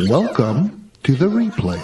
Welcome to the replay.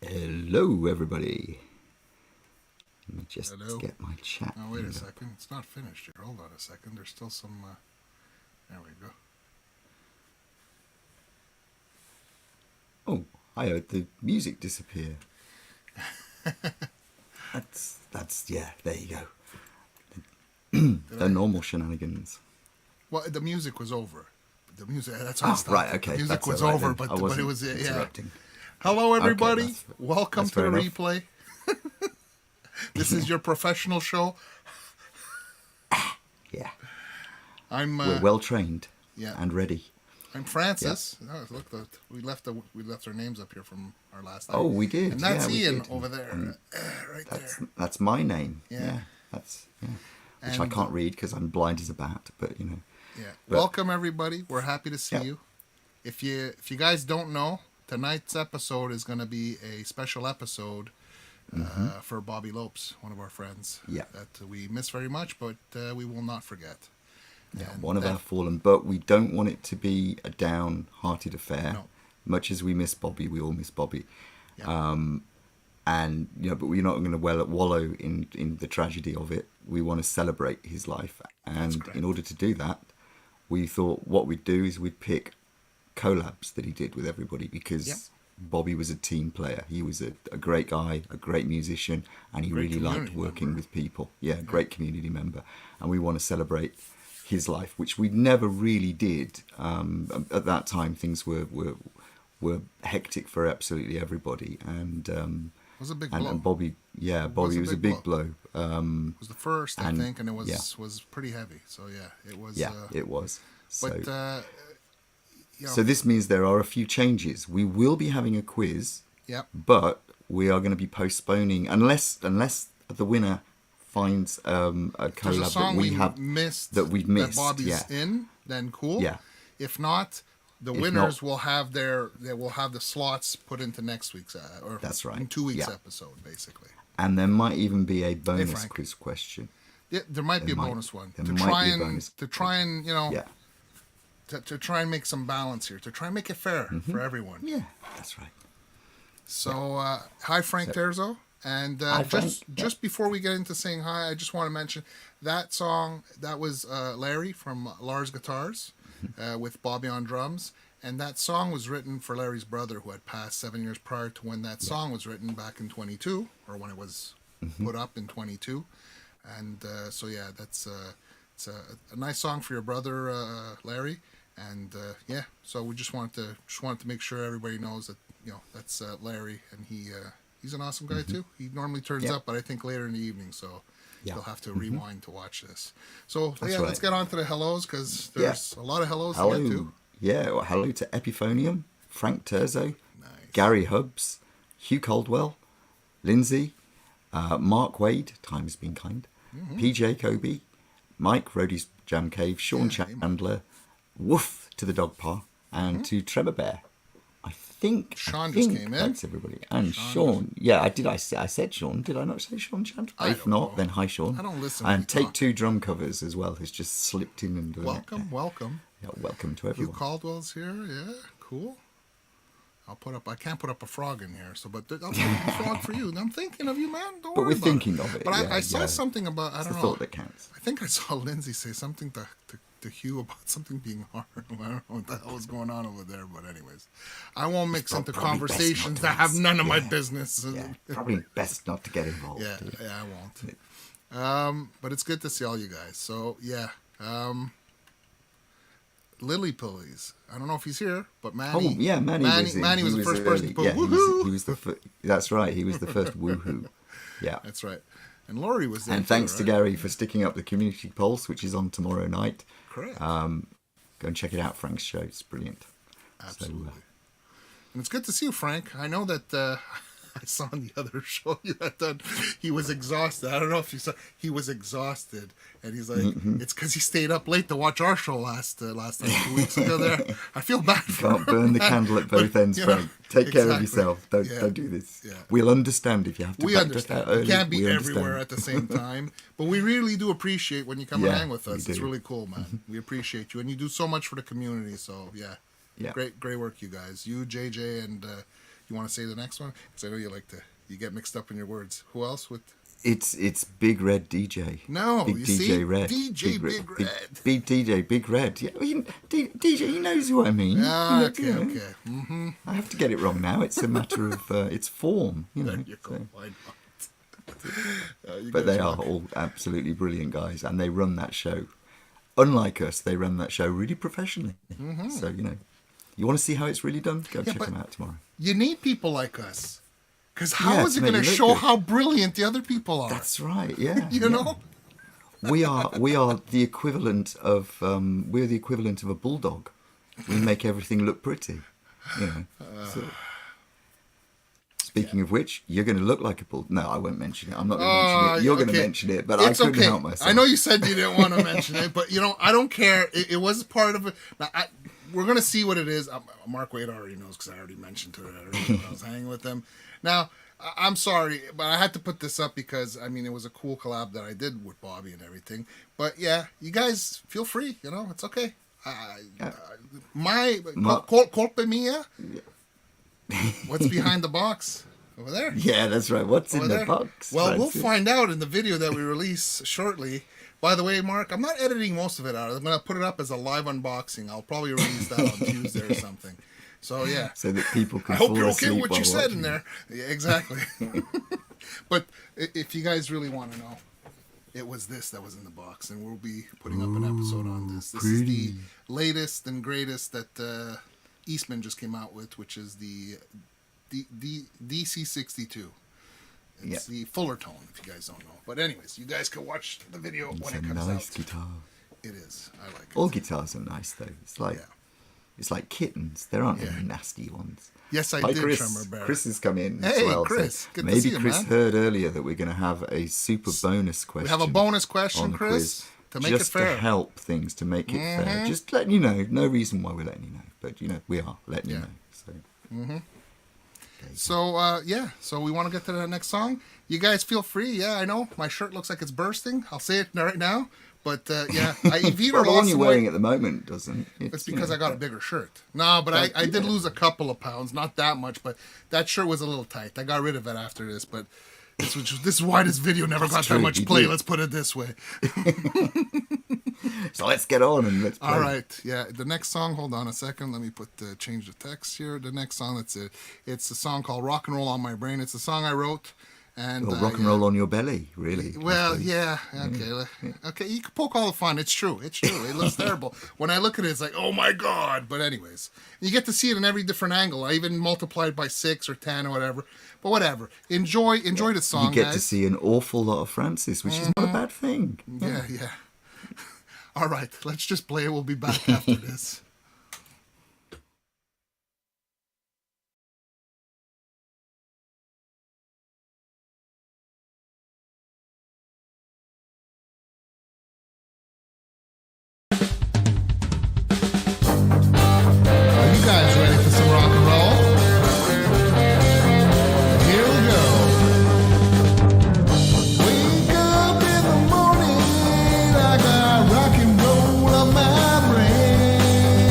Hello, everybody. Let me just get my chat. Oh, wait a second. It's not finished here. Hold on a second. There's still some... There we go. Oh, I heard the music disappear. That's yeah, there you go. The normal shenanigans. Well, the music was over. The music, that's how right, okay. The music that's was right, over, but it was... interrupting. Yeah. Hello, everybody. Okay, Welcome that's to the enough. replay. This is your professional show. Yeah. We're well trained and ready. I'm Francis. Yeah. Oh, look, we left our names up here from our last time. Oh, we did. And that's Ian did. over there, right there. That's my name. Yeah. Which I can't read because I'm blind as a bat. But you know. Yeah. Welcome everybody. We're happy to see you. If you guys don't know, tonight's episode is going to be a special episode for Bobby Lopes, one of our friends that we miss very much, but we will not forget. Yeah, one of our fallen, but we don't want it to be a downhearted affair. No. Much as we miss Bobby, we all miss Bobby. Yeah. And but we're not going to wallow in the tragedy of it. We want to celebrate his life, and in order to do that, we thought what we'd do is we'd pick collabs that he did with everybody, because Bobby was a team player. He was a great guy, a great musician, and he really liked working with people. Yeah, great community member, and we want to celebrate his life, which we never really did. At that time, things were hectic for absolutely everybody, and it was a big blow. And Bobby, Bobby was a big blow. It was the first, I think, and it was pretty heavy. So it was. Yeah, it was. But so this means there are a few changes. We will be having a quiz. Yep. But we are going to be postponing unless the winner finds a collab that we've missed that Bobby's in. Then cool. Yeah. If not, the winners will have the slots put into next week's or that's right. in 2 weeks episode, basically. And there might even be a bonus quiz question. Yeah, there might be a bonus one to try and make some balance here, to try and make it fair for everyone. Yeah, that's right. So hi Frank Terzo, and just before we get into saying hi, I just want to mention that song that was Larry from Lars Guitars. With Bobby on drums, and that song was written for Larry's brother, who had passed 7 years prior to when that song was written back in 22, or when it was put up in 22. And so that's it's a nice song for your brother Larry, and so we just wanted to make sure everybody knows that that's Larry, and he's an awesome guy too. He normally turns up, but I think later in the evening, so you'll have to rewind to watch this. So let's get on to the hellos, because there's a lot of hellos to get to. Yeah, well, hello to Epiphonium, Frank Terzo, Gary Hubbs, Hugh Caldwell, Lindsay, Mark Wade, time has been kind, PJ Kobe, Mike, Roddy's Jam Cave, Sean Chandler, Woof to the Dog Pa, and to Trevor Bear. I think Sean just came in. Thanks everybody. And Sean. Yeah, I said Sean. Did I not say Sean Chandler? If not, then hi Sean. I don't listen. And Take Two drum covers as well, who's just slipped in and welcome. Yeah, welcome to everyone. Hugh Caldwell's here. Yeah, cool. I can't put up a frog in here, but I'll put up a frog for you. I'm thinking of you, man. Don't worry about it. But we're thinking of it. But I saw something about, I don't know. It's the thought that counts. I think I saw Lindsay say something to Hugh about something being hard. I don't know what the hell was going on over there, but anyways, I won't mix into conversations that have none of my business. Yeah, probably best not to get involved. Yeah, I won't. But it's good to see all you guys. So Lily Pillies. I don't know if he's here, but Manny. Oh yeah, Manny was the first person to put woohoo. He was the that's right. He was the first woohoo. Yeah, that's right. And Laurie was there. And thanks to Gary for sticking up the Community Pulse, which is on tomorrow night. Correct. Go and check it out, Frank's show. It's brilliant. Absolutely. And it's good to see you, Frank. I know that I saw on the other show you had done, he was exhausted. I don't know if you saw, he was exhausted. And he's like, it's because he stayed up late to watch our show last time, 2 weeks ago there. I feel bad for him. Can't burn the candle at both ends, Frank. Take care of yourself. Don't do this. Yeah. We'll understand if you have to back just out early. We can't be everywhere at the same time. But we really do appreciate when you come and hang with us. It's really cool, man. We appreciate you. And you do so much for the community. So, great work, you guys. You, JJ, and you want to say the next one? Because I know you get mixed up in your words. Who else with... It's Big Red DJ. No, Big you DJ see? Red. DJ Big Red. Big DJ Big Red. Yeah, DJ, he knows who I mean. Okay. I have to get it wrong now. It's a matter of it's form. There you go. Why not? But they are all absolutely brilliant guys, and they run that show. Unlike us, they run that show really professionally. So you want to see how it's really done? Go check them out tomorrow. You need people like us. Because how is it going to show how brilliant the other people are? That's right. Yeah. you know, we are the equivalent of a bulldog. We make everything look pretty. So. Speaking of which, you're going to look like a bulldog. No, I won't mention it. I'm not going to mention it. You're going to mention it, but I couldn't help myself. I know you said you didn't want to mention it, but I don't care. It was part of it. Now, we're going to see what it is. Mark Wade already knows because I already mentioned to it when I was hanging with him. Now, I'm sorry, but I had to put this up because, it was a cool collab that I did with Bobby and everything. But, you guys feel free. It's okay. Colpe mia? What's behind the box? Over there. Yeah, that's right. What's Over in the there. box? Well, Francis? we'll find out in the video that we release shortly. By the way, Mark, I'm not editing most of it out. I'm going to put it up as a live unboxing. I'll probably release that on Tuesday or something. So, yeah. So that people can I hope fall you're okay asleep with what you while said in watching there. Yeah, exactly. But if you guys really want to know, it was this that was in the box, and we'll be putting up an episode on this. This is the latest and greatest that Eastman just came out with, which is the DC62. It's the fuller tone, if you guys don't know. But anyways, you guys can watch the video when it comes nice out. guitar. It is. I like it. All guitars are nice though. It's like kittens. There aren't any nasty ones. Yes, I Hi, did, Chris. Tremor Bear. Chris has come in Hey, as well. Chris. So Good to maybe see you, Chris man. heard earlier that we're going to have a super bonus question. We have a bonus question, on the Chris, quiz, to make just it fair. to help things, to make it fair. Just letting you know. No reason why we're letting you know, but we are letting you know. So. So we want to get to the next song. You guys feel free. Yeah, I know my shirt looks like it's bursting. I'll say it right now. But if you Well, the one lost you're weight, wearing at the moment doesn't. it's because I got a bigger shirt. No, but I did lose a couple of pounds, not that much, but that shirt was a little tight. I got rid of it after this, but this is why this video never got that much play. Let's put it this way. So let's get on and let's play. All right, yeah. The next song. Hold on a second. Let me change the text here. The next song. That's it. It's a song called "Rock and Roll on My Brain." It's a song I wrote. And rock and roll on your belly, really. Well, yeah, okay, okay. You can poke all the fun. It's true. It looks terrible. When I look at it, it's like, oh my god. But anyways, you get to see it in every different angle. I even multiplied by 6 or 10 or whatever. But whatever. Enjoy the song. You get guys. to see an awful lot of Francis, which is not a bad thing. Yeah. All right, let's just play it. We'll be back after this. Guys ready for some rock and roll? Here we go. Wake up in the morning, I got rock and roll on my brain.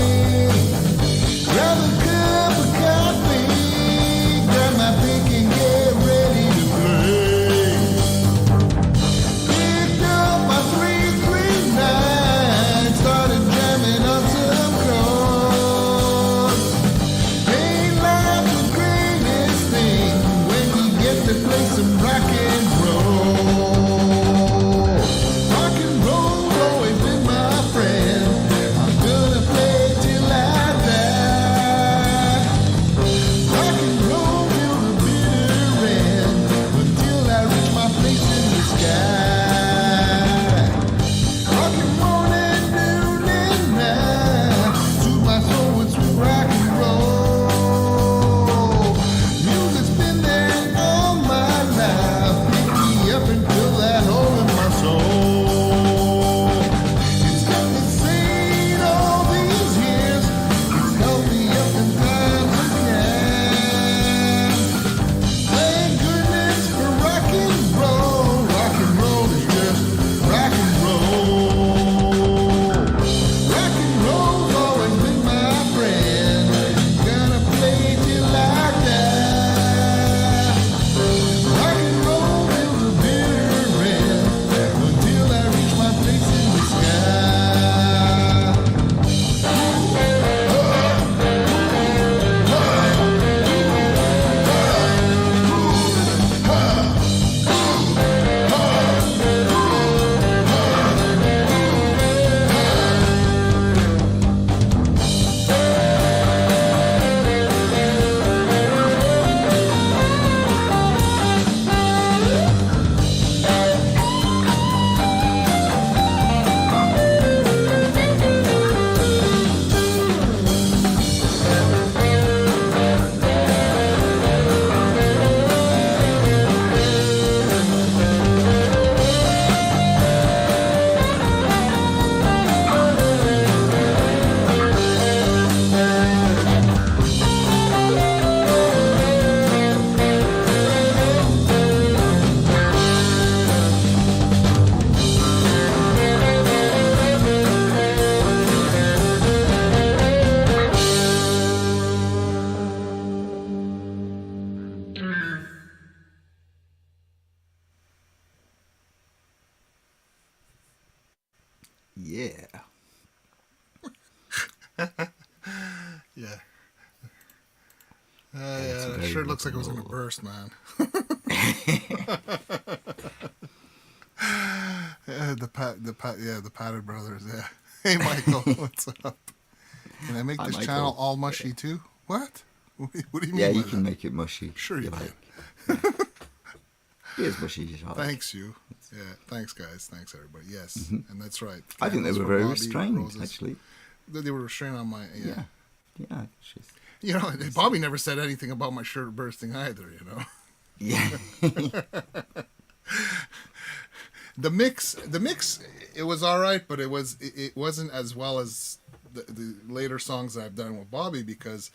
Yeah. Yeah. Yeah, that shirt looks like it was going to burst, man. Yeah, the Patted Brothers, yeah. Hey, Michael, what's up? Can I make Hi, this Michael. channel all mushy too? What? What do you mean? Yeah, you by can that? make it mushy. Sure you like. can. Yeah. Be as mushy as you like. Thanks, you. Yeah, thanks, guys. Thanks, everybody. Yes, and that's right. I think they Candles were for very Bobby, restrained, roses. actually. They were restrained on my, yeah. Yeah. She's... You know, Bobby never said anything about my shirt bursting either, you know. Yeah. The mix, it was all right, but it wasn't as well as the later songs that I've done with Bobby, because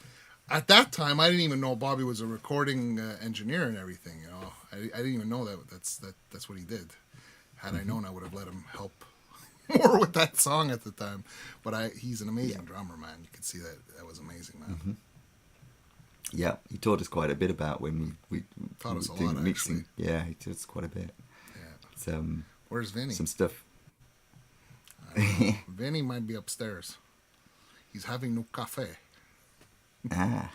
at that time I didn't even know Bobby was a recording engineer and everything. You know, I didn't even know that's what he did. Had I known, I would have let him help more with that song at the time. But he's an amazing drummer, man. You could see that was amazing, man. Mm-hmm. Yeah, he taught us quite a bit about when we Taught us a doing lot, mixing. actually. Yeah, he taught us quite a bit. Yeah. It's, Where's Vinny? some stuff. Vinny might be upstairs. He's having no cafe. Right.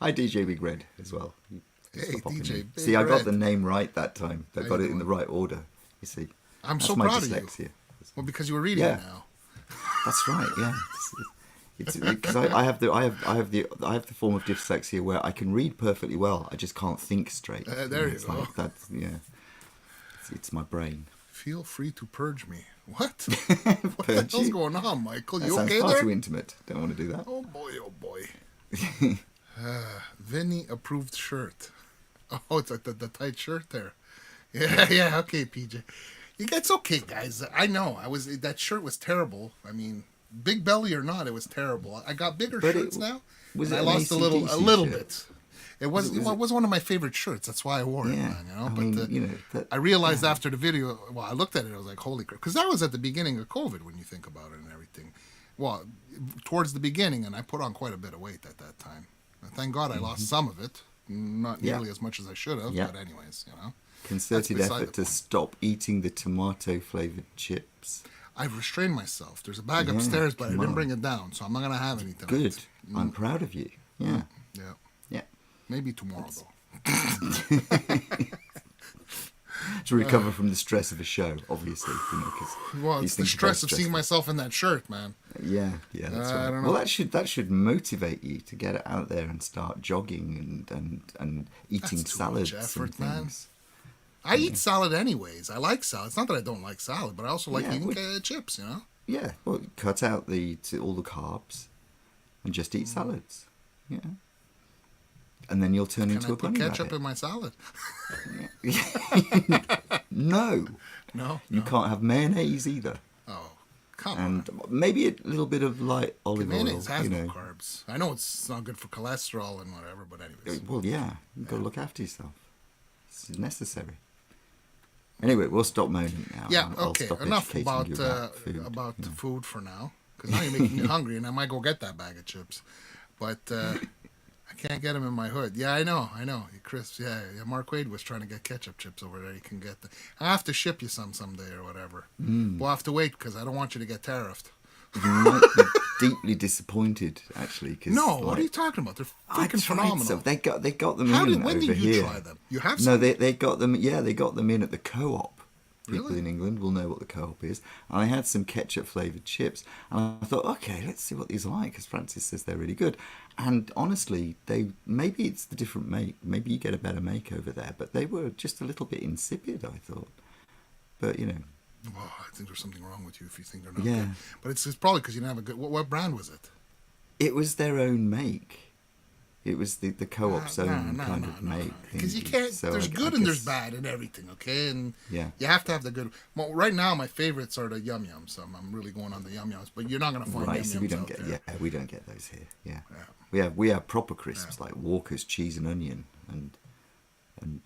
Hi, DJ Big Red as well. Hey, DJ Big See, I got Red. the name right that time. I How got you it in the doing? right order. You see, I'm that's so my proud of you. dyslexia. Well, because you were reading it now. That's right. Yeah, it's because I have the form of dyslexia where I can read perfectly well. I just can't think straight. There you go. Like that's It's my brain. Feel free to purge me. What? What the Purge hell's you? going on, Michael? That You sounds okay far there? too intimate. Don't want to do that. Oh boy, oh boy. Vinny approved shirt. Oh, it's like the tight shirt there. Yeah, okay, PJ. It's okay, guys. I know. That shirt was terrible. I mean, big belly or not, it was terrible. I got bigger But shirts now. Was and it I an lost a little AC/DC shirt? bit. It was one of my favorite shirts. That's why I wore it, Yeah, man. You know, I but mean, I realized after the video, well, I looked at it, I was like, holy crap, because that was at the beginning of COVID when you think about it and everything. Well, towards the beginning, and I put on quite a bit of weight at that time. And thank God I lost some of it, not nearly as much as I should have. Yeah. But anyways, you know, Concerted That's beside effort the to point. stop eating the tomato-flavored chips. I've restrained myself. There's a bag Yeah, upstairs, but I come didn't on. bring it down, so I'm not gonna have any tonight. Good. I'm proud of you. Yeah. Yeah, Yeah. maybe tomorrow though. To recover from the stress of a show, obviously. You know, 'cause Well, these it's the things are stress very of seeing stressful. myself in that shirt, man. Yeah, that's I right. don't know. Well, that should motivate you to get out there and start jogging and eating That's too salads much effort, and man. things. I eat salad anyways. I like salad. It's not that I don't like salad, but I also like Yeah, eating well- chips, you know? Yeah, well, cut out all the carbs and just eat salads. Yeah. And then you'll turn Can into I a put bunny ketchup rabbit. in my salad? No, No? you can't have mayonnaise either. Oh, come on. And maybe a little bit of light olive oil. Mayonnaise has you no know. carbs. I know it's not good for cholesterol and whatever, but anyways. Well, yeah, you've got to look after yourself. It's necessary. Anyway, we'll stop moaning now. Yeah, I'll okay. stop Enough educating about you about food. food for now, because now you're making me hungry, and I might go get that bag of chips. But I can't get them in my hood. Yeah, I know. Chris, yeah, Mark Wade was trying to get ketchup chips over there. He can get them. I have to ship you some someday or whatever. We'll have to wait because I don't want you to get tariffed. You might be deeply disappointed, actually. Cause, No, like, what are you talking about? They're I freaking tried phenomenal. some. They got them When in did over you here. try them? You have No, some? they got them. Yeah, they got them in at the Co-op. People Really? in England will know what the Co-op is. And I had some ketchup-flavoured chips, and I thought, okay, let's see what these are like, because Francis says they're really good. And honestly, maybe it's the different make. Maybe you get a better make over there, but they were just a little bit insipid, I thought. But, you know. Well, I think there's something wrong with you if you think they're not Yeah. good. But it's probably because you didn't have a good... What brand was it? It was their own make. It was the Co-op's own kind of make. Because you thingy. can't... So there's I good and there's guess- bad and everything, okay? And Yeah. you have to have the good... Well, right now, my favorites are the Yum Yums. I'm really going on the Yum Yums. But you're not going to find Right, Yum so Yums we don't out get there. we don't get those here. Yeah. Yeah. We have proper crisps like Walker's cheese and onion and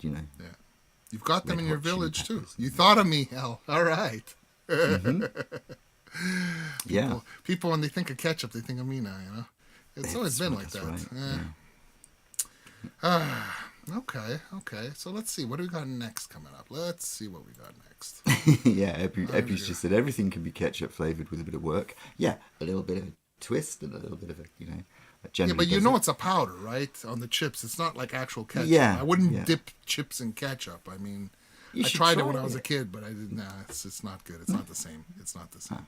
you know. Yeah. You've got them Red in your Hot Chili village, too. Peppers. You thought of me, hell. All right. Yeah. People, when they think of ketchup, they think of me now, you know? It's always been like That's that. right, Yeah. yeah. Okay. So let's see. What do we got next coming up? Let's see what we got next. Yeah, Eppy's just said everything can be ketchup flavoured with a bit of work. Yeah, a little bit of a twist and a little bit of a, Yeah, but it's a powder, right? On the chips. It's not like actual ketchup. Yeah. I wouldn't dip chips in ketchup. I mean, I tried it when I was a kid, but I didn't. Nah, it's not good. It's not the same. It's not the same.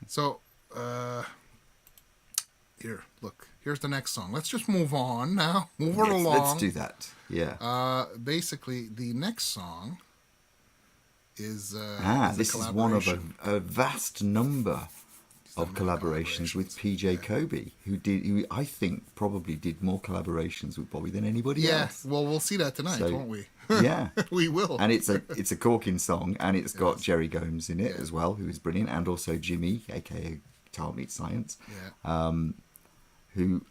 So, here, look. Here's the next song. Let's just move on now. Move it along. Let's do that. Yeah. Basically, the next song is this is one of a vast number of collaborations with PJ Kobe, who I think probably did more collaborations with Bobby than anybody else. Well, we'll see that tonight, won't we? Yeah, we will. And it's a corking song, and it's got Jerry Gomes in it as well, who is brilliant, and also Jimmy, aka Guitar Meets Science, who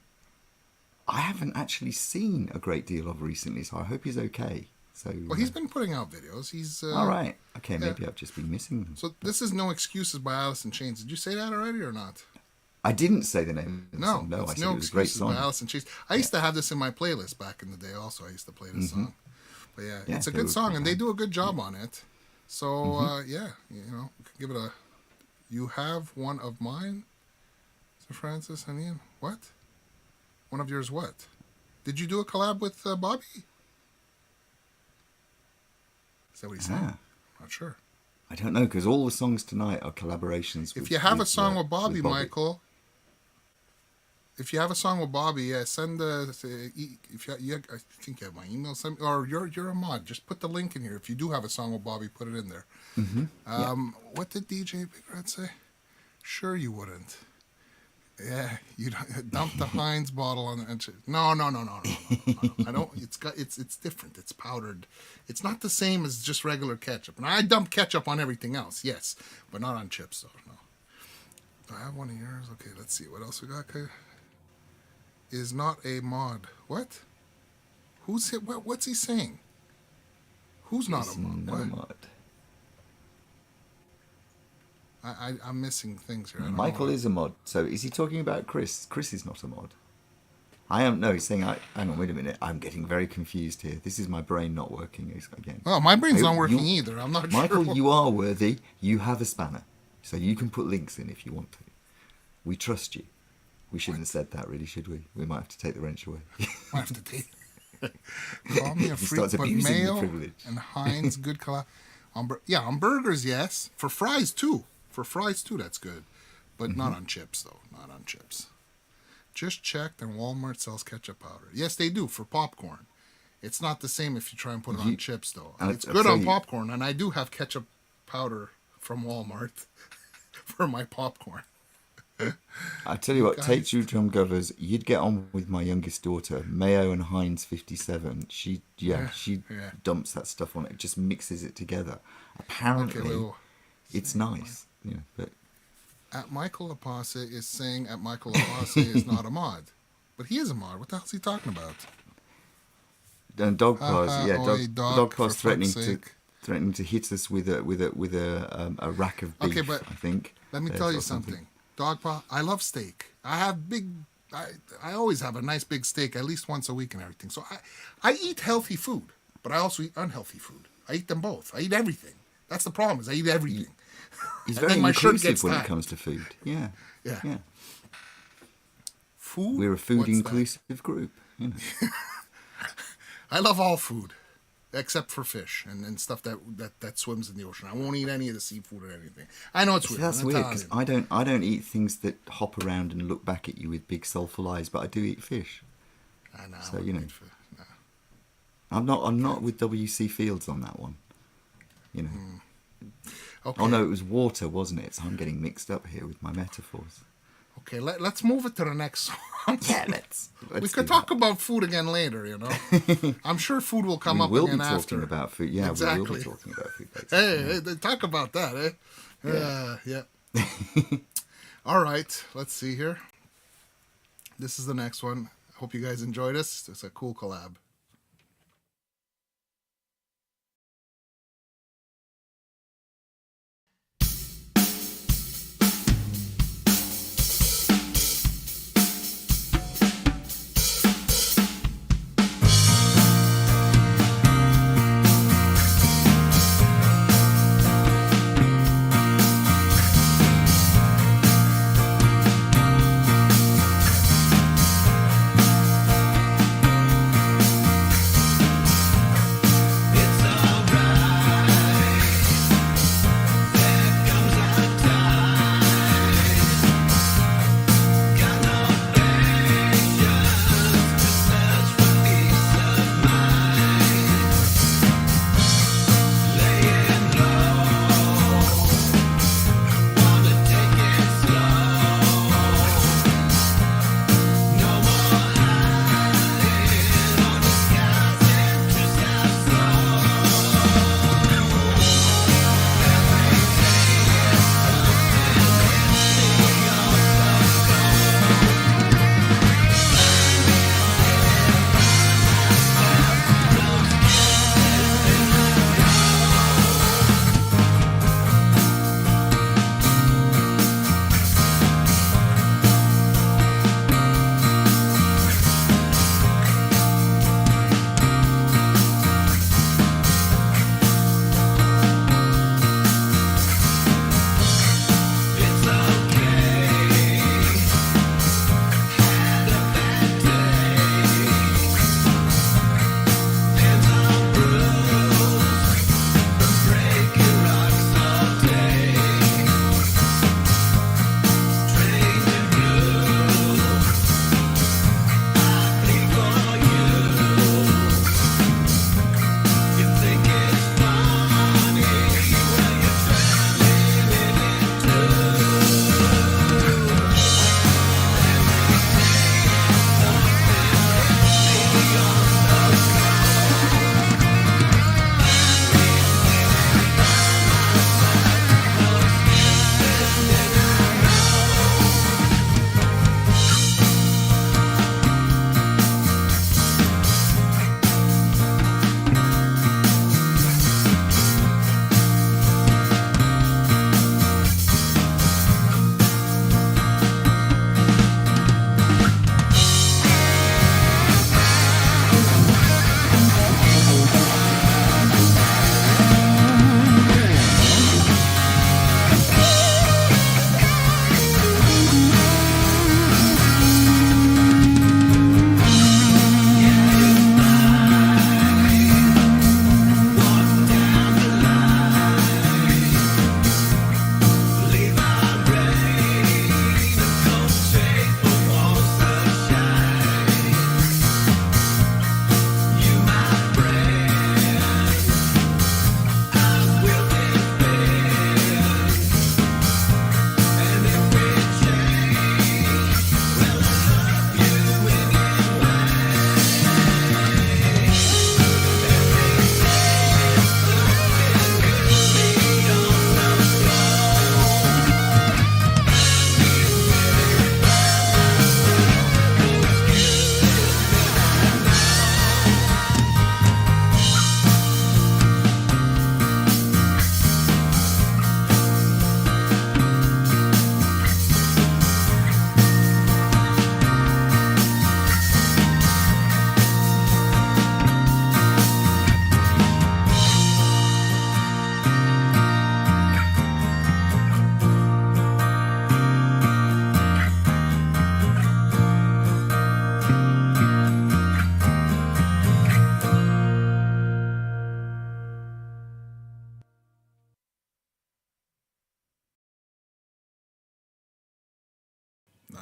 I haven't actually seen a great deal of recently, so I hope he's okay. So, he's been putting out videos. He's all right. Okay, maybe I've just been missing them. So this is No Excuses by Alice in Chains. Did you say that already or not? I didn't say the name of the song. No, I said No it was a great song. by Alice in Chains. I used to have this in my playlist back in the day also. I used to play this song. But it's a good song, and they do a good job on it. So, we can give it a... You Have One of Mine? Sir Francis and Ian? What? One of yours what? Did you do a collab with Bobby? Is that what he said? Not sure. I don't know, because all the songs tonight are collaborations. If you have a song with Bobby, Michael... If you have a song with Bobby, send I think you have my email. Or you're a mod. Just put the link in here. If you do have a song with Bobby, put it in there. What did DJ Big Red say? Sure you wouldn't. Yeah, you dump the Heinz bottle on the. No. I don't. It's different. It's powdered. It's not the same as just regular ketchup. And I dump ketchup on everything else, yes, but not on chips. So no. Do I have one of yours? Okay, let's see what else we got. Okay. Is not a mod. What? Who's it? What's he saying? Who's not a mod? No mod. I'm missing things here. Michael is a mod. So is he talking about Chris? Chris is not a mod. I am. No, he's saying. Hang on. Wait a minute. I'm getting very confused here. This is my brain not working again. Well, my brain's not working either. I'm not Michael, sure. you are worthy. You have a spanner, so you can put links in if you want to. We trust you. We shouldn't have said that, really, should we? We might have to take the wrench away. Might have to take. Call me a freak, but mayo and Heinz, good collab. On burgers, yes. For fries too. That's good. But not on chips, though. Not on chips. Just checked, and Walmart sells ketchup powder. Yes, they do for popcorn. It's not the same if you try and put it on chips, though. It's good on popcorn, and I do have ketchup powder from Walmart for my popcorn. I tell you what, take two drum covers. You'd get on with my youngest daughter, Mayo and Heinz 57. She dumps that stuff on it, just mixes it together. Apparently, it's nice. But at Michael Lapace is saying at Michael Lapace is not a mod, but he is a mod. What the hell is he talking about? And Dog Paws, Dog Paws threatening to hit us with a rack of beef. Okay, but I think. Let me tell you something. Dogpaw, I love steak. I always have a nice big steak at least once a week and everything. So I eat healthy food, but I also eat unhealthy food. I eat them both. I eat everything. That's the problem, is I eat everything. He's very inclusive when it comes to food. Yeah. Food? We're a food inclusive group. I love all food. Except for fish and stuff that swims in the ocean. I won't eat any of the seafood or anything. I know it's weird. That's weird because I don't eat things that hop around and look back at you with big soulful eyes, but I do eat fish. I know. So I'm not with W.C. Fields on that one. Okay. Oh no, it was water, wasn't it? So I'm getting mixed up here with my metaphors. Okay, let's move it to the next song. Yeah, let's we could talk about food again later, I'm sure food will come up again after. We'll be talking about food. Yeah, exactly. we will be talking about food later. Hey, talk about that, eh? Yeah. All right, let's see here. This is the next one. Hope you guys enjoyed this. It's a cool collab.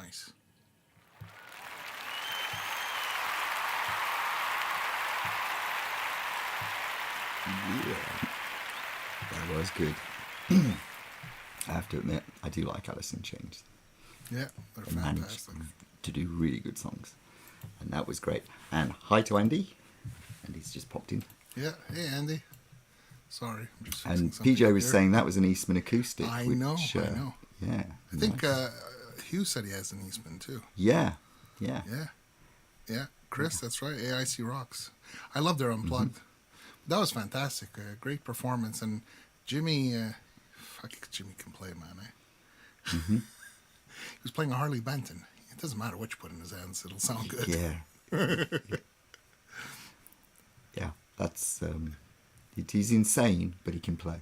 Nice. Yeah, that was good. I have to admit, I do like Alice in Chains. Yeah, they're They managed fantastic. to do really good songs, and that was great. And hi to Andy. Andy's just popped in. Yeah, hey Andy. Sorry, I'm just fixing And something PJ was here. saying that was an Eastman acoustic. I which, know. Yeah. I think nice. Hugh said he has an Eastman too. Yeah. Yeah, Chris, that's right. AIC rocks. I love their unplugged. That was fantastic. Great performance, and Jimmy, fuck, Jimmy can play, man. He was playing a Harley Benton. It doesn't matter what you put in his hands; it'll sound good. Yeah. Yeah. That's he's insane, but he can play.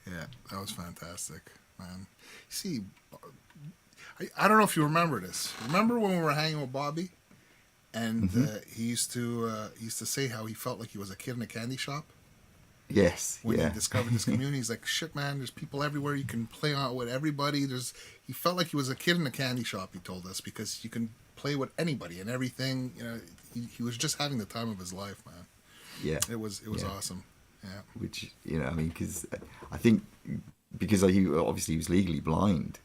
Yeah, that was fantastic, man. See, I don't know if you remember this. Remember when we were hanging with Bobby, and he used to say how he felt like he was a kid in a candy shop Yes. when Yeah. he discovered this community. He's like, shit, man. There's people everywhere. You can play on with everybody. He felt like he was a kid in a candy shop. He told us because you can play with anybody and everything. You know, he was just having the time of his life, man. Yeah. It was Yeah. awesome. Yeah. Which, I mean, because I think because he obviously was legally blind,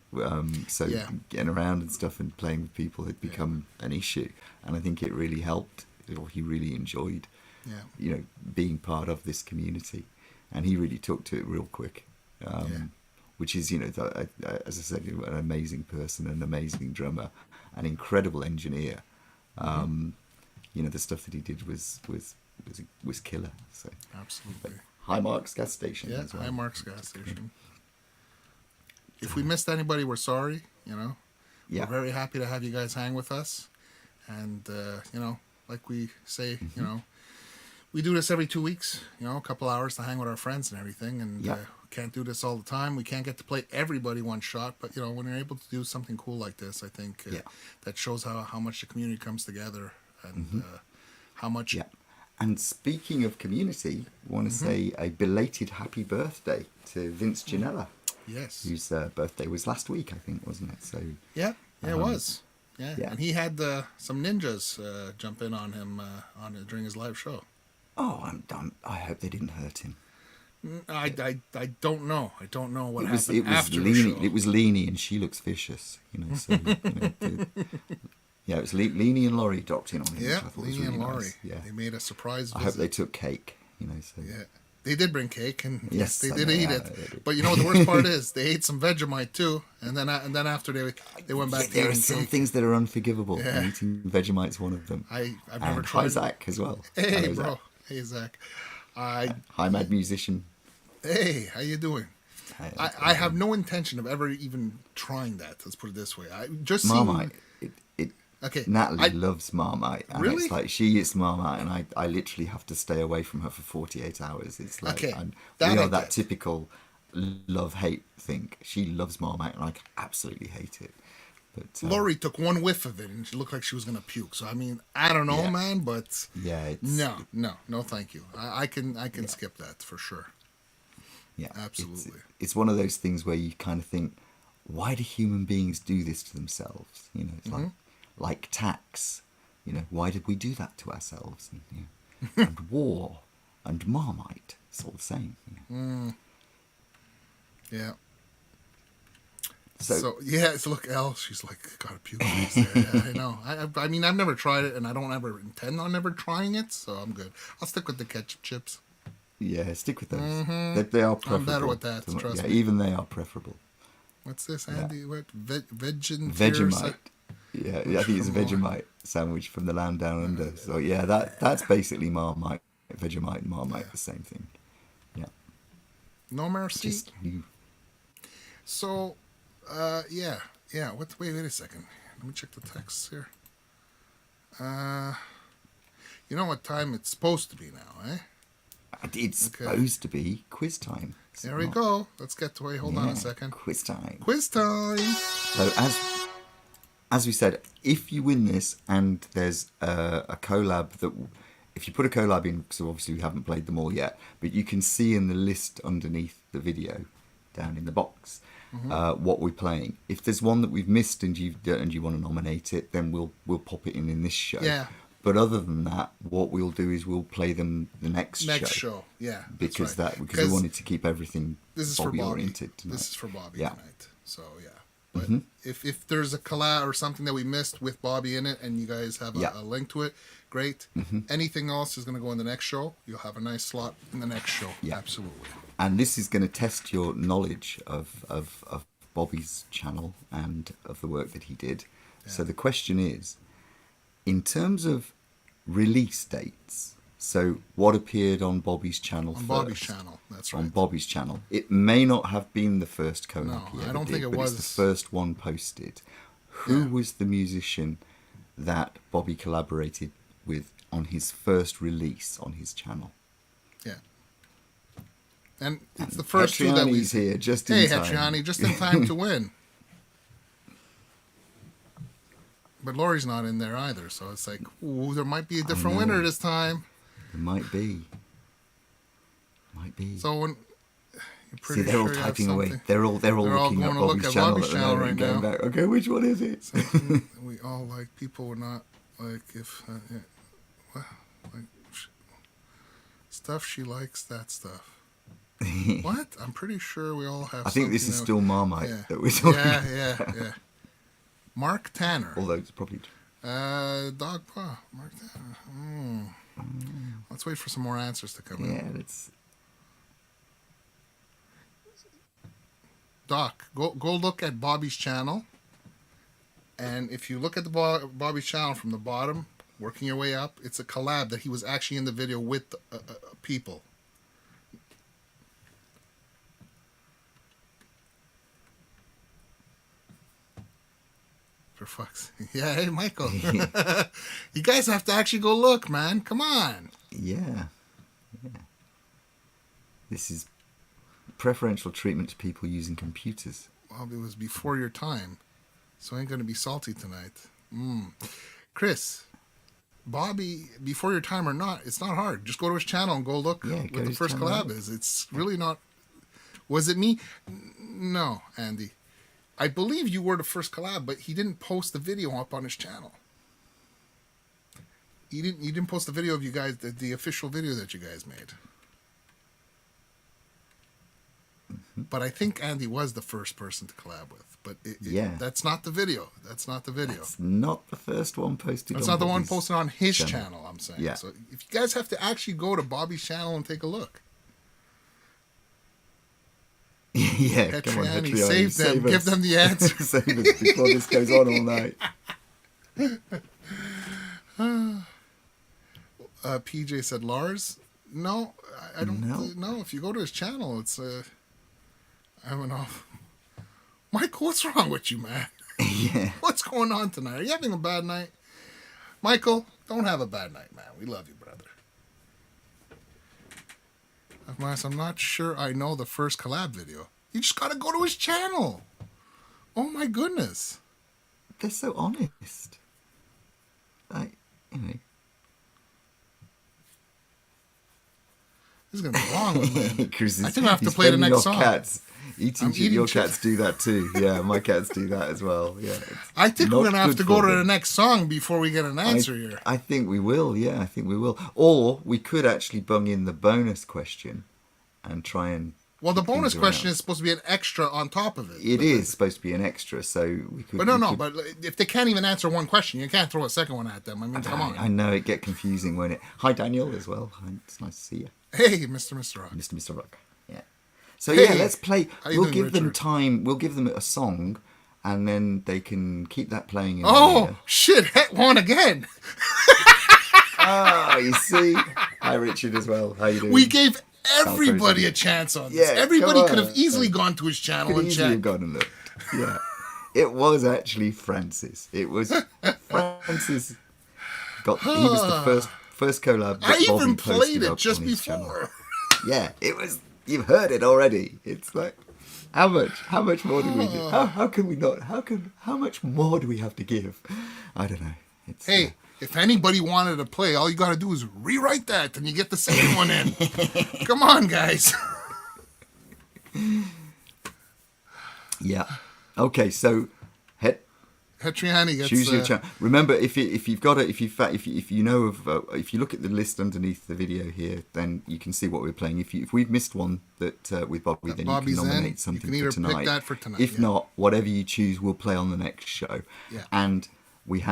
so Yeah. getting around and stuff and playing with people had become an issue, and I think it really helped, or he really enjoyed, Yeah. being part of this community, and he really took to it real quick, which is, as I said, an amazing person, an amazing drummer, an incredible engineer. The stuff that he did was killer. So Absolutely. High Marks gas station. Yeah, as well. High Marks gas station. If we missed anybody, we're sorry. Yeah. We're very happy to have you guys hang with us, and like we say, we do this every 2 weeks. A couple hours to hang with our friends and everything, and we can't do this all the time. We can't get to play everybody one shot, but when you're able to do something cool like this, I think that shows how much the community comes together and how much. Yeah. And speaking of community, I want to say a belated happy birthday to Vince Ginella, Yes. whose birthday was last week, I think, wasn't it? So Yeah, it was. Yeah. Yeah. And he had some ninjas jump in on him during his live show. oh, I'm done. I hope they didn't hurt him. I don't know. I don't know what It was happened after the Lenny. show. It was Lenny, and she looks vicious. So yeah, it was Lenny and Laurie dropped in on him. Yeah, which I thought was Lenny really and Laurie. nice. Yeah, They made a surprise visit. I hope they took cake. So Yeah. They did bring cake, and Yes, they I did know, eat yeah, it. they did. But the worst part is they ate some Vegemite too, and then after they went back to there are eating some cake. things that are unforgivable. Yeah. And eating Vegemite's one of them. I've And never hi tried. Zach as well. Hey, Hello, bro. Zach. Hey, Zach. Hi. Hi, Mad Musician. Hey, how you doing? Hi, I have no intention of ever even trying that. Let's put it this way. I just Marmite. Okay, Natalie loves Marmite. And Really? it's like she eats Marmite, and I literally have to stay away from her for 48 hours. It's like Okay, and that we I are that get. typical love-hate thing. She loves Marmite, and I absolutely hate it. But Lori took one whiff of it, and she looked like she was gonna puke. So I mean, I don't know, Yeah. man, but yeah, it's, no, thank you. I can skip that for sure. yeah, Absolutely. It's one of those things where you kind of think, why do human beings do this to themselves? It's like tax. Why did we do that to ourselves? And war and Marmite. It's all the same. Yeah. So So look, Elle, she's like got a puke. Yeah, I know. I mean, I've never tried it, and I don't ever intend on ever trying it, so I'm good. I'll stick with the ketchup chips. yeah, stick with those. They are preferable. I'm better with that, trust me. Even they are preferable. What's this, Andy? What Vegemite? Vegemite. Yeah, I think it's a Come on. Vegemite sandwich from the land down under. So yeah, that's basically Marmite. Vegemite and Marmite, the same thing. Yeah, No mercy. just you. So, yeah. Wait a second. Let me check the texts here. You know what time it's supposed to be now, eh? It's Okay. supposed to be quiz time. is it There we not? go. Let's get to it. Hold on Yeah, a second. Quiz time. Quiz time. So as we said, if you win this and there's a collab that, if you put a collab in, so obviously we haven't played them all yet, but you can see in the list underneath the video, down in the box, what we're playing. If there's one that we've missed and you want to nominate it, then we'll pop it in this show. Yeah. But other than that, what we'll do is we'll play them the next show. Yeah. Because right. because we wanted to keep everything this is Bobby for Bobby oriented tonight. This is for Bobby Yeah. tonight. So yeah. But if there's a collab or something that we missed with Bobby in it, and you guys have a link to it, great. Anything else is going to go in the next show. You'll have a nice slot in the next show. Yeah. Absolutely. And this is going to test your knowledge of Bobby's channel and of the work that he did. Yeah. So the question is, in terms of release dates, so what appeared on Bobby's channel first? On Bobby's channel, that's right. On Bobby's channel. It may not have been the first collab he ever I don't did, think it but was. It's the first one posted. Who was the musician that Bobby collaborated with on his first release on his channel? Yeah. And it's the first two that we... here just in time. Hey, Hetriani, just in time to win. But Laurie's not in there either, so it's like, ooh, there might be a different winner this time. There might be. So when... See, they're all typing away. They're all looking at Bobby's channel at the moment right and going back, okay, which one is it? So, we all like, people would not like if... stuff she likes, that stuff. What? I'm pretty sure we all have. I think this is still Marmite that we're talking about. Yeah. Mark Tanner. Although it's probably. Dog Paw. Mark Tanner. Let's wait for some more answers to come in. Yeah, let's. Doc, go look at Bobby's channel, and if you look at the Bobby's channel from the bottom, working your way up, it's a collab that he was actually in the video with people. For fuck's sake. Yeah, hey, Michael. You guys have to actually go look, man. Come on. Yeah. This is preferential treatment to people using computers. Well, it was before your time, so I ain't going to be salty tonight. Chris, Bobby, before your time or not, it's not hard. Just go to his channel and go look what the first collab is. It's really not... Was it me? No, Andy. I believe you were the first collab, but he didn't post the video up on his channel. He didn't post the video of you guys, the official video that you guys made. But I think Andy was the first person to collab with. But that's not the video. That's not the video. That's not the first one posted. That's not the one posted on his channel, I'm saying. Yeah. So if you guys have to actually go to Bobby's channel and take a look. Yeah, come on, Hetriani, save them. Give them the answer. Save us before this goes on all night. PJ said Lars. No, I don't know. If you go to his channel, it's I don't know. Michael, what's wrong with you, man? Yeah. What's going on tonight? Are you having a bad night? Michael, don't have a bad night, man. We love you, brother. I'm not sure I know the first collab video. You just gotta go to his channel. Oh my goodness. They're so honest. Anyway. This is gonna be long, man. Chris I think I have to play the next song. Cats. Your cats do that too. Yeah, my cats do that as well. Yeah. I think we're gonna have to go to the next song before we get an answer here. I think we will. Yeah, I think we will. Or we could actually bung in the bonus question and try and. Well, the bonus question is supposed to be an extra on top of it. It is supposed to be an extra, so we could. But but if they can't even answer one question, you can't throw a second one at them. I mean, come on. I know, it get confusing, won't it? Hi, Daniel, as well. It's nice to see you. Hey, Mr. Rock. Mr. Rock. Yeah. So let's play. We'll give them time. We'll give them a song, and then they can keep that playing. Shit! Hit one again. You see. Hi, Richard, as well. How you doing? We gave everybody a chance on this. Everybody could have easily gone to his channel and checked. Gone and looked. Yeah. It was actually Francis. It was Francis. He was the first collab. I even played it just before. Yeah, it was. You've heard it already. It's like, how much more do we give? How can we not? How much more do we have to give? I don't know. If anybody wanted to play, all you got to do is rewrite that, and you get the second one in. Come on, guys. Yeah. Okay, so Hetriani gets. choose your channel. Remember, if you know of, if you look at the list underneath the video here, then you can see what we're playing. If we've missed one that with Bobby, then Bobby's you can nominate something you can for either tonight. pick that for tonight. If not, whatever you choose, we'll play on the next show. Yeah. And we've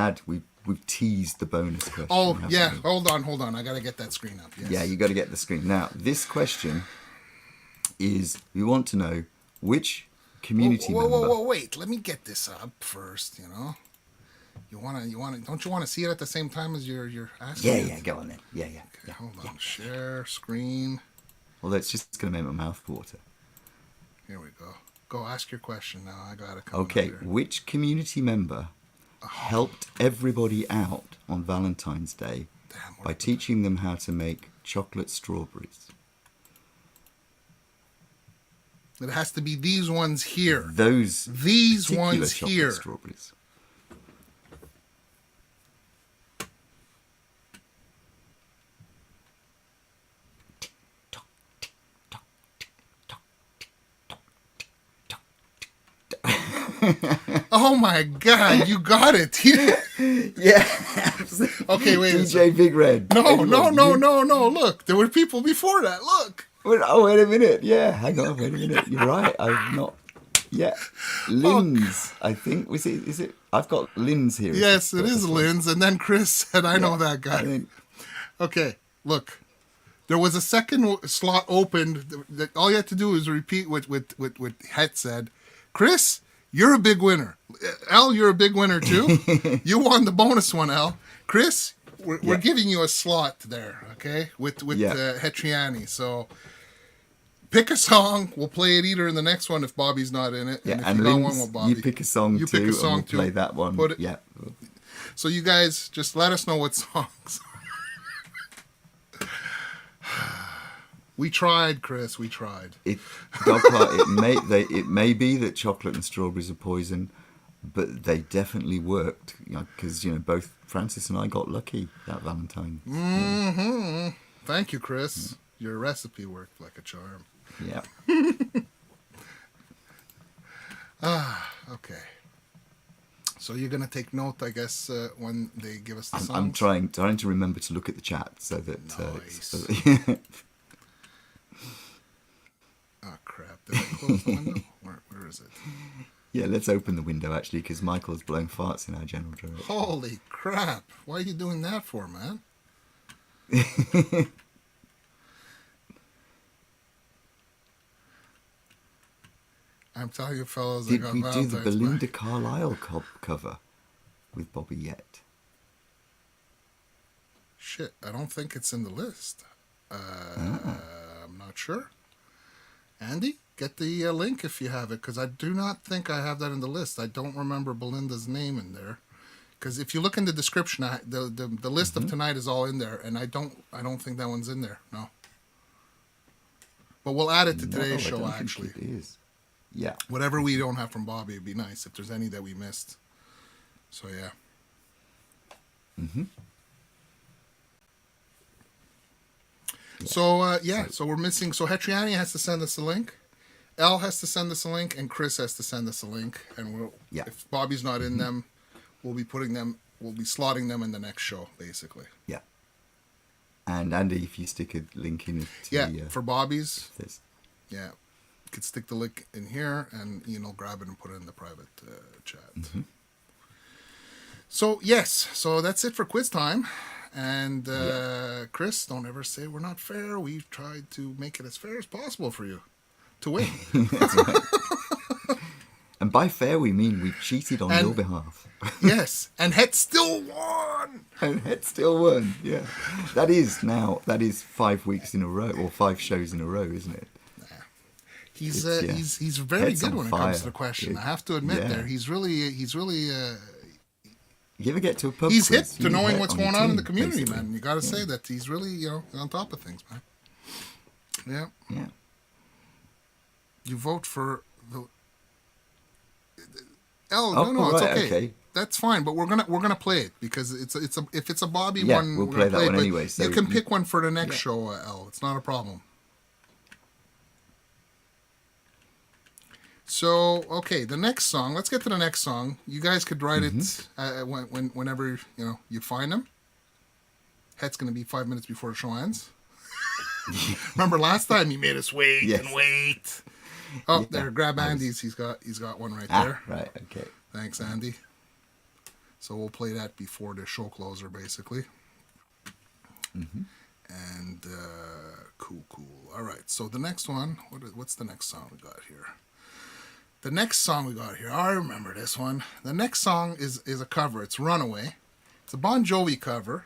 teased the bonus question. Oh yeah, we? hold on. I gotta get that screen up. Yes. Yeah, you got to get the screen now. This question is: we want to know which community member. Whoa, wait. Let me get this up first, you know. Don't you want to see it at the same time as you're asking? Yeah, go on then. Yeah. Okay, hold on. Share screen. Well, that's just going to make my mouth water. Here we go. Go ask your question now. I got it. Okay, which community member helped everybody out on Valentine's Day by teaching them how to make chocolate strawberries? It has to be these ones here. These ones here. Strawberries. Oh my God, you got it. Yeah. Okay, wait. DJ Big Red. No. Look, there were people before that. Look. Wait a minute. Yeah, hang on. Wait a minute. You're right. I've not. Yeah. Lynn's, I think. Is it? I've got Lynn's here. Yes, it is Lynn's. And then Chris said, I know that guy. Okay, look. There was a second slot opened. All you had to do is repeat what Het said. Chris, you're a big winner. Al, you're a big winner too. You won the bonus one, Al. Chris, we're giving you a slot there, okay? With Hetriani. So pick a song. We'll play it either in the next one if Bobby's not in it. Yeah, and if you got one with Bobby, you pick a song too, and we'll play that one. Yeah. So you guys just let us know what songs. We tried, Chris. We tried. It may be that chocolate and strawberries are poison, but they definitely worked. Because both Francis and I got lucky that Valentine. Mm-hmm. Thank you, Chris. Your recipe worked like a charm. Yeah. Okay. So you're gonna take note, I guess, when they give us the songs. I'm trying to remember to look at the chat so that. Nice. Oh crap! Did I close the window? Where is it? Yeah, let's open the window actually, because Michael's blowing farts in our general direction. Holy crap! Why are you doing that for, man? I'm telling you, fellas, Did we do the Belinda Carlisle cover with Bobby yet? Shit, I don't think it's in the list. I'm not sure. Andy, get the link if you have it, because I do not think I have that in the list. I don't remember Belinda's name in there. Because if you look in the description, the list of tonight is all in there, and I don't think that one's in there. No. But we'll add it to today's show. Actually, it is. Yeah. Whatever we don't have from Bobby, it'd be nice if there's any that we missed. So yeah. So so we're missing. So Hetriani has to send us a link. Elle has to send us a link, and Chris has to send us a link. And if Bobby's not in them, we'll be slotting them in the next show, basically. Yeah. And Andy, if you stick a link in it for Bobby's, you could stick the link in here, and Ian will grab it and put it in the private chat. So so that's it for quiz time. And Chris, don't ever say we're not fair. We've tried to make it as fair as possible for you to win. That's right. And by fair, we mean we've cheated on your behalf. Yes, and Het still won. And Het still won, yeah. That is 5 weeks in a row, or 5 shows in a row, isn't it? He's very good when it comes to the question. I have to admit, he's really. You ever get to a pub? He's hip to knowing what's going on in the community, man. You got to say that he's really on top of things, man. Yeah. Yeah. You vote for the. It's okay. That's fine, but we're gonna play it because if it's a Bobby one, we'll play that one anyway. So you can pick one for the next show, L. It's not a problem. So, okay, the next song. Let's get to the next song. You guys could write it whenever you find them. Head's going to be 5 minutes before the show ends. Remember last time he made us wait and wait. Oh, there, grab Andy's. He's got one right there. Right, okay. Thanks, Andy. So we'll play that before the show closer, basically. And cool. All right. So the next one. What's the next song we got here? The next song we got here. I remember this one. The next song is a cover. It's "Runaway." It's a Bon Jovi cover.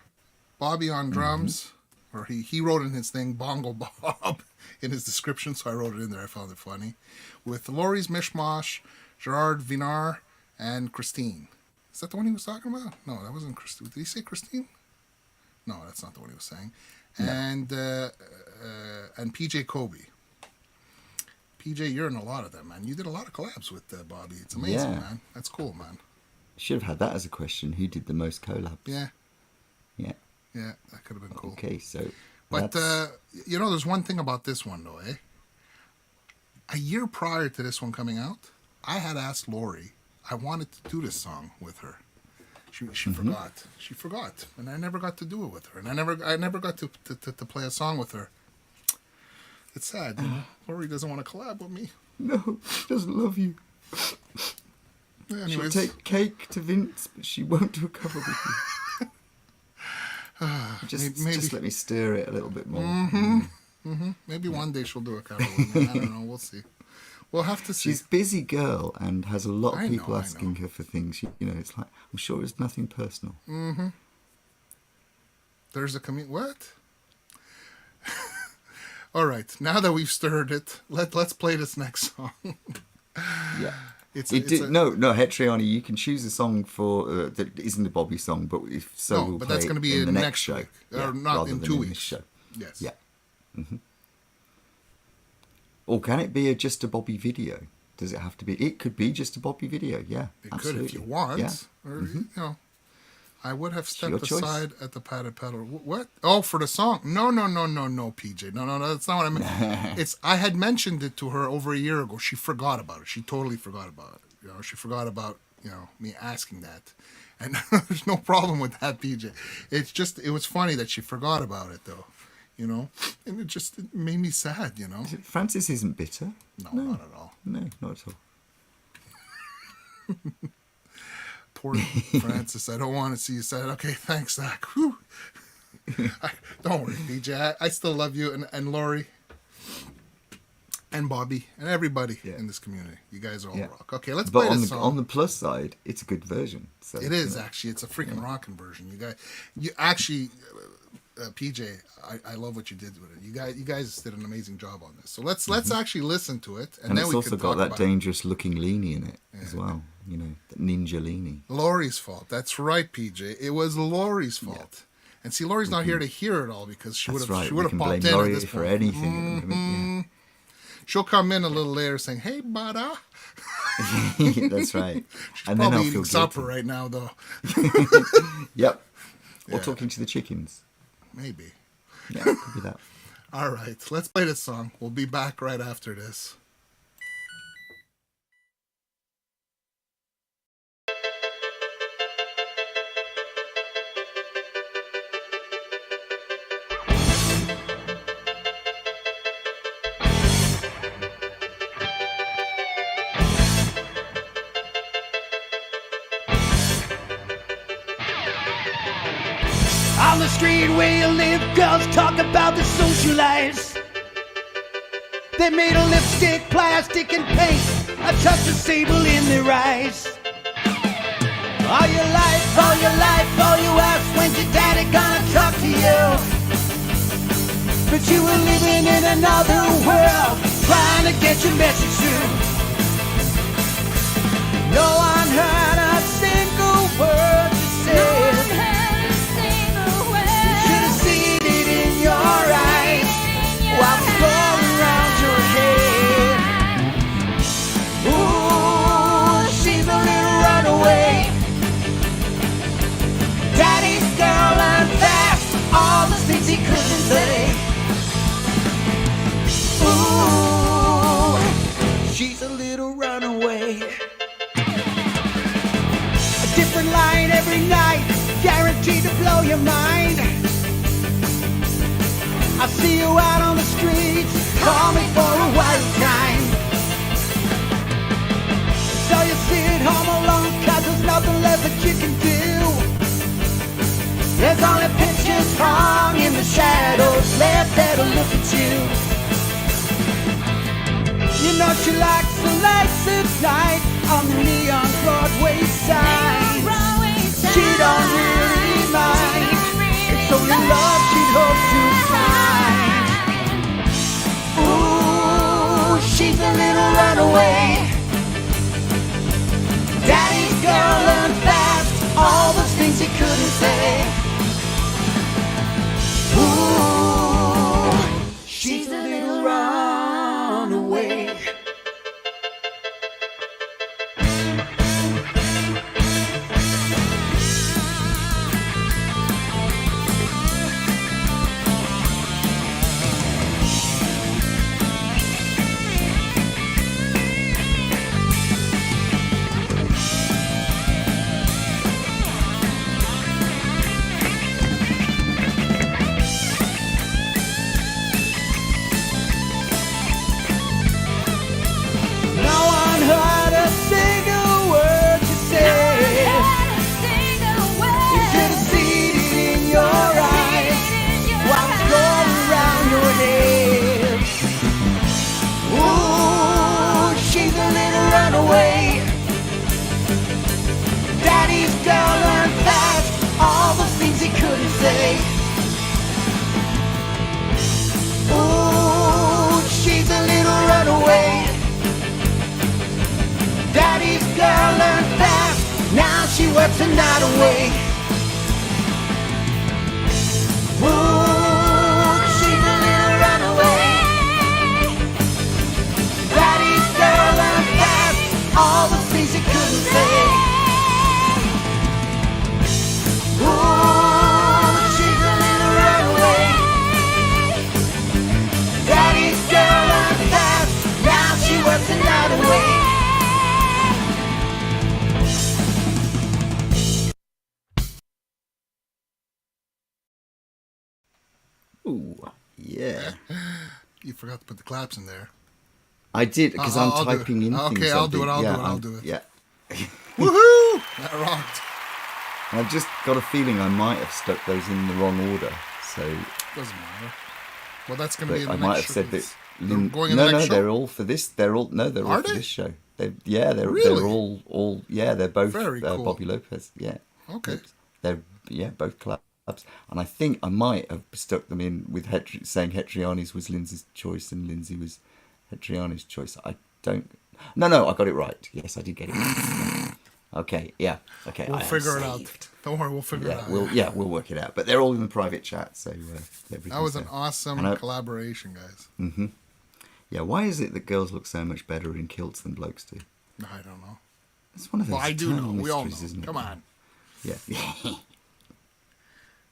Bobby on drums, or he wrote in his thing Bongo Bob in his description, so I wrote it in there. I found it funny. With Laurie's Mishmash, Gerard Vinar, and Christine. Is that the one he was talking about? No, that wasn't Christine. Did he say Christine? No, that's not the one he was saying. No. And PJ Kobe. PJ, you're in a lot of them, man. You did a lot of collabs with Bobby. It's amazing, man. That's cool, man. Should have had that as a question. Who did the most collabs? Yeah. Yeah. Yeah, that could have been cool. Okay, so... But, there's one thing about this one, though, eh? A year prior to this one coming out, I had asked Laurie, I wanted to do this song with her. She forgot. She forgot. And I never got to do it with her. And I never got to play a song with her. It's sad, you know? Laurie doesn't want to collab with me. No, she doesn't love you. Anyways. She'll take cake to Vince, but she won't do a cover with you. Just let me stir it a little bit more. Maybe one day she'll do a cover with me. I don't know. We'll see. We'll have to see. She's a busy girl and has a lot of people asking her for things. It's like, I'm sure it's nothing personal. There's a what? All right. Now that we've stirred it, let's play this next song. Yeah. No, Hetriani, you can choose a song for that isn't a Bobby song, but if so, we'll but play that's going to be in in the next show, show, or not in 2 weeks. This show. Yes. Yeah. Or can it be just a Bobby video? Does it have to be? It could be just a Bobby video. Yeah, it absolutely. could if you want. Yeah. Or I would have stepped Your choice. aside at the padded pedal. What? Oh, for the song? No, PJ. No, that's not what I meant. I had mentioned it to her over a year ago. She forgot about it. She totally forgot about it. She forgot about me asking that, and there's no problem with that, PJ. It was funny that she forgot about it though, and it made me sad, Francis isn't bitter. No, not at all. No, not at all. Poor Francis. I don't want to see you sad. Okay, thanks, Zach. Whew. Don't worry, PJ. I still love you, and Laurie. And Bobby and everybody in this community. You guys are all rock. Okay, let's play this song. On the plus side, it's a good version. So, it is actually. It's a freaking rockin' version. You actually, PJ, I love what you did with it. You guys did an amazing job on this. So let's actually listen to it, and then it's we also can got talk that dangerous looking Lenny in it as well. That ninja Lenny. Laurie's fault. That's right, PJ. It was Laurie's fault. Yeah. And see, Laurie's not here to hear it all because she would have popped in Laurie at this for point. anything. She'll come in a little later saying, "Hey, Bada." That's right. She's and probably then I'll eating feel supper guilty. right now, though. Yep. Or talking to the chickens. Maybe. Yeah, could be that. All right, let's play this song. We'll be back right after this. On the street where you live, girls talk about the social lives. They made a lipstick, plastic, and paint, a touch of sable in their eyes. All your life, all you ask, when's your daddy gonna talk to you? But you were living in another world, trying to get your message through. No one heard a single word you said. Your eyes while going around your head. Ooh, she's a little runaway. Daddy's girl learned fast all the things he couldn't say. Ooh, she's a little runaway. your mind. I see you out on the streets, call me for a wild time. So you sit home alone, 'cause there's nothing left that you can do. There's only pictures hung in the shadows left that'll look at you. You know she likes the lights at night on the neon Broadway sign. She don't really mind. It's only love she'd hope to find. Ooh, she's a little runaway. Daddy's girl learned fast all those things he couldn't say. Ooh, she's a little runaway. Daddy's girl learned fast all the things he couldn't say. Ooh, she's a little runaway. Daddy's girl learned fast, now she works the night away. Ooh, she's a little runaway. Daddy's girl learned fast all the things he couldn't say. Ooh, she's a little runaway. Daddy's girl learned fast, now she works the night away. Ooh, yeah. You forgot to put the claps in there. I did, because I'm typing in things. Okay, I'll do it. I'll do it. Yeah. Woohoo! That rocked. I've just got a feeling I might have stuck those in the wrong order. So doesn't matter. Well, that's going to be in the I next might have show. said that. Going in the next show? They're all for this. They're all Are for they? this show. They're Really? all they're both Very cool. Bobby Lopes. Yeah. Okay. They're both clubs, and I think I might have stuck them in with saying Hetriani's was Lindsay's choice and Lindsay was Hetriani's choice. I don't. No, I got it right. Yes, I did get it right. Okay, yeah. Okay, We'll figure it out. Don't worry, we'll figure it out. We'll work it out. But they're all in the private chat, so that was an awesome collaboration, guys. Mm-hmm. Yeah, why is it that girls look so much better in kilts than blokes do? I don't know. It's one of those. Well, I do know. We all know. Isn't it? Come on. Yeah.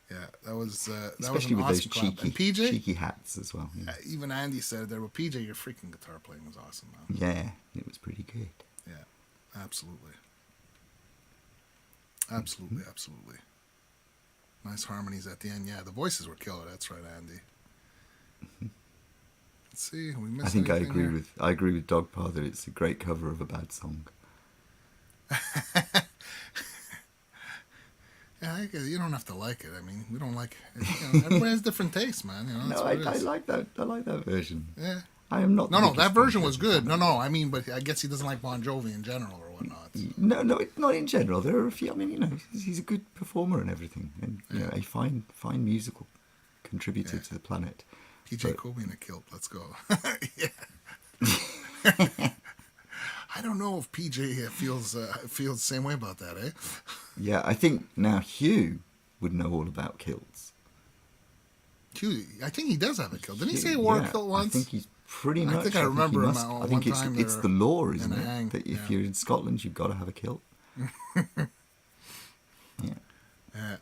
Yeah, that was Especially an with awesome those collab. And PJ, cheeky hats as well. Yeah. Even Andy said there, but PJ, your freaking guitar playing was awesome, man. Yeah, it was pretty good. Yeah, absolutely. Absolutely. Nice harmonies at the end. Yeah, the voices were killer. That's right, Andy. Let's see. We missed. I think I anything here? agree with Dogpa that it's a great cover of a bad song. Yeah, you don't have to like it. I mean, we don't like. Everybody has different tastes, man. No, I like that. I like that version. Yeah. I am not. No, that version was good. No, I mean, but I guess he doesn't like Bon Jovi in general or whatnot. No, not in general. There are a few. I mean, he's a good performer and everything, and a fine musical contributor to the planet. PJ Kobe in a kilt. Let's go. Yeah. I don't know if PJ feels the same way about that, eh? Yeah, I think now Hugh would know all about kilts. Hugh, I think he does have a kilt. Didn't he say he wore a kilt once? I think he's pretty much. I think I remember him I think it's the law, isn't it? Hang. That if you're in Scotland, you've got to have a kilt. Yeah.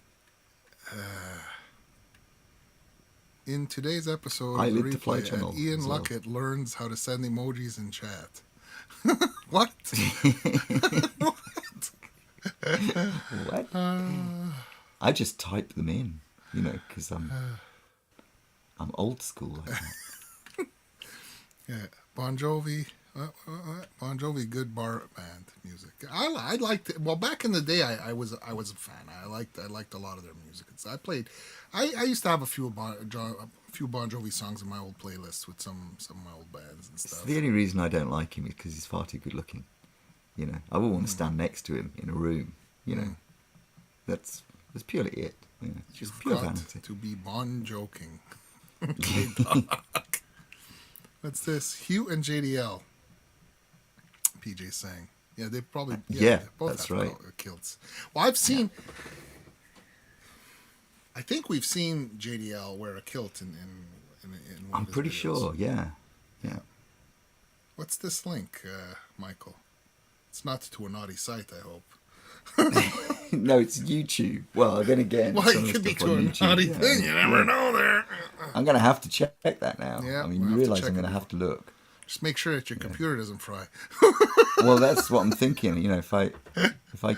In today's episode I of the lit the fly replay, channel Ian as well. Luckett learns how to send emojis in chat. What? What? I just type them in, because I'm old school like that. Yeah, Bon Jovi. Bon Jovi, good bar band music. I liked it. Well, back in the day, I was a fan. I liked a lot of their music. I used to have a few Bon Jovi songs in my old playlists with some of my old bands and stuff. The only reason I don't like him is because he's far too good looking. I wouldn't want to stand next to him in a room. That's purely it. It's just pure vanity. To be Bon joking. What's this? Hugh and JDL. PJ saying, yeah, they probably yeah, both that's have right. Kilts. Well, I've seen. I think we've seen JDL wear a kilt in one I'm of his pretty videos. sure. Yeah. What's this link, Michael? It's not to a naughty site, I hope. No, it's YouTube. Well, then again, Well, it could be to a naughty thing. You never know there. I'm going to have to check that now. Yeah, I mean, we'll you have to realise check I'm going it. to have to look. Just make sure that your computer doesn't fry. Well, that's what I'm thinking. If I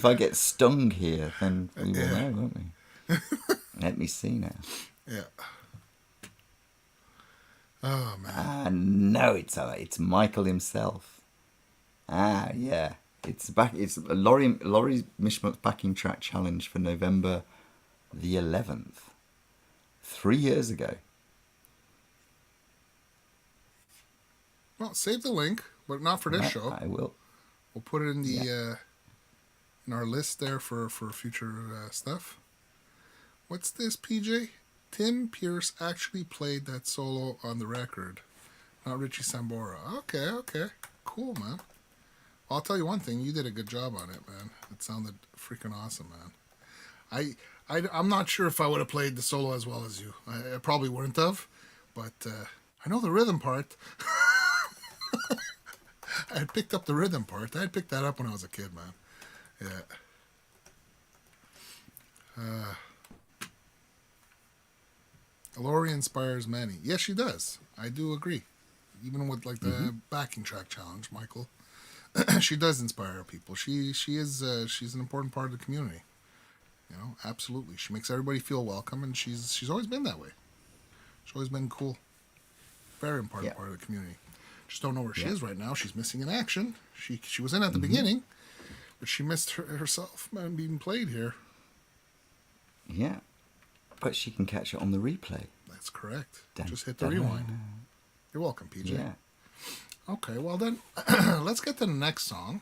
get stung here, then we will know, won't we? Let me see now. Yeah. Oh man. No, it's Michael himself. Yeah. It's Laurie Mishmut's backing track challenge for November the 11th. 3 years ago. Well, save the link, but not for this show. I will. We'll put it in the in our list there for future stuff. What's this, PJ? Tim Pierce actually played that solo on the record, not Richie Sambora. Okay, cool, man. I'll tell you one thing: you did a good job on it, man. It sounded freaking awesome, man. I'm not sure if I would have played the solo as well as you. I probably wouldn't have, but I know the rhythm part. I had picked up the rhythm part. I had picked that up when I was a kid, man. Yeah. Laurie inspires many. Yes, she does. I do agree. Even with the backing track challenge, Michael, she does inspire people. She's an important part of the community. Absolutely. She makes everybody feel welcome, and she's always been that way. She's always been cool. Very important part of the community. Just don't know where she is right now. She's missing in action. She was in at the beginning, but she missed herself being played here. Yeah, but she can catch it on the replay. That's correct. Just hit the rewind. You're welcome, PJ. Yeah. Okay, well then, let's get to the next song.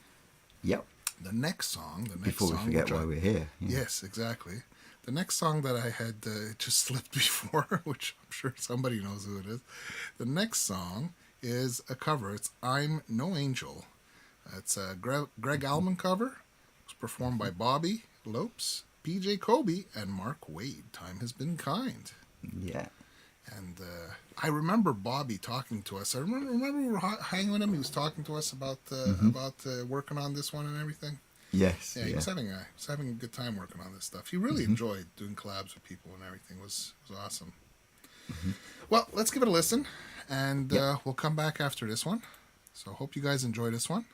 Yep. The next song. Before we forget why we're here. Yeah. Yes, exactly. The next song that I had just slipped before, which I'm sure somebody knows who it is. The next song is a cover. It's I'm No Angel. It's a Greg Allman cover. It's performed by Bobby Lopes, PJ Kobe, and Mark Wade. Time has been kind. Yeah. And I remember Bobby talking to us. I remember we were hanging with him. He was talking to us about working on this one and everything. Yes. Yeah, he was having a good time working on this stuff. He really enjoyed doing collabs with people and everything. It was awesome. Well, let's give it a listen, and we'll come back after this one. So hope you guys enjoy this one.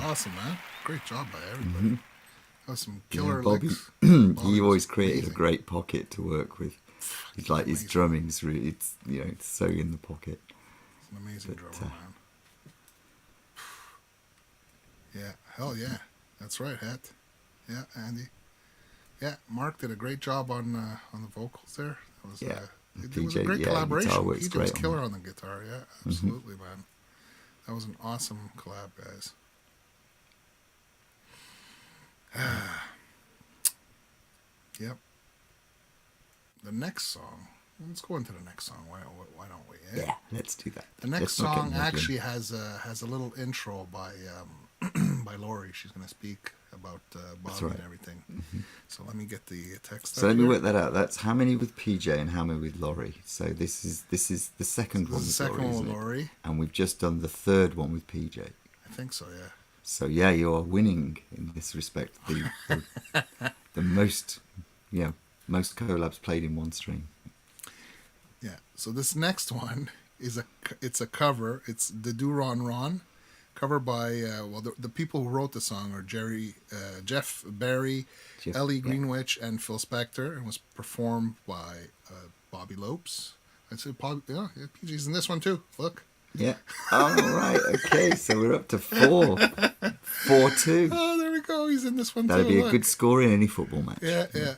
Awesome, man. Great job by everybody. That was some killer Bobby, licks. he always created a great pocket to work with. He's like his drumming's really, it's it's so in the pocket. He's an amazing drummer, man. Yeah, hell yeah. That's right, Het. Yeah, Andy. Yeah, Mark did a great job on the vocals there. That was, it was a great collaboration. PJ was killer on the guitar. Yeah, absolutely, man. That was an awesome collab, guys. Yep. The next song. Let's go into the next song. Why don't we? Yeah, let's do that. The next song actually has a little intro by by Laurie. She's going to speak about Bobby and everything. So let me get the text. So let me work that out. That's how many with PJ and how many with Laurie. So this is the second one. The second one with Laurie, and we've just done the third one with PJ. I think so. Yeah. So yeah, you are winning in this respect. The most, most collabs played in one string. Yeah. So this next one is it's a cover. It's the Do Ron Ron, cover by the people who wrote the song are Jeff Barry, Ellie Greenwich, and Phil Spector, and was performed by Bobby Lopes. I'd say PG's in this one too. Look. Yeah. All right. Okay. So we're up to 4-2. Oh, there we go. He's in this one That'd too. That'd be a good score in any football match. Yeah, yeah.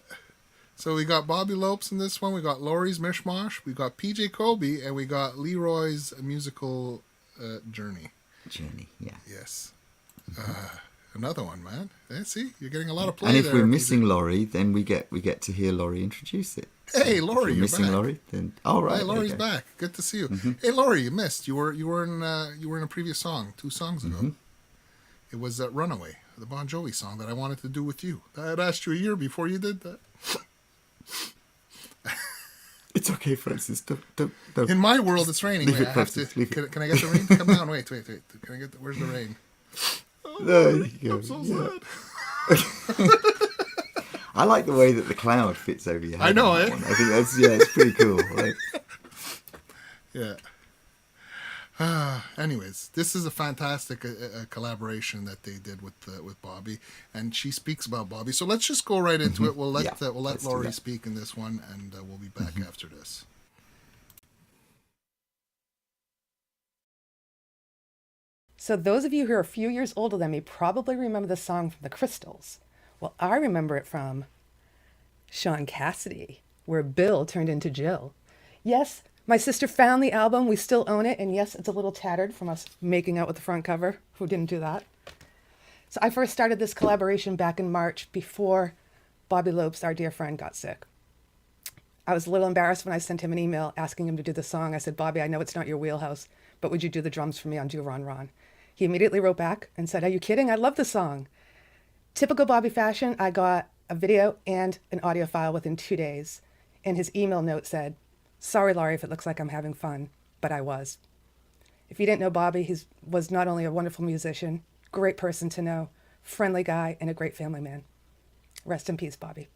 So we got Bobby Lopes in this one. We got Laurie's Mishmash. We got PJ Kobe, and we got Leroy's musical journey. Yeah. Yes. Another one, man. See, you're getting a lot of play. And if there, we're missing PJ. Laurie, then we get to hear Laurie introduce it. So hey, Laurie, you're missing back. Laurie, then right. Hey, Laurie's back. Good to see you. Hey, Laurie, you missed. You were in a previous song 2 songs ago. It was that Runaway, the Bon Jovi song that I wanted to do with you. I had asked you a year before you did that. It's okay, Francis. Don't. In my world, it's raining. Leave Wait, it, I have Francis, to. leave it. Can I get the rain? Come down. Wait. Can I get where's the rain? Oh, there you go. I'm so sad. I like the way that the cloud fits over your head. I know, I think that's it's pretty cool. Yeah. Anyways, this is a fantastic collaboration that they did with Bobby, and she speaks about Bobby. So let's just go right into it. We'll let Laurie speak in this one, and we'll be back after this. So those of you who are a few years older than me probably remember the song from the Crystals. Well, I remember it from Sean Cassidy, where Bill turned into Jill. Yes, my sister found the album. We still own it. And yes, it's a little tattered from us making out with the front cover. Who didn't do that? So I first started this collaboration back in March before Bobby Lopes, our dear friend, got sick. I was a little embarrassed when I sent him an email asking him to do the song. I said, Bobby, I know it's not your wheelhouse, but would you do the drums for me on Do Ron Ron? He immediately wrote back and said, are you kidding? I love the song. Typical Bobby fashion, I got a video and an audio file within 2 days. And his email note said, sorry, Laurie, if it looks like I'm having fun, but I was. If you didn't know Bobby, he was not only a wonderful musician, great person to know, friendly guy, and a great family man. Rest in peace, Bobby.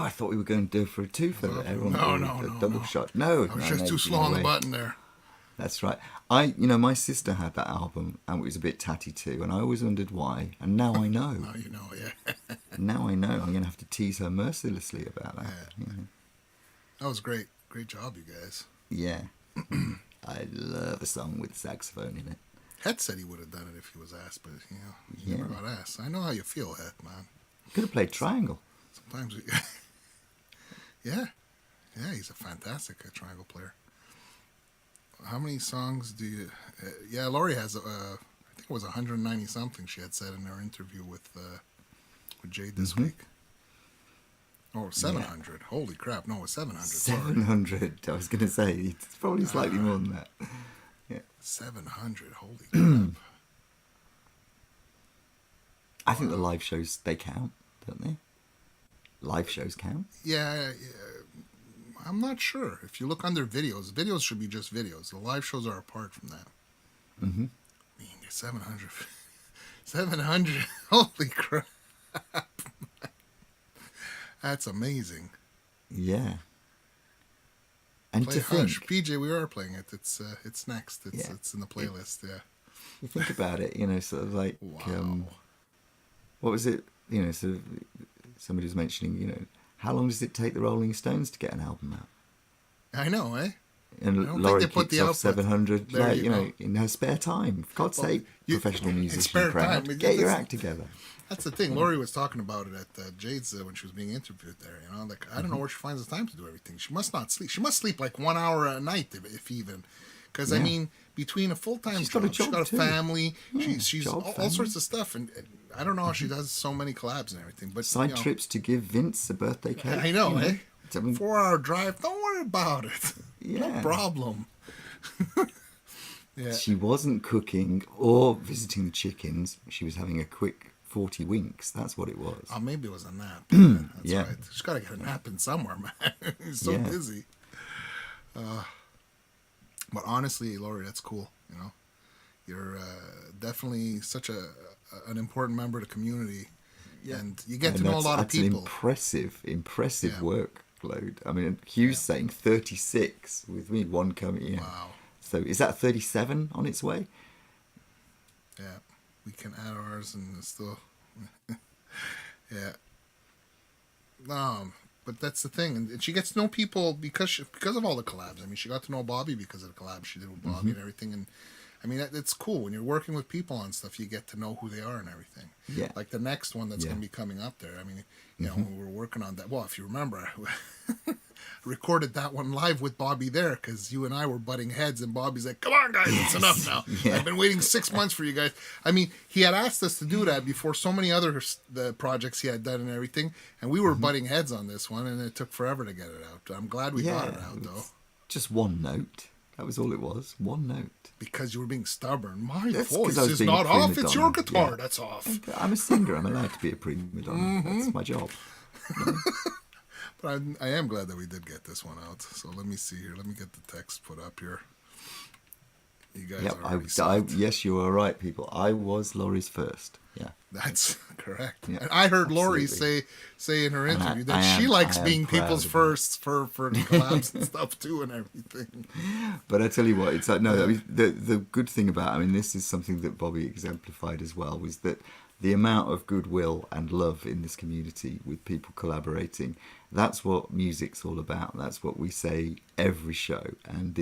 I thought we were going to do it for a twofer. No, double shot. No, I was just too slow on the button there. That's right. My sister had that album, and it was a bit tatty too, and I always wondered why. And now I know. Now you know, yeah. Now I know. I'm going to have to tease her mercilessly about that. Yeah. That was great. Great job, you guys. Yeah. I love a song with saxophone in it. Het said he would have done it if he was asked, but he never got asked. I know how you feel, Het, man. Could have played triangle. Sometimes we... Yeah, he's a fantastic triangle player. How many songs do you... Laurie has, I think it was 190 something she had said in her interview with Jade this week. Oh, 700. Yeah. Holy crap. No, it was 700. 700. Sorry. I was going to say, it's probably slightly more than that. Yeah. 700. Holy crap. I think the live shows, they count, don't they? Live shows count? Yeah. I'm not sure. If you look under videos should be just videos. The live shows are apart from that. Mm-hmm. I mean, 700. 700. Holy crap. That's amazing. Yeah. And Play to Hush. think... PJ, we are playing it. It's next. It's in the playlist, yeah. You think about it, sort of like... Wow. What was it? Sort of... Somebody was mentioning, how long does it take the Rolling Stones to get an album out? I know, eh? And Laurie kicks off 700, in her spare time. For God's sake, professional musician crowd, get your act together. That's the thing. Laurie was talking about it at Jade's when she was being interviewed there. I don't know where she finds the time to do everything. She must not sleep. She must sleep like 1 hour a night, if even. Because I mean, between a full-time job, she's got a family. She's all sorts of stuff, and I don't know how she does so many collabs and everything. But side trips to give Vince a birthday cake. I know, eh? 4-hour drive. Don't worry about it. Yeah. No problem. Yeah. She wasn't cooking or visiting the chickens. She was having a quick 40 winks. That's what it was. Oh, maybe it was a nap. That's right. She's got to get a nap in somewhere, man. He's so busy. But honestly, Laurie, that's cool. You're definitely such an important member of the community, and you get to know a lot of people. That's an impressive workload. I mean, Hugh's saying 36 with me, one coming in. Wow. So is that 37 on its way? Yeah, we can add ours and still. Yeah. But that's the thing, and she gets to know people because of all the collabs. I mean, she got to know Bobby because of the collab she did with Bobby and everything. And I mean, it's cool when you're working with people on stuff. You get to know who they are and everything. Yeah. Like the next one that's going to be coming up there. I mean, when we were working on that. Well, if you remember, I recorded that one live with Bobby there because you and I were butting heads, and Bobby's like, "Come on, guys, it's enough now. I've been waiting 6 months for you guys." I mean, he had asked us to do that before so many other the projects he had done and everything, and we were butting heads on this one, and it took forever to get it out. I'm glad we got it out, though. Just one note. That was all it was. One note. Because you were being stubborn. My voice is not off. It's your guitar that's off. I'm a singer. I'm allowed to be a prima donna. That's my job. But I am glad that we did get this one out. So let me see here. Let me get the text put up here. You guys are already yes, you are right, people. I was Laurie's first. Yeah. That's correct. Yeah, and I heard Laurie say in her interview that she likes being people's first for collabs and stuff too and everything. But I tell you what, it's like, no, I mean, the good thing about, this is something that Bobby exemplified as well, was that the amount of goodwill and love in this community with people collaborating, that's what music's all about. That's what we say every show. And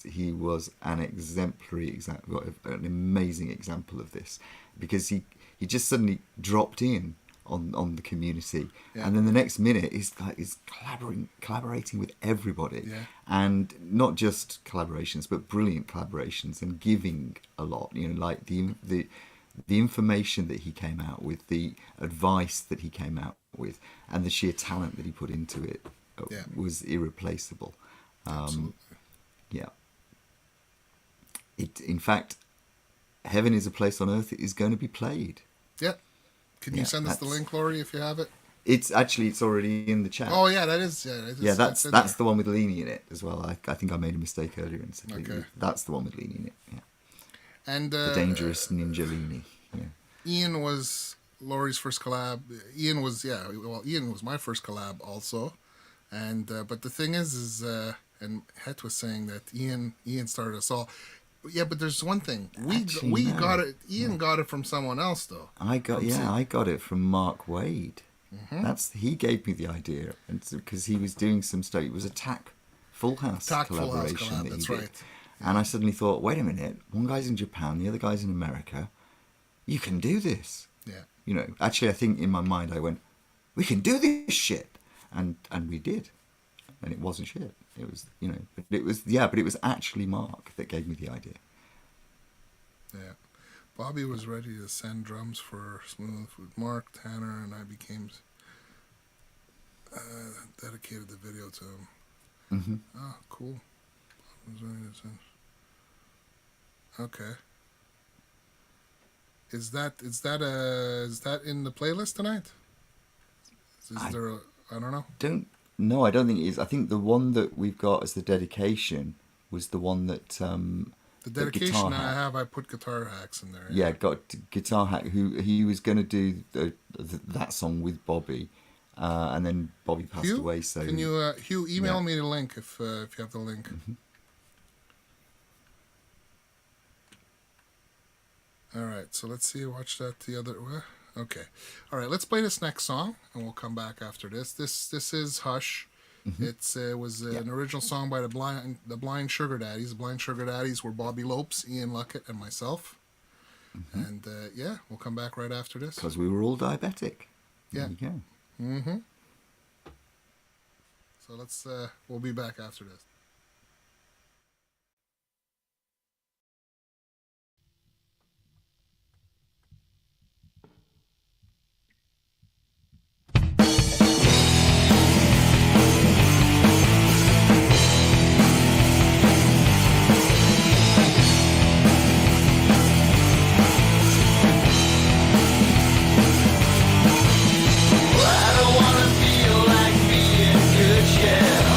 he was an exemplary example, an amazing example of this, because he just suddenly dropped in on the community, and then the next minute he's collaborating with everybody, and not just collaborations, but brilliant collaborations, and giving a lot. Like the information that he came out with, the advice that he came out with, and the sheer talent that he put into it was irreplaceable. Absolutely. Yeah. In fact, Heaven Is a Place on Earth is going to be played. Yeah. Can you send us the link, Laurie, if you have it? It's already in the chat. Oh yeah, that is. Yeah, that's the one with Lenny in it as well. I think I made a mistake earlier and said that's the one with Lenny in it. Yeah. And the dangerous ninja Lenny. Yeah. Ian was Laurie's first collab. Ian was Ian was my first collab also, and but the thing is and Het was saying that Ian started us all. Yeah, but there's one thing. We got it. Ian got it from someone else though. I got it from Mark Wade. He gave me the idea, and because he was doing some stuff. It was a Full House collaboration that he did. Right. And I suddenly thought, wait a minute, one guy's in Japan, the other guy's in America. You can do this. Yeah. You know, actually, I think in my mind I went, we can do this shit, and we did, and it wasn't shit. It was, you know, but it was actually Mark that gave me the idea. Yeah. Bobby was ready to send drums for Smooth with Mark, Tanner, and I became dedicated the video to him. Mm-hmm. Oh, cool. I was ready to send. Okay. Is that in the playlist tonight? I don't know. I don't think it is. I think the one that we've got as the dedication was the one that the dedication I put Guitar Hacks in there. Yeah, got Guitar Hack who he was going to do that song with Bobby, and then Bobby passed away. So can you Hugh email me the link if you have the link. Mm-hmm. All right, so let's see. Watch that the other way. Okay. All right, let's play this next song, and we'll come back after this. This is Hush. Mm-hmm. It was an original song by the Blind Sugar Daddies. The Blind Sugar Daddies were Bobby Lopes, Ian Luckett, and myself. Mm-hmm. And we'll come back right after this. Because we were all diabetic. Yeah. There you go. Mm-hmm. So we'll be back after this. I don't wanna feel like being good, yeah.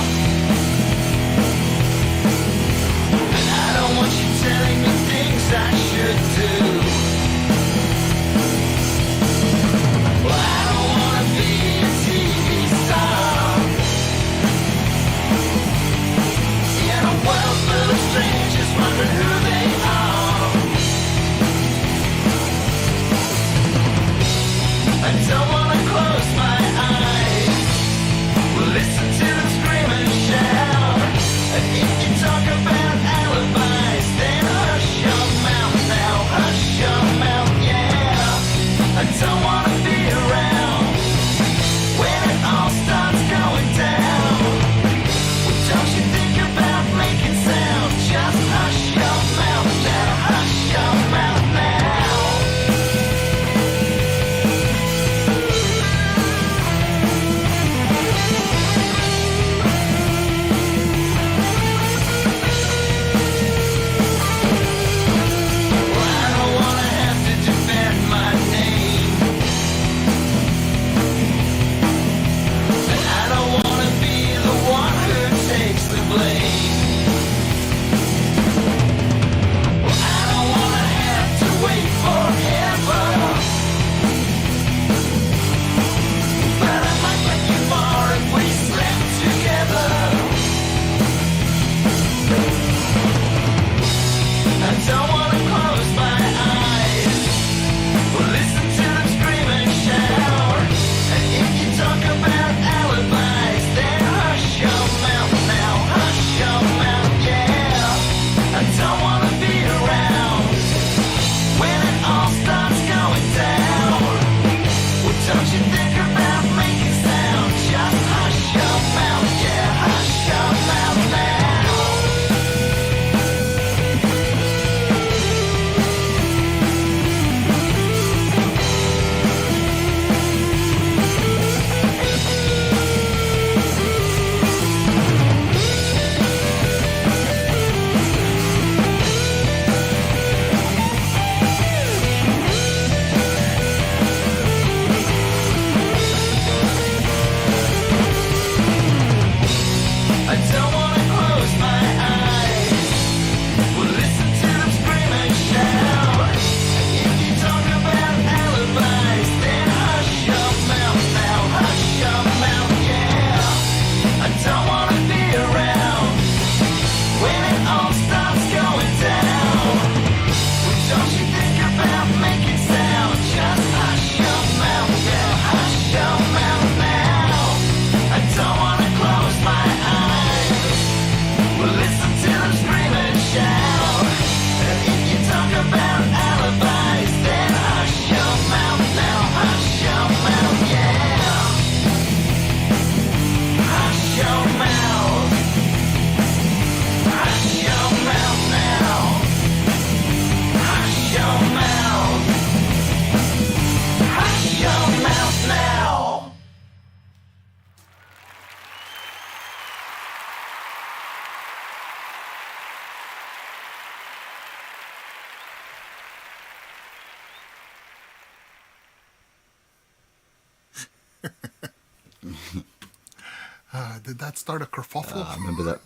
Did that start a kerfuffle? I remember that.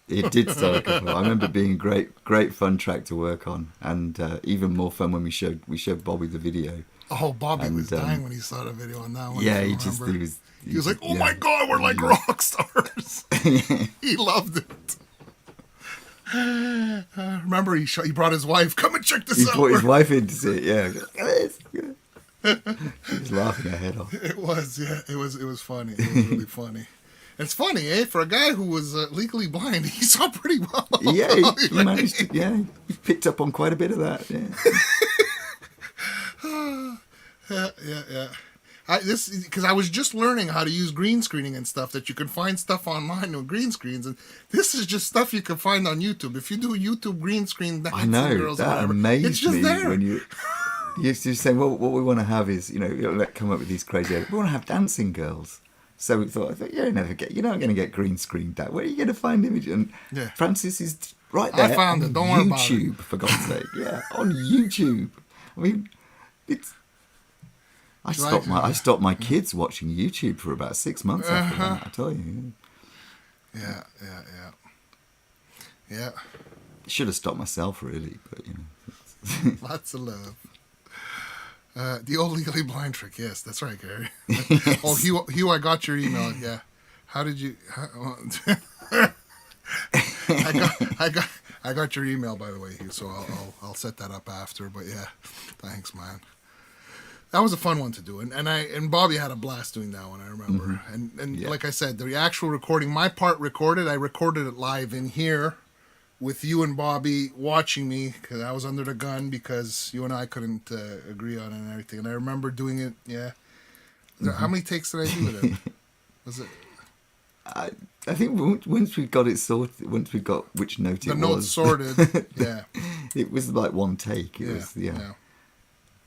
It did start a kerfuffle. I remember being a great fun track to work on, and even more fun when we showed Bobby the video. Oh, Bobby was dying when he saw the video on that one. Yeah, he was like, "Oh my God, we're like rock stars." He loved it. Remember, he brought his wife. Come and check this out. He brought his wife in to see it. Yeah, look at this. She was laughing her head off. It was, yeah. It was funny. It was really funny. It's funny, eh? For a guy who was legally blind, he saw pretty well. Yeah, he managed to. Yeah, he picked up on quite a bit of that. Yeah. Yeah. Because I was just learning how to use green screening and stuff, that you can find stuff online with green screens, and this is just stuff you can find on YouTube. If you do YouTube green screen dancing I know, girls or that whatever, amazed it's just me there. when you're saying, well, what we want to have is, come up with these crazy ideas. We want to have dancing girls. So I thought, you're not going to get green screened that. Where are you going to find images? And Francis is right there. I found it. Don't worry about it. YouTube, for God's sake. Yeah, on YouTube. I mean, it's. I stopped my kids watching YouTube for about 6 months after that. I tell you. Yeah. Should have stopped myself, really, but Lots of love. The old legally blind trick. Yes, that's right, Gary. Yes. Oh, Hugh, I got your email. Yeah. How did you? I got your email, by the way, Hugh. So I'll set that up after. But yeah, thanks, man. That was a fun one to do, and Bobby had a blast doing that one. I remember, and like I said, the actual recording, my part recorded. I recorded it live in here, with you and Bobby watching me, because I was under the gun because you and I couldn't agree on it and everything. And I remember doing it. Yeah, how many takes did I do with it? Was it? I think once we got it sorted, once we got which note the it was, notes sorted. Yeah, it was like one take. It was yeah.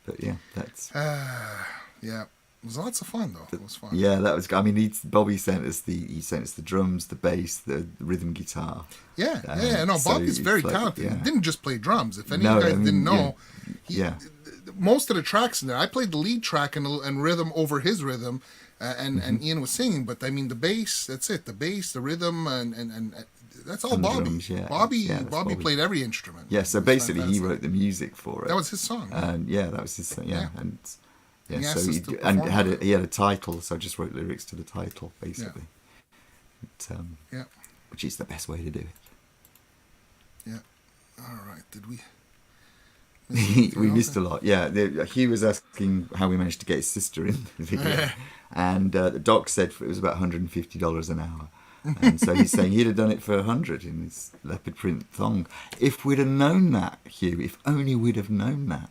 But yeah, that's yeah. It was lots of fun though. It was fun. Yeah, that was. I mean, Bobby sent us the drums, the bass, the rhythm guitar. Yeah. No, so Bobby's very like, talented. Yeah. He didn't just play drums. If any of you guys didn't know, most of the tracks in there, I played the lead track and rhythm over his rhythm, and Ian was singing. But I mean, the bass, that's it. The bass, the rhythm, and that's all Bobby. Drums, yeah. Bobby played every instrument. Yeah, so basically he wrote the music for it. That was his song. And that was his song. Yeah, and so he had a title, so I just wrote lyrics to the title basically. Yeah. Which is the best way to do it. Yeah. All right. Did we? We missed a lot. Yeah, he was asking how we managed to get his sister in the video, and the doc said it was about $150 an hour. And so he's saying he'd have done it for $100 in his leopard print thong. If we'd have known that, Hugh, if only we'd have known that.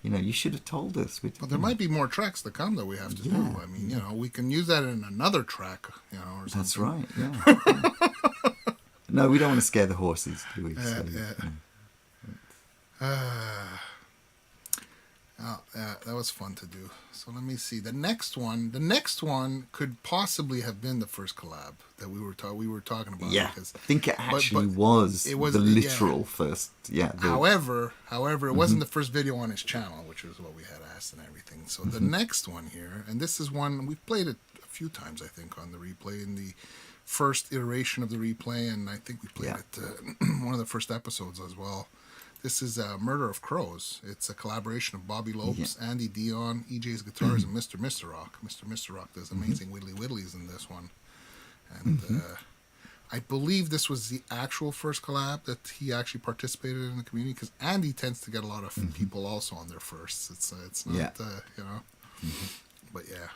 You should have told us. But there might be more tracks to come that we have to do. I mean, we can use that in another track, or something. That's right, yeah. No, we don't want to scare the horses, do we? That was fun to do. So let me see. The next one could possibly have been the first collab that we were talking about. Yeah, because, I think it actually was the literal first. Yeah. However, it wasn't the first video on his channel, which was what we had asked and everything. So the next one here, and this is one we've played it a few times, I think, on the replay in the first iteration of the replay, and I think we played it one of the first episodes as well. This is Murder of Crows. It's a collaboration of Bobby Lopes, Andy Dion, EJ's guitars, and Mr. Rock. Mr. Rock does amazing widdly whittlies in this one. And I believe this was the actual first collab that he actually participated in the community, because Andy tends to get a lot of people also on their firsts. It's not, but yeah.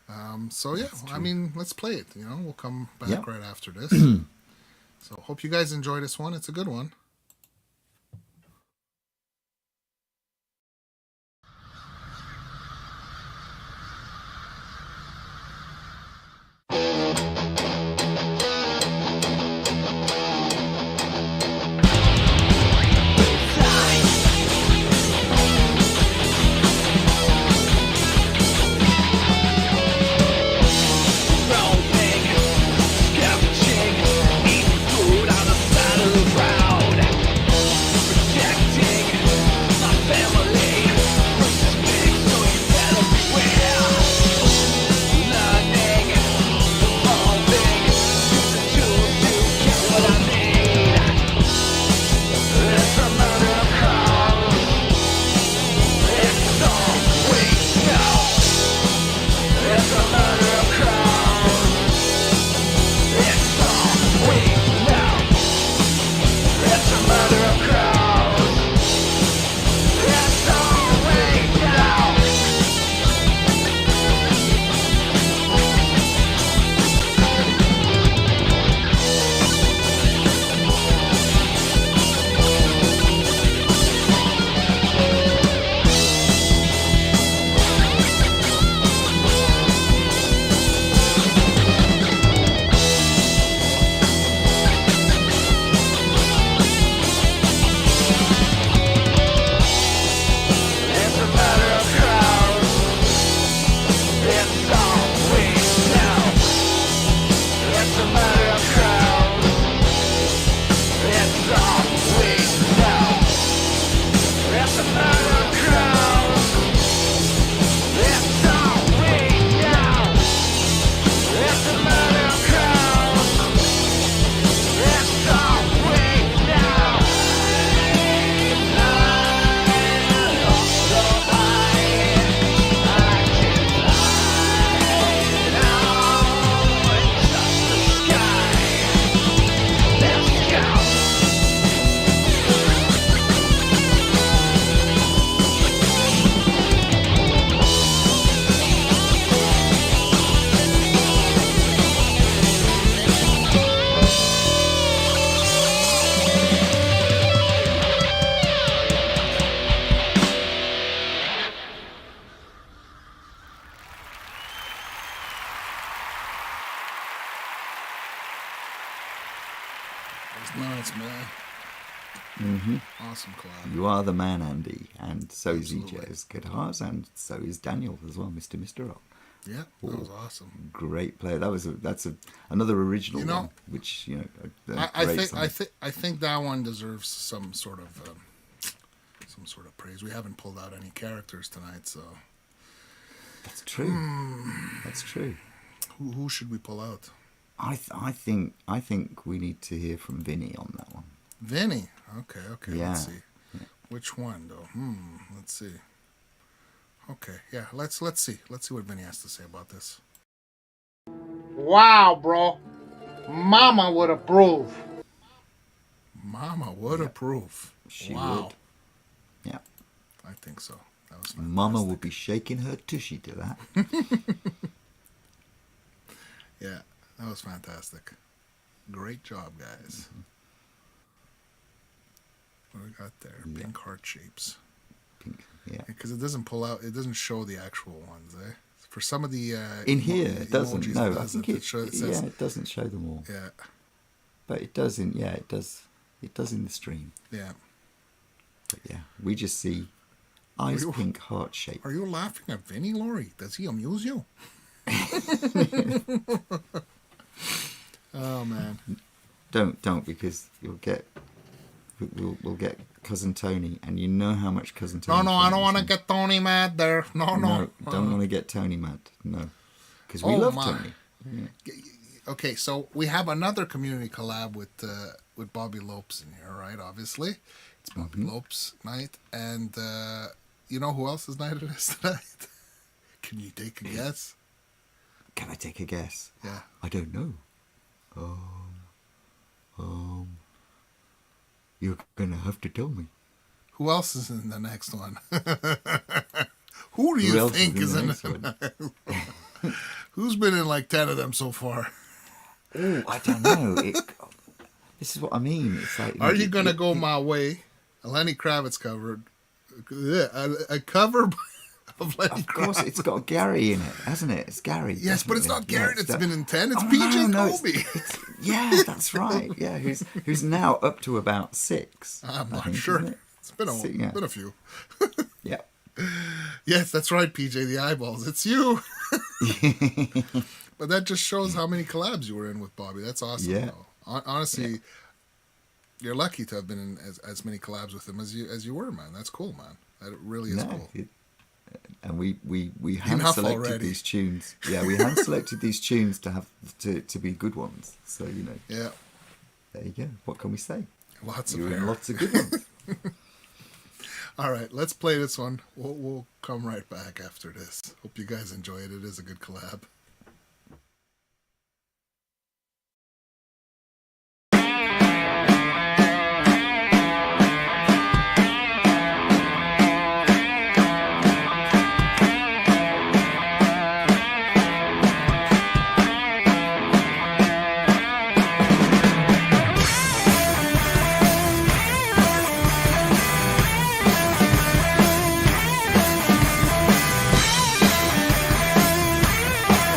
I mean, let's play it. We'll come back right after this. So hope you guys enjoy this one. It's a good one. Scavenging, eating food on the side of the road. That's nice, man. Awesome collab. You are the man, Andy, and so is Absolutely. EJ's guitars, and so is Daniel as well, Mr. Rock. Yeah, that was awesome. Great player. That's another original You know, one, which I think that one deserves some sort of praise. We haven't pulled out any characters tonight, so that's true. That's true. who should we pull out? I think we need to hear from Vinny on that one. Vinny. Okay. Yeah. Let's see. Which one though? Let's see. Okay, yeah. Let's see. Let's see what Vinny has to say about this. Wow, bro. Mama would approve. Mama would approve. She Wow. would. Yeah. I think so. That was fantastic. Mama would be shaking her tushy to that. Yeah, that was fantastic. Great job, guys. What do we got there? Yeah. Pink heart shapes. Pink. Yeah. Because it doesn't pull out. It doesn't show the actual ones, eh? For some of the In here, it doesn't. emojis, No, it I does think it says, it doesn't show them all. yeah, But it does in. Yeah, it does. It does in the stream. yeah. But yeah, we just see eyes you- pink, heart shape. Are you laughing at Vinny, Laurie? Does he amuse you? Oh man. Don't because you'll get. We'll get cousin Tony, and you know how much cousin Tony. No, I don't want to get Tony mad there. No. Don't want to get Tony mad. No, because we Oh, love my. Tony. Okay, so we have another community collab with Bobby Lopes in here, right? Obviously, it's Bobby Lopes night, and you know who else's night it is tonight? Can you take a guess? Can I take a guess? Yeah. I don't know. You're gonna have to tell me. Who else is in the next one? Who do Who you else think is the in next it? one? Who's been in like 10 of them so far? Oh, I don't know. This is what I mean. It's like. Are you gonna go my way? A Lenny Kravitz covered. A cover of Lenny Of course, Kravitz. it's got Gary in it, hasn't it? It's Gary. Yes, but it's definitely. not Garrett. Yeah, It's been in 10. It's Oh, PJ no, Colby. yeah, that's right. Yeah, who's now up to about 6. I'm I not think, sure. isn't it? It's been Yeah. been a few. Yeah. Yes, that's right, PJ. The eyeballs. It's you. But that just shows how many collabs you were in with Bobby. That's awesome. Yeah. Though. Honestly, you're lucky to have been in as many collabs with him as you were, man. That's cool, man. That really is cool. And we hand Enough selected already. these tunes. Yeah, we hand selected these tunes to have to be good ones. So Yeah, there you go. What can we say? lots of You're in hair. lots of good ones. All right, let's play this one. We'll come right back after this. Hope you guys enjoy it. It is a good collab. Thank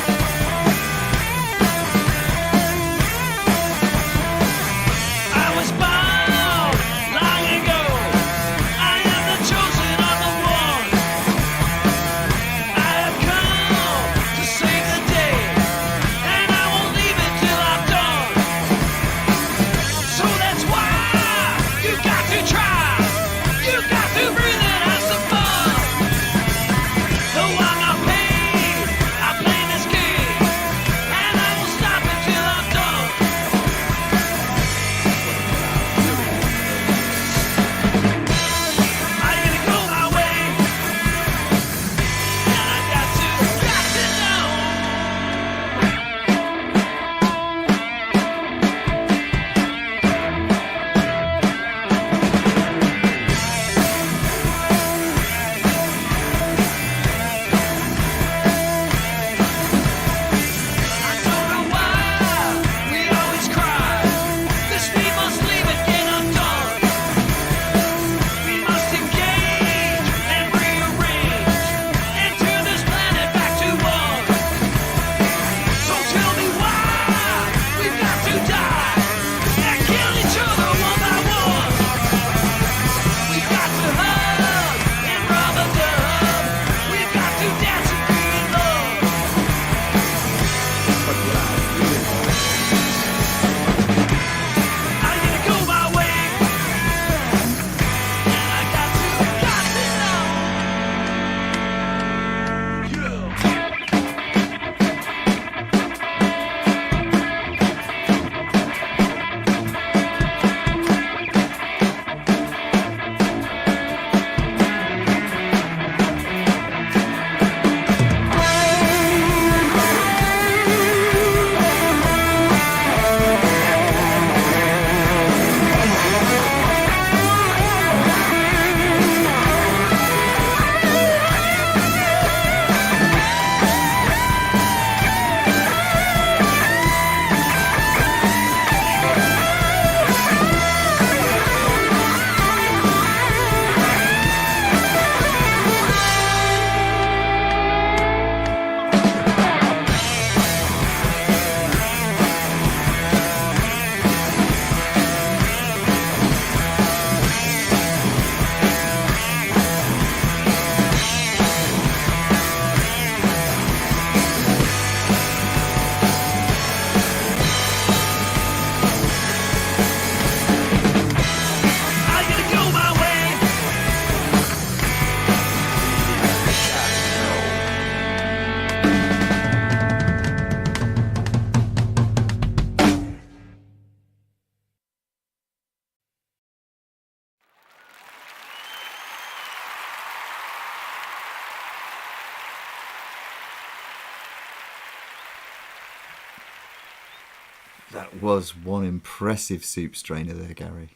That was one impressive soup strainer there, Gary.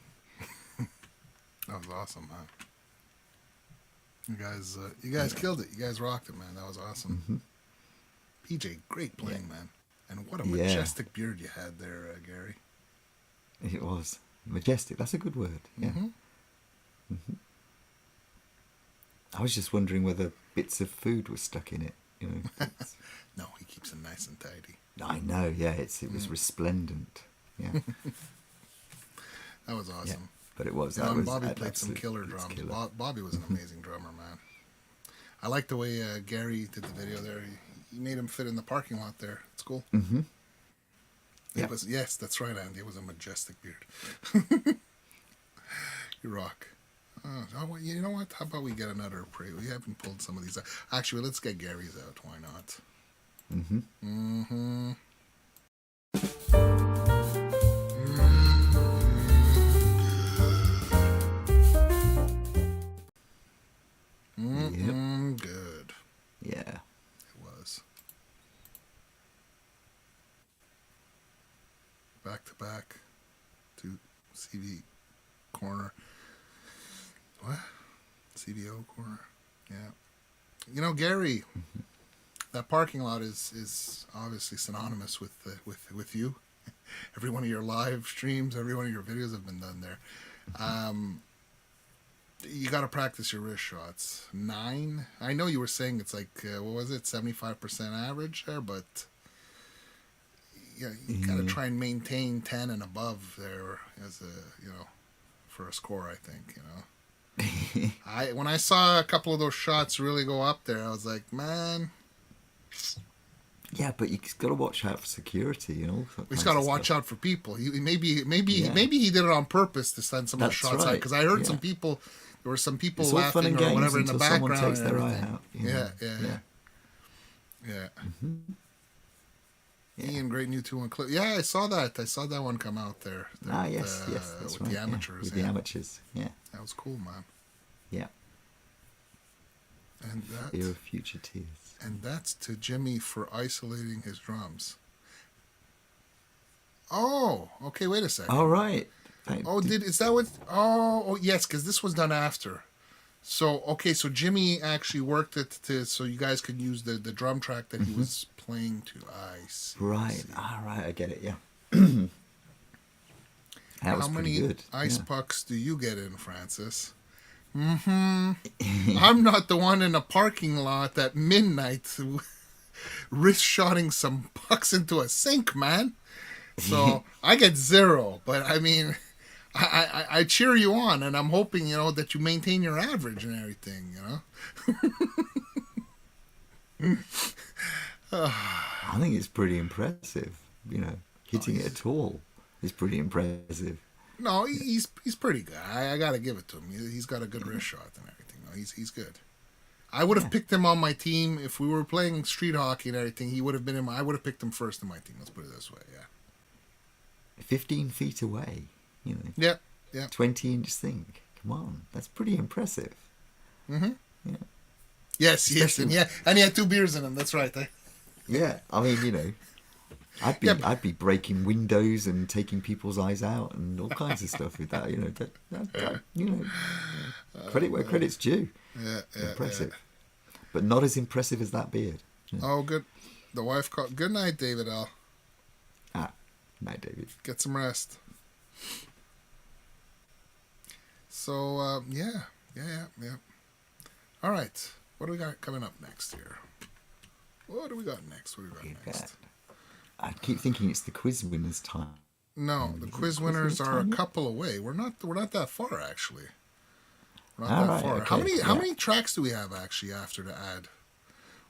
That was awesome, man. You guys killed it. You guys rocked it, man. That was awesome. PJ, great playing, man. And what a majestic beard you had there, Gary. It was majestic. That's a good word. Yeah. I was just wondering whether bits of food were stuck in it. You know. No, he keeps it nice and tidy. I know. Yeah, it was resplendent. Yeah. That was awesome. Yeah, but it was. And Bobby played some killer drums. Bobby was an amazing drummer, man. I like the way Gary did the video there. He made him fit in the parking lot there. It's cool. Yeah. Yes, that's right, Andy. It was a majestic beard. You rock. Oh, you know what? How about we get another prey? We haven't pulled some of these out. Actually, let's get Gary's out. Why not? Good. Yeah. It was. Back to back to CD corner. What? CDO corner. Yeah. You know, Gary, that parking lot is obviously synonymous with you. Every one of your live streams, every one of your videos have been done there. You got to practice your wrist shots. 9. I know you were saying it's like what was it, 75% average there, but yeah, you got to try and maintain 10 and above there as for a score. I think when I saw a couple of those shots really go up there, I was like, man. Yeah, but you got to watch out for security, you know. He's got to watch out for people. Maybe he did it on purpose to send some of the shots out, because I heard some people. There were some people it's laughing or whatever in the background. Someone takes their eye out. Yeah. Ian, great new 2-1 clip. Yeah, I saw that. I saw that one come out there. Yes, that's with right. the amateurs. With the amateurs, yeah. That was cool, man. Yeah. And that. Your future tears. And that's to Jimmy for isolating his drums. Oh, okay. Wait a second. All right. Is that what? Oh, yes, because this was done after. So so Jimmy actually worked it so you guys could use the drum track that he was playing to. I see. Right. All right. I get it. Yeah. How many good. ice pucks do you get in, Francis? I'm not the one in a parking lot at midnight wrist-shotting some pucks into a sink, man. So I get 0, but I mean, I cheer you on, and I'm hoping, that you maintain your average and everything, I think it's pretty impressive, hitting it at all is pretty impressive. No, he's pretty good. I got to give it to him. He's got a good wrist shot and everything. No, he's good. I would have picked him on my team if we were playing street hockey and everything. He would have been I would have picked him first in my team. Let's put it this way. Yeah. 15 feet away, Yeah. 20-inch sink. Come on, that's pretty impressive. Yeah. Yes, and he had 2 beers in him. That's right. Yeah, I mean, I'd be breaking windows and taking people's eyes out and all kinds of stuff with that. Credit where credit's due. Yeah. Impressive, but not as impressive as that beard. Oh, good. The wife called. Good night, David L. Night, David. Get some rest. So, yeah. All right. What do we got coming up next here? What do we got next? I keep thinking it's the quiz winners' time. No, the quiz winners are a couple away. We're not that far, actually. We're not that far. Okay, How many tracks do we have actually after to add?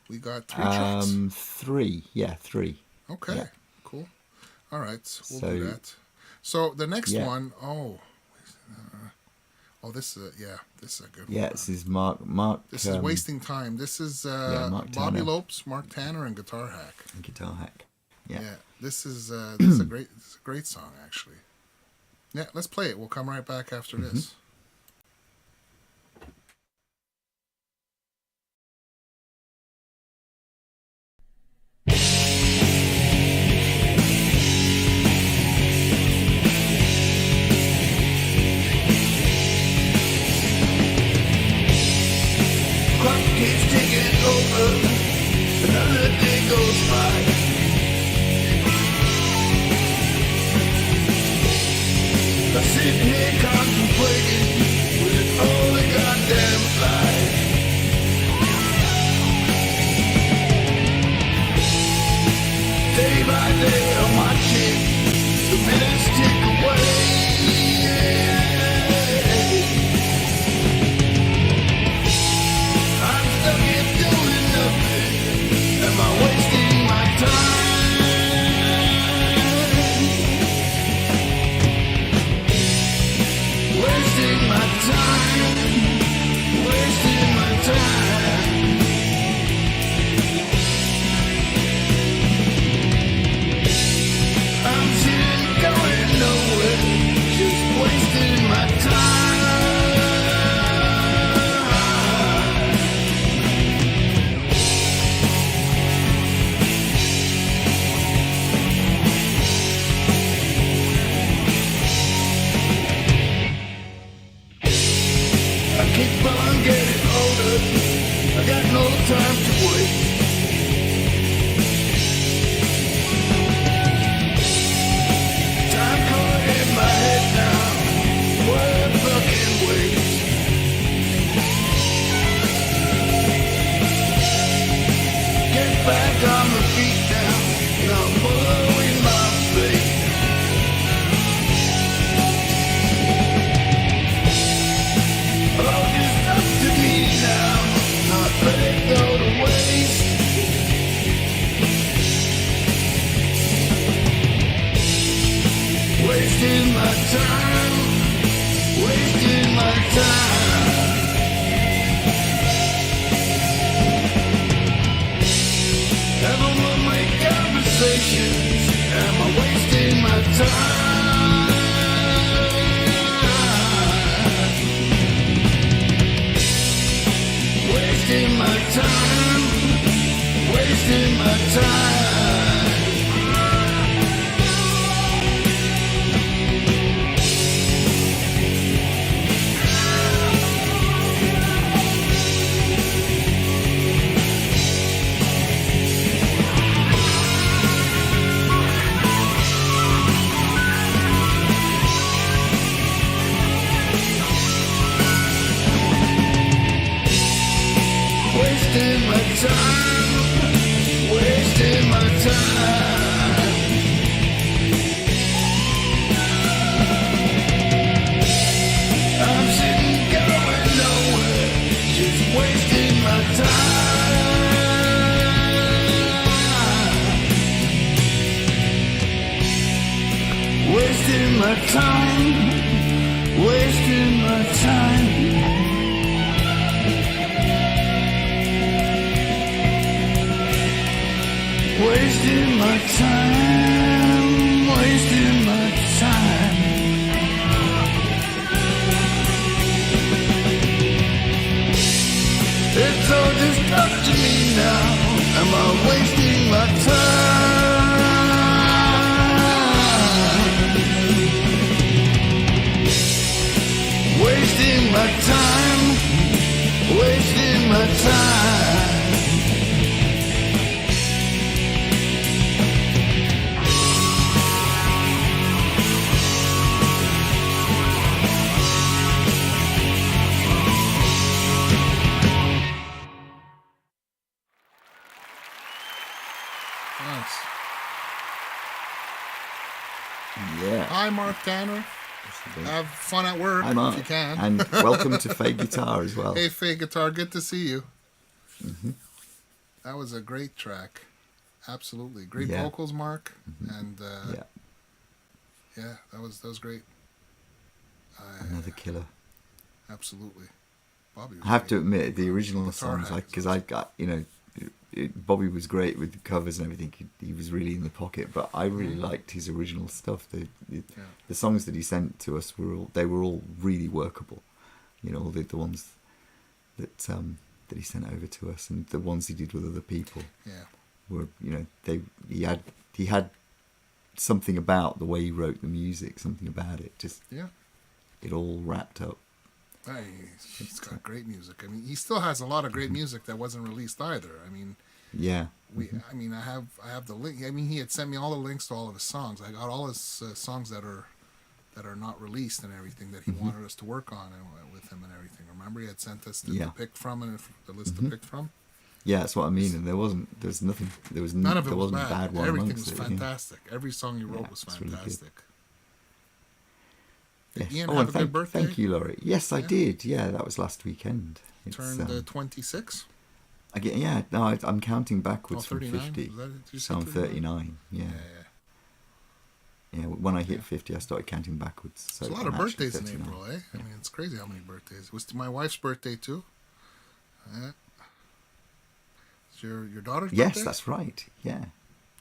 We got 3 tracks. 3. Yeah, 3. Okay. Yeah. Cool. All right, we'll do that. So the next one, this is a good one. Yeah, this is Mark. This is wasting time. This is Bobby Lopes, Mark Tanner, and Guitar Hack. Yeah. This is a great song actually. Yeah, let's play it. We'll come right back after this. plaguing with all the goddamn lies. Day by day I'm watching the minutes tick away. I'm stuck here doing nothing. Am I wasting my time? Wasting my time. Wasting my time. I'm sitting going nowhere, just wasting my time. I keep on getting older, I got no time to waste. Time caught in my head now, what a fucking waste. Get back on my feet now, now following my fate. All just up to me now, not let it go to waste. Wasting my time, wasting my time. Have a one-way conversations, am I wasting my time? Wasting my time, wasting my time. Wasting my time, wasting my time. I'm sitting going nowhere, just wasting my time. Wasting my time, wasting my time. Wasting my time, wasting my time. It's all just up to me now. Am I wasting my time? Wasting my time, wasting my time. Nice. Yeah. Hi, Mark Tanner. Have fun at work Hi, Mark. if you can. And welcome to Fake Guitar as well. Hey, Fake Guitar, good to see you. That was a great track. Absolutely. Great Yeah. vocals, Mark. And Yeah, yeah, that was great. another killer. Absolutely. Bobby was I have to great. admit, the original Guitar songs, hack because is I got, Bobby was great with the covers and everything. He was really in the pocket, but I really liked his original stuff. The songs that he sent to us were all really workable. The ones that he sent over to us, and the ones he did with other people. Yeah. Were he had something about the way he wrote the music, something about it. Just it all wrapped up. Hey, he's got great music. I mean, he still has a lot of great music that wasn't released either. I mean, Yeah. I mean, I have the link. I mean, he had sent me all the links to all of his songs. I got all his songs that are that are not released and everything that he wanted us to work on and with him and everything. Remember, he had sent us the pick from and the list to pick from. Yeah, that's what I mean. And there was nothing. None of it there was wasn't bad. one Everything amongst was it, fantastic. Every song he wrote was it's really good. fantastic. Yes. Ian, Oh, have and a good birthday. Thank you, Laurie. Yes, I did. Yeah, that was last weekend. It's, Turned 26. I'm counting backwards from 39? 50. Was that it? Did you So say I'm 39. Yeah. When I hit 50, I started counting backwards. So There's a lot I'm of actually birthdays in 39. April, eh? I mean, it's crazy how many birthdays. It was my wife's birthday too. It's your daughter's birthday? Yes, that's right. Yeah.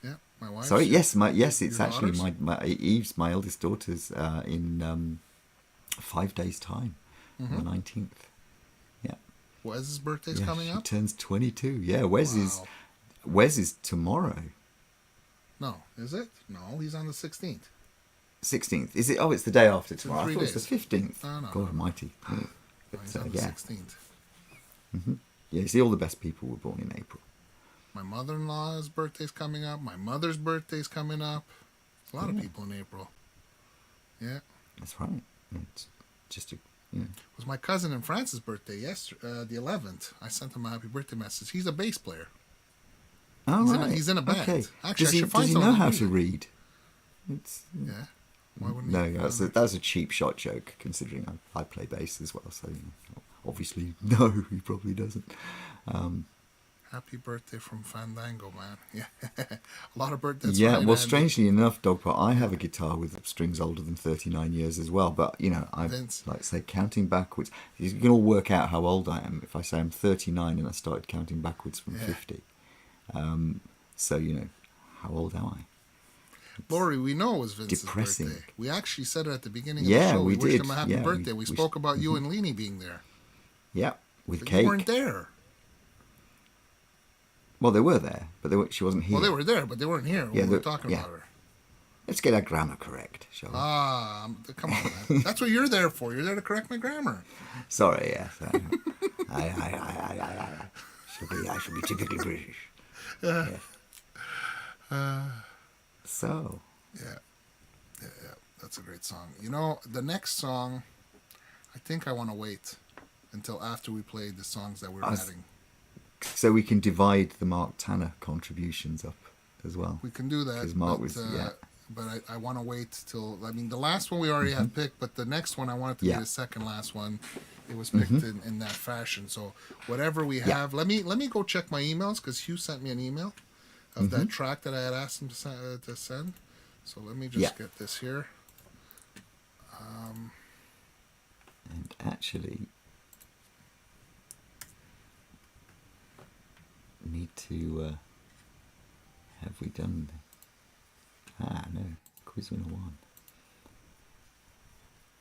Yeah, my wife's. Sorry. Yes, it's your actually daughter's? my Eve's, my eldest daughter's, in 5 days' time, on the 19th. Yeah. Wes's birthday's Yeah, coming she up? turns 22. Yeah, Wes Wow. is tomorrow. No, is it? No, he's on the 16th. 16th. Is it? Oh, it's the day after tomorrow. I 3 thought it was the 15th. No. God almighty. No, he's on the 16th. Yeah, you see, all the best people were born in April. My mother-in-law's birthday's coming up. My mother's birthday's coming up. There's a lot of people in April. Yeah. That's right. It's just It was my cousin and France's birthday yesterday, the 11th. I sent him a happy birthday message. He's a bass player. Oh, He's right. in a- he's in a band. Okay. Actually, I should find does he some know of the how music. to read? It's, Yeah. Why wouldn't no, he? that's a cheap shot joke, considering I play bass as well. So obviously, no, he probably doesn't. Happy birthday from Fandango, man. Yeah. A lot of birthdays. Yeah, right, well, man. strangely enough, Dogpot, I have a guitar with strings older than 39 years as well. But, I Vince. like say counting backwards. You can all work out how old I am if I say I'm 39 and I started counting backwards from 50. So, how old am I? Laurie, we know it was Vince's Depressing. birthday. We actually said it at the beginning of Yeah, the show. we wished did. him a happy Yeah, birthday. we We spoke about you Mm-hmm. and Lenny being there. Yeah, with But cake. you weren't there. Well, they were there, but she wasn't here. Well, they were there, but they weren't here when Yeah, we were they- talking yeah. about her. Let's get our grammar correct, shall we? Come on, man. That's what you're there for. You're there to correct my grammar. Sorry, yes. I should be typically British. Yes. So. Yeah. That's a great song. The next song, I think I want to wait until after we played the songs that we're adding. So we can divide the Mark Tanner contributions up as well. We can do that. Because Mark but, was, But I want to wait till, the last one we already had picked, but the next one I wanted to be the second last one. It was picked in that fashion. So whatever we have, let me go check my emails, because Hugh sent me an email of that track that I had asked him to send. So let me just get this here. And actually, need to, have we done, no, quiz winner 1.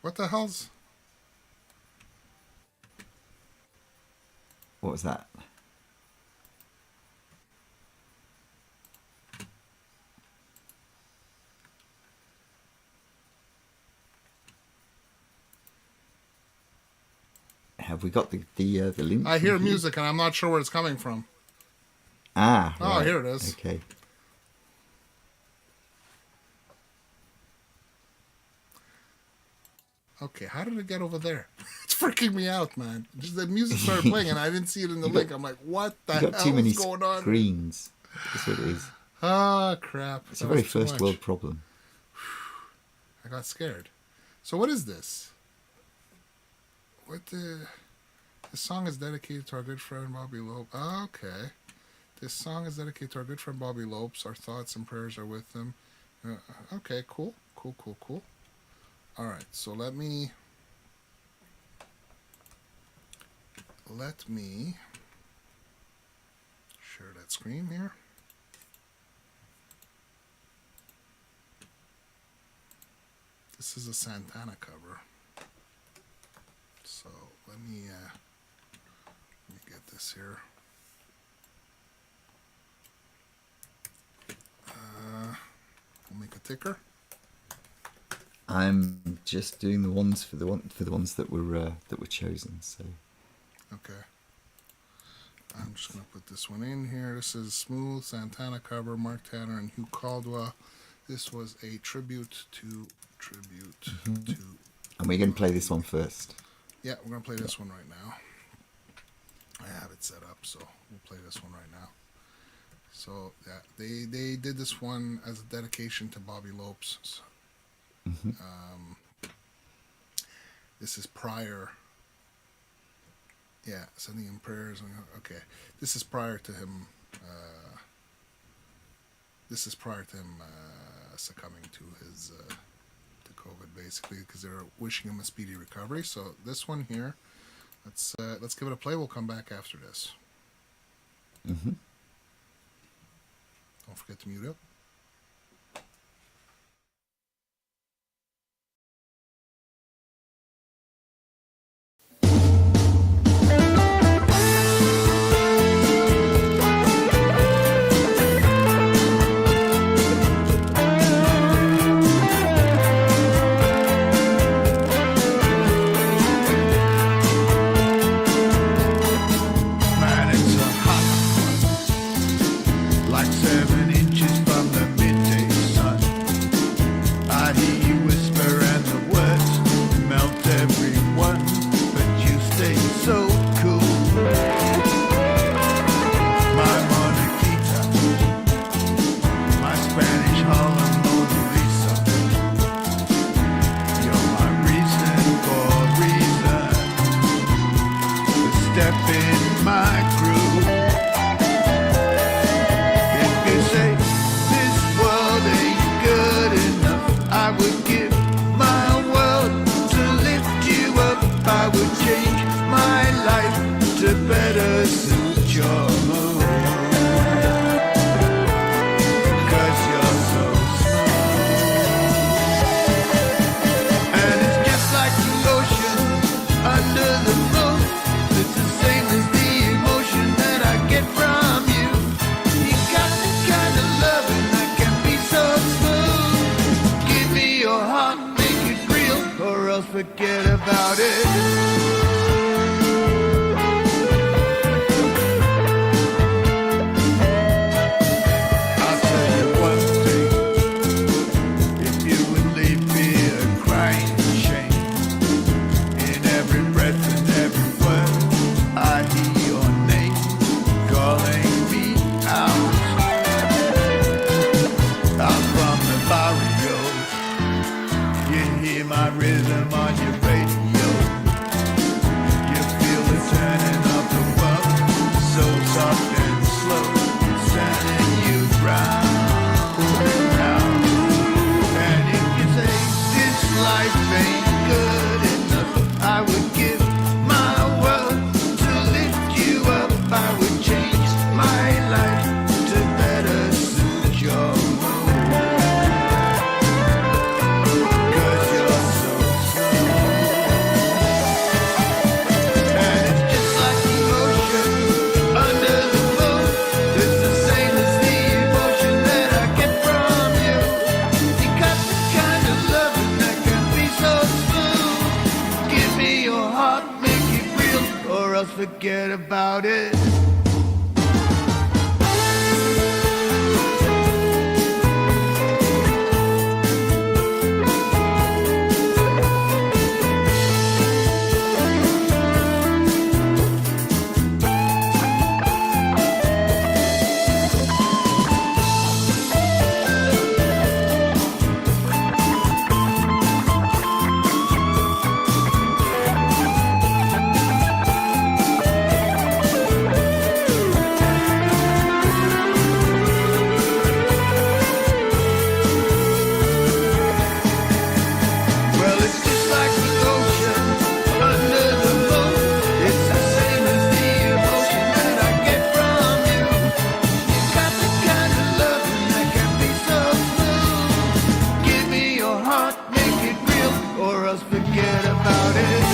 What the hell's... What was that? Have we got the link? I hear from you? music and I'm not sure where it's coming from. Ah, Oh, right. here it is. Okay. Okay, how did it get over there? It's freaking me out, man. Just the music started playing and I didn't see it in the link. I'm like, what the You hell got too many is going on? screens. That's what it is. Ah, crap. It's That a very was too first much. world problem. I got scared. So what is this? This song is dedicated to our good friend Bobby Lopes. Oh, okay. This song is dedicated to our good friend Bobby Lopes. Our thoughts and prayers are with him. Okay, cool. All right, so let me share that screen here. This is a Santana cover. So let me get this here. We'll make a ticker. I'm just doing the ones for the ones that were chosen. So Okay. I'm just gonna put this one in here. This is Smooth Santana cover, Mark Tanner and Hugh Caldwell. This was a tribute to tribute to. And we're going to play this one first. Yeah, we're gonna play this one right now. I have it set up, so we'll play this one right now. So yeah, they did this one as a dedication to Bobby Lopes. This is prior. Yeah, sending him prayers. Okay, this is prior to him. Succumbing to his to COVID, basically, because they're wishing him a speedy recovery. So this one here, let's give it a play. We'll come back after this. Don't forget to mute up. Man, it's a hot one, like 7 inches from the midday sun. I hear you whisper and the words melt everyone, but you stay so cool. My Monaquita, my Spanish Harlem Mona Lisa. You're my reason for reason. Step in my groove. If you say this world ain't good enough, I would give my world to lift you up. I would change my life to better suit your mood. 'Cause you're so smooth. And it's just like the ocean under the moon. It's the same as the emotion that I get from you. You got the kind of loving that can be so smooth. Give me your heart, make it real, or else forget about it. I'll tell you one thing. If you would leave me a crying shame, in every breath and every word, I hear your name calling me out. I'm from the barrio. You hear my rhythm on your radio. You feel the turning of the world, so soft and slow, turning you round and round. And if you say this life ain't good enough, I would give my world to lift you up. I would change my life to better suit your mood. 'Cause you're so smooth. And it's just like the ocean under the moon. It's the same as the emotion that I get from you. You got the kind of loving that can be so smooth. Give me your heart, make it real, or else forget about it. Well, it's just like the ocean under the moon. It's the same as the emotion that I get from you. You got the kind of loving that can be so smooth. Give me your heart, make it real, or else forget about it.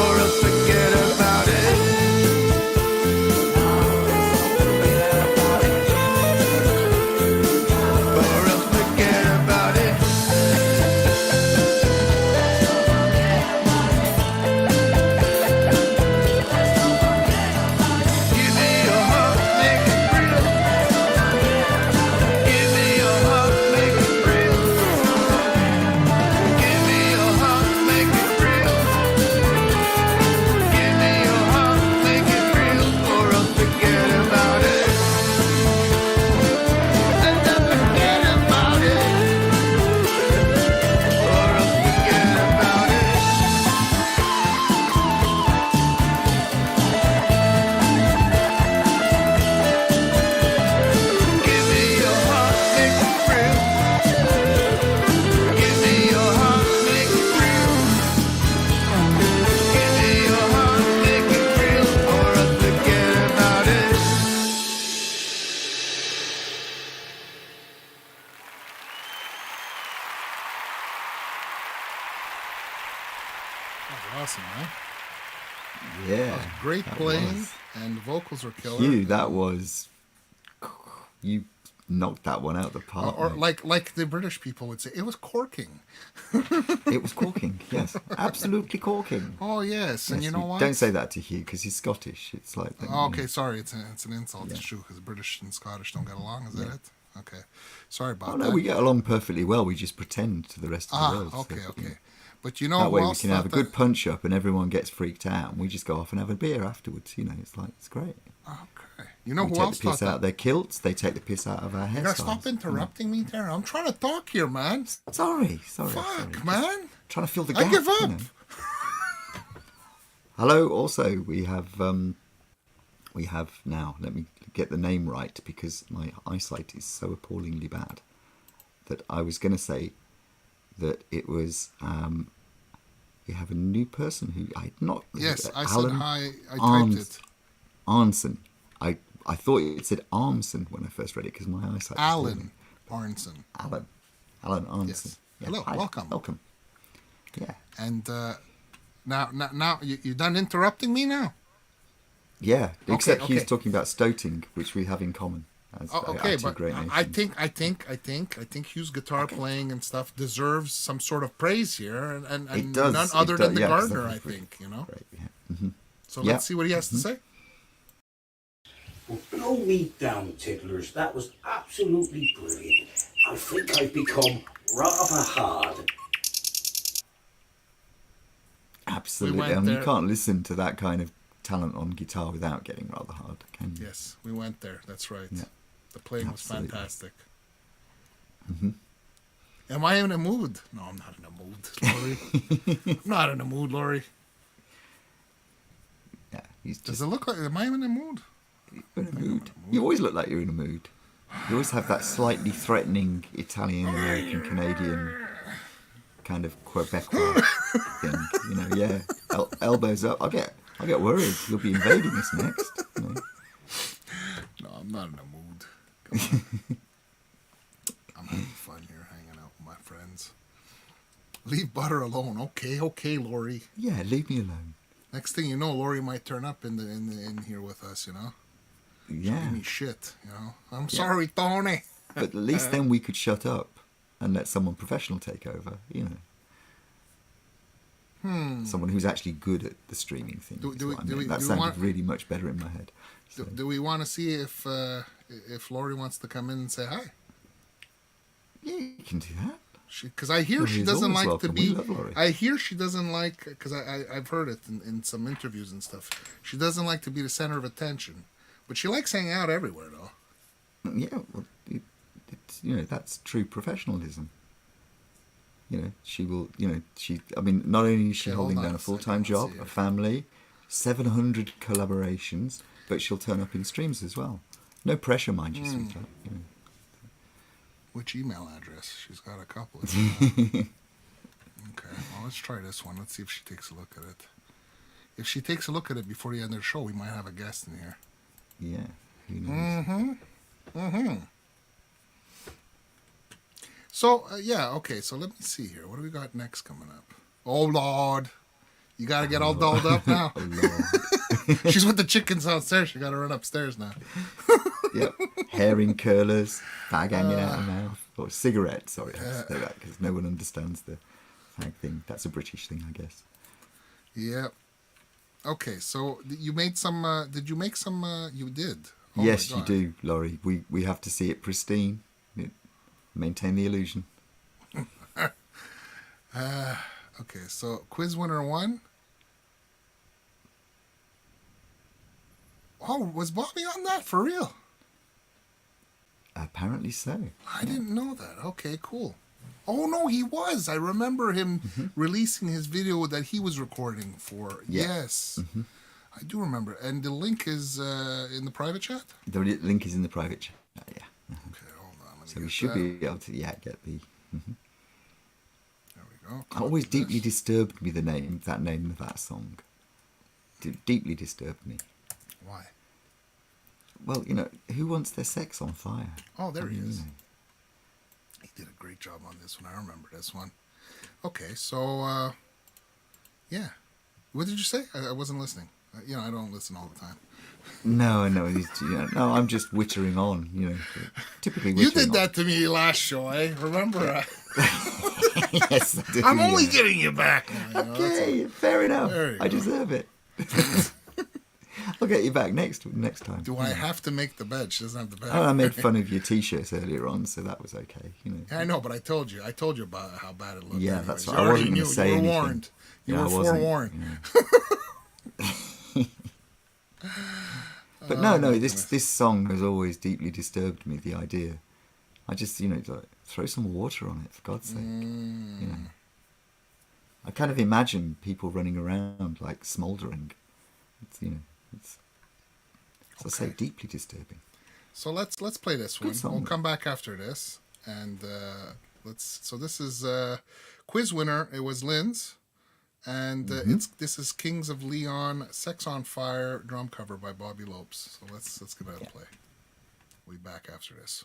Or else forget about it. Or else forget about it. Give me your heart, make it real, awesome, man. Yeah. Great that playing, was. and the vocals were killer. Hugh, that was... You knocked that one out of the park. Or mate. like the British people would say, it was corking. It was corking, yes. Absolutely corking. Oh, yes. And Yes, you know what? Don't say that to Hugh, because he's Scottish. It's like... Oh, okay, sorry. It's an insult. Yeah. It's true, because British and Scottish don't get along. Is that it? Okay. Sorry about Oh, that. no, we get along perfectly well. We just pretend to the rest of the world. Okay, so, okay. But you know That who way we else can have a thought good that- punch-up and everyone gets freaked out and we just go off and have a beer afterwards. You know, it's great. Okay. You know We who take else the piss thought out that? of their kilts. They take the piss out of our You hairstyles. gotta stop interrupting me there. I'm trying to talk here, man. Sorry. Fuck, man. Trying to fill the I gap. give you up. know. Hello. Also, we have now. Let me get the name right because my eyesight is so appallingly bad that I was going to say that it was. We have a new person who I not. Yes, I said Alan hi. I Arms- typed it. Arnson. I thought it said Armson when I first read it because my eyesight. Alan Arnson. Alan Arnson. Yes. Yeah, Hello, hi, welcome. Welcome. Yeah. And now you done interrupting me now? Yeah. Except okay. he's talking about stoating, which we have in common. As Oh, our okay, two but great I nations. think Hugh's guitar playing and stuff deserves some sort of praise here, and It does, none it other does, than the yeah, 'cause gardener, that I was really think. You know. Great. Yeah. So Yeah. let's see what he has to say. Well, blow me down, Tiddlers. That was absolutely brilliant. I think I've become rather hard. Absolutely. went I mean, you there- can't listen to that kind of talent on guitar without getting rather hard, can you? Yes, we went there. That's right. Yeah. The playing Absolutely. was fantastic. Am I in a mood? No, I'm not in a mood, Laurie. I'm not in a mood, Laurie. Yeah. He's Does just it look like? Am I in a mood? in a mood. You always look like you're in a mood. You always have that slightly threatening Italian, American, Canadian kind of Quebecois thing. You know, yeah. Elbows up. I'll get worried. You'll be invading us next. You know. No, I'm not in a mood. Come on. I'm having fun here, hanging out with my friends. Leave Butter alone. Okay, Laurie. Yeah, leave me alone. Next thing you know, Laurie might turn up in here with us. You know, Yeah. give me shit. You know, I'm sorry, Tony. But at least then we could shut up and let someone professional take over, you know. Someone who's actually good at the streaming thing. Do- is do we- what I do meant. we- That do we sounded want- really much better in my head. So, Do we want to see if Laurie wants to come in and say hi? yeah, you can do that. Because I hear Laurie she is doesn't always like to welcome. We be. love Laurie. I hear she doesn't like because I've heard it in some interviews and stuff. She doesn't like to be the center of attention, but she likes hanging out everywhere though. Yeah, well, it's, you know, that's true professionalism. You know, she will, you know, I mean, not only is she Okay, holding hold on down a a full-time second, let's job, see a here. family, 700 collaborations, but she'll turn up in streams as well. No pressure, mind you, sweetheart. You know. Which email address? She's got a couple. Okay, well, let's try this one. Let's see if she takes a look at it. If she takes a look at it before the end of the show, we might have a guest in here. Yeah, who knows? So, yeah, okay, so let me see here. What do we got next coming up? Oh, Lord. You got to get all dolled up now. Oh, Lord. She's with the chickens downstairs. She got to run upstairs now. Yep. Herring curlers, fag hanging out of mouth. Or cigarette, sorry, I have to say that because no one understands the fag thing. That's a British thing, I guess. Yeah. Okay, so you made some, did you make some, you did? Oh, Yes, my you God. do, Laurie. We have to see it pristine. Maintain the illusion. Okay, so quiz winner 1. Oh, was Bobby on that for real? Apparently so. I didn't know that. Okay, cool. Oh no, he was. I remember him releasing his video that he was recording for. Yeah. Yes, I do remember. And the link is in the private chat. The link is in the private chat. Yeah. Okay, hold on. Let me So we get should that. be able to, get the. There we go. It always Copy deeply this. disturbed me, the name of that song. Deeply disturbed me. Why? Well, you know, who wants their sex on fire? Oh, there he You is. know. He did a great job on this one. I remember this one. Okay, so yeah. What did you say? I wasn't listening. I don't listen all the time. No, no, I'm just wittering on, typically You wittering did that to me last show, eh? Remember? Yes, I did, I'm only yeah. getting you back. Okay, fair enough. There you I go. deserve it. I'll get you back next time. Do I have to make the bed? She doesn't have the bed. Oh, I made fun of your t-shirts earlier on, so that was okay. Yeah, I know, but I told you about how bad it looked. Yeah, anyways. that's You right. I already wasn't going knew. to say You were anything. warned. You Yeah, were I wasn't, forewarned. But no, this song has always deeply disturbed me. The idea, I just like, throw some water on it for God's sake. I kind of imagine people running around like smouldering. It's as I say, deeply disturbing. So let's play this one. song. We'll come back after this, and let's. So this is quiz winner. It was Lynn's, and this is Kings of Leon, "Sex on Fire" drum cover by Bobby Lopes. So let's get that and play. We'll be back after this.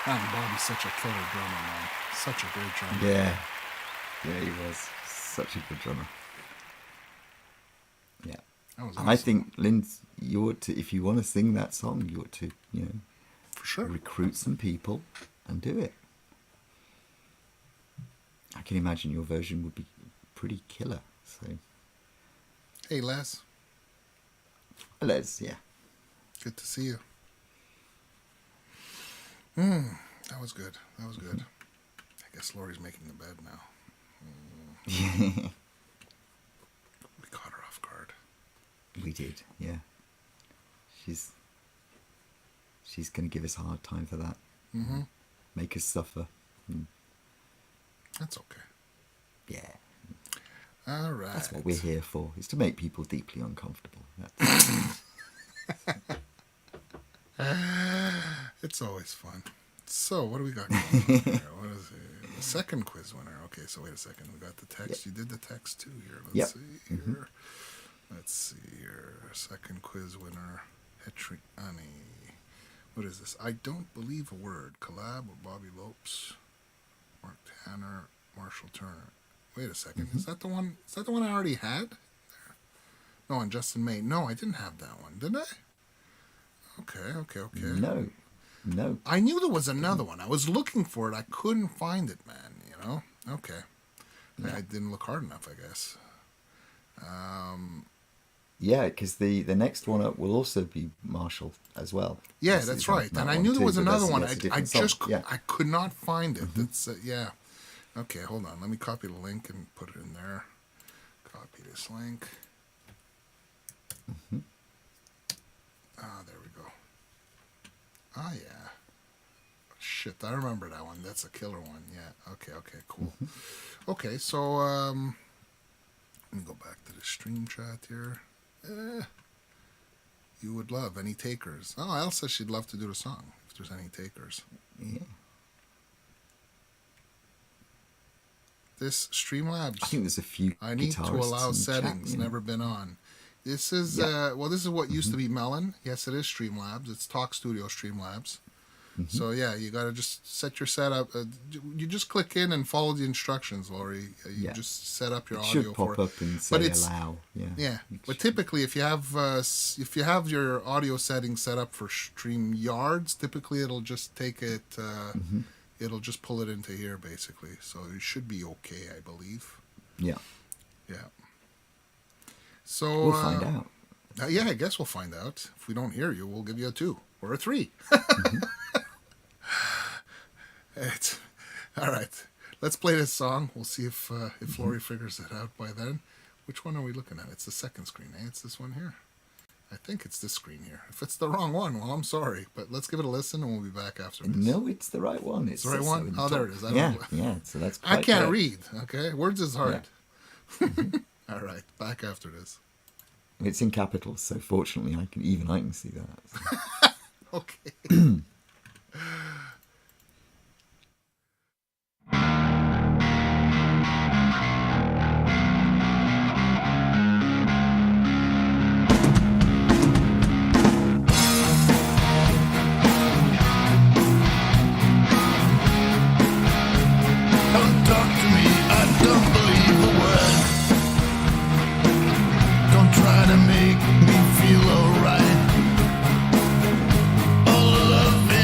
Bobby's such a killer drummer, man. Such a great drummer. Yeah, he was such a good drummer. Yeah, That was and I awesome. think Lynn, you ought to, if you want to sing that song, you ought to, For sure. recruit some people and do it. I can imagine your version would be pretty killer. So Hey, Les. Les, yeah. Good to see you. That was good. That was good. I guess Lori's making the bed now. We caught her off guard. We did, yeah. She's going to give us a hard time for that. Mm-hmm. Make us suffer. That's okay. Yeah. All right. That's what we're here for, is to make people deeply uncomfortable. It's always fun. So, what do we got going on here? What is it? The second quiz winner. Okay, so wait a second. We got the text. You did the text too here. Let's see here. Let's see here. Second quiz winner. Hetriani. What is this? I don't believe a word. Collab with Bobby Lopes, Mark Tanner, Marshall Turner. Wait a second. Is that the one? Is that the one I already had? No, and Justin May. No, I didn't have that one, did I? Okay. No. I knew there was another one. I was looking for it. I couldn't find it, man. You know? Okay. Yeah. I didn't look hard enough, I guess. Yeah, because the next one up will also be Marshall as well. Yeah, that's right. And I knew there was another one. I could not find it. That's yeah. Okay, hold on. Let me copy the link and put it in there. Copy this link. There we go. Ah, yeah. Shit, I remember that one. That's a killer one. Yeah. Okay, cool. Okay, so let me go back to the stream chat here. You would love any takers. Oh, Elle says she'd love to do the song if there's any takers. Yeah. This Streamlabs. I think there's a few. I need to allow settings. Chat, never been on. This is this is what used to be Melon. Yes, it is Streamlabs. It's Talk Studio Streamlabs. So yeah, you got to just set your setup. You just click in and follow the instructions, Laurie. You just set up your audio should pop for it. Up and say allow. Yeah. But typically, if you have your audio settings set up for StreamYards, typically it'll just take it. It'll just pull it into here, basically. So it should be okay, I believe. Yeah. So we'll find out. Yeah, I guess we'll find out. If we don't hear you, we'll give you a 2 or a 3. All right. Let's play this song. We'll see if Laurie figures it out by then. Which one are we looking at? It's the second screen, eh? It's this one here. I think it's this screen here. If it's the wrong one, well, I'm sorry. But let's give it a listen, and we'll be back after this. No, it's the right one. It's the right one? Oh, there it is. Yeah. So that's. I can't read. Okay, words is hard. Yeah. All right, back after this. It's in capitals, so fortunately, I can see that. So. Okay. To make me feel alright. All of it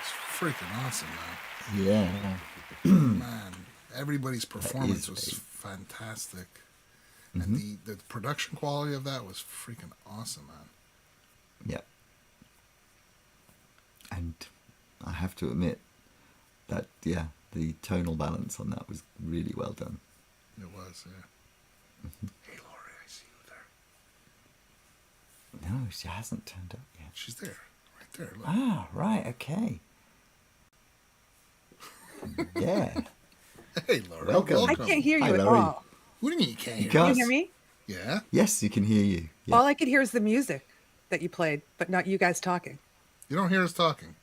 freaking awesome, man. Yeah. Man, everybody's performance is was a- fantastic. And the production quality of that was freaking awesome, man. Yeah. And I have to admit that, yeah, the tonal balance on that was really well done. It was, yeah. Hey, Laurie, I see you there. No, she hasn't turned up yet. She's there. Right there. Look. Ah, right, okay. Yeah. Hey, Laurie. Welcome. I can't hear you Hi, at Laurie. all. What do you mean you can't hear? You Can can't? you hear me? Yeah? Yes, you can hear you. Yeah. All I could hear is the music that you played, but not you guys talking. You don't hear us talking.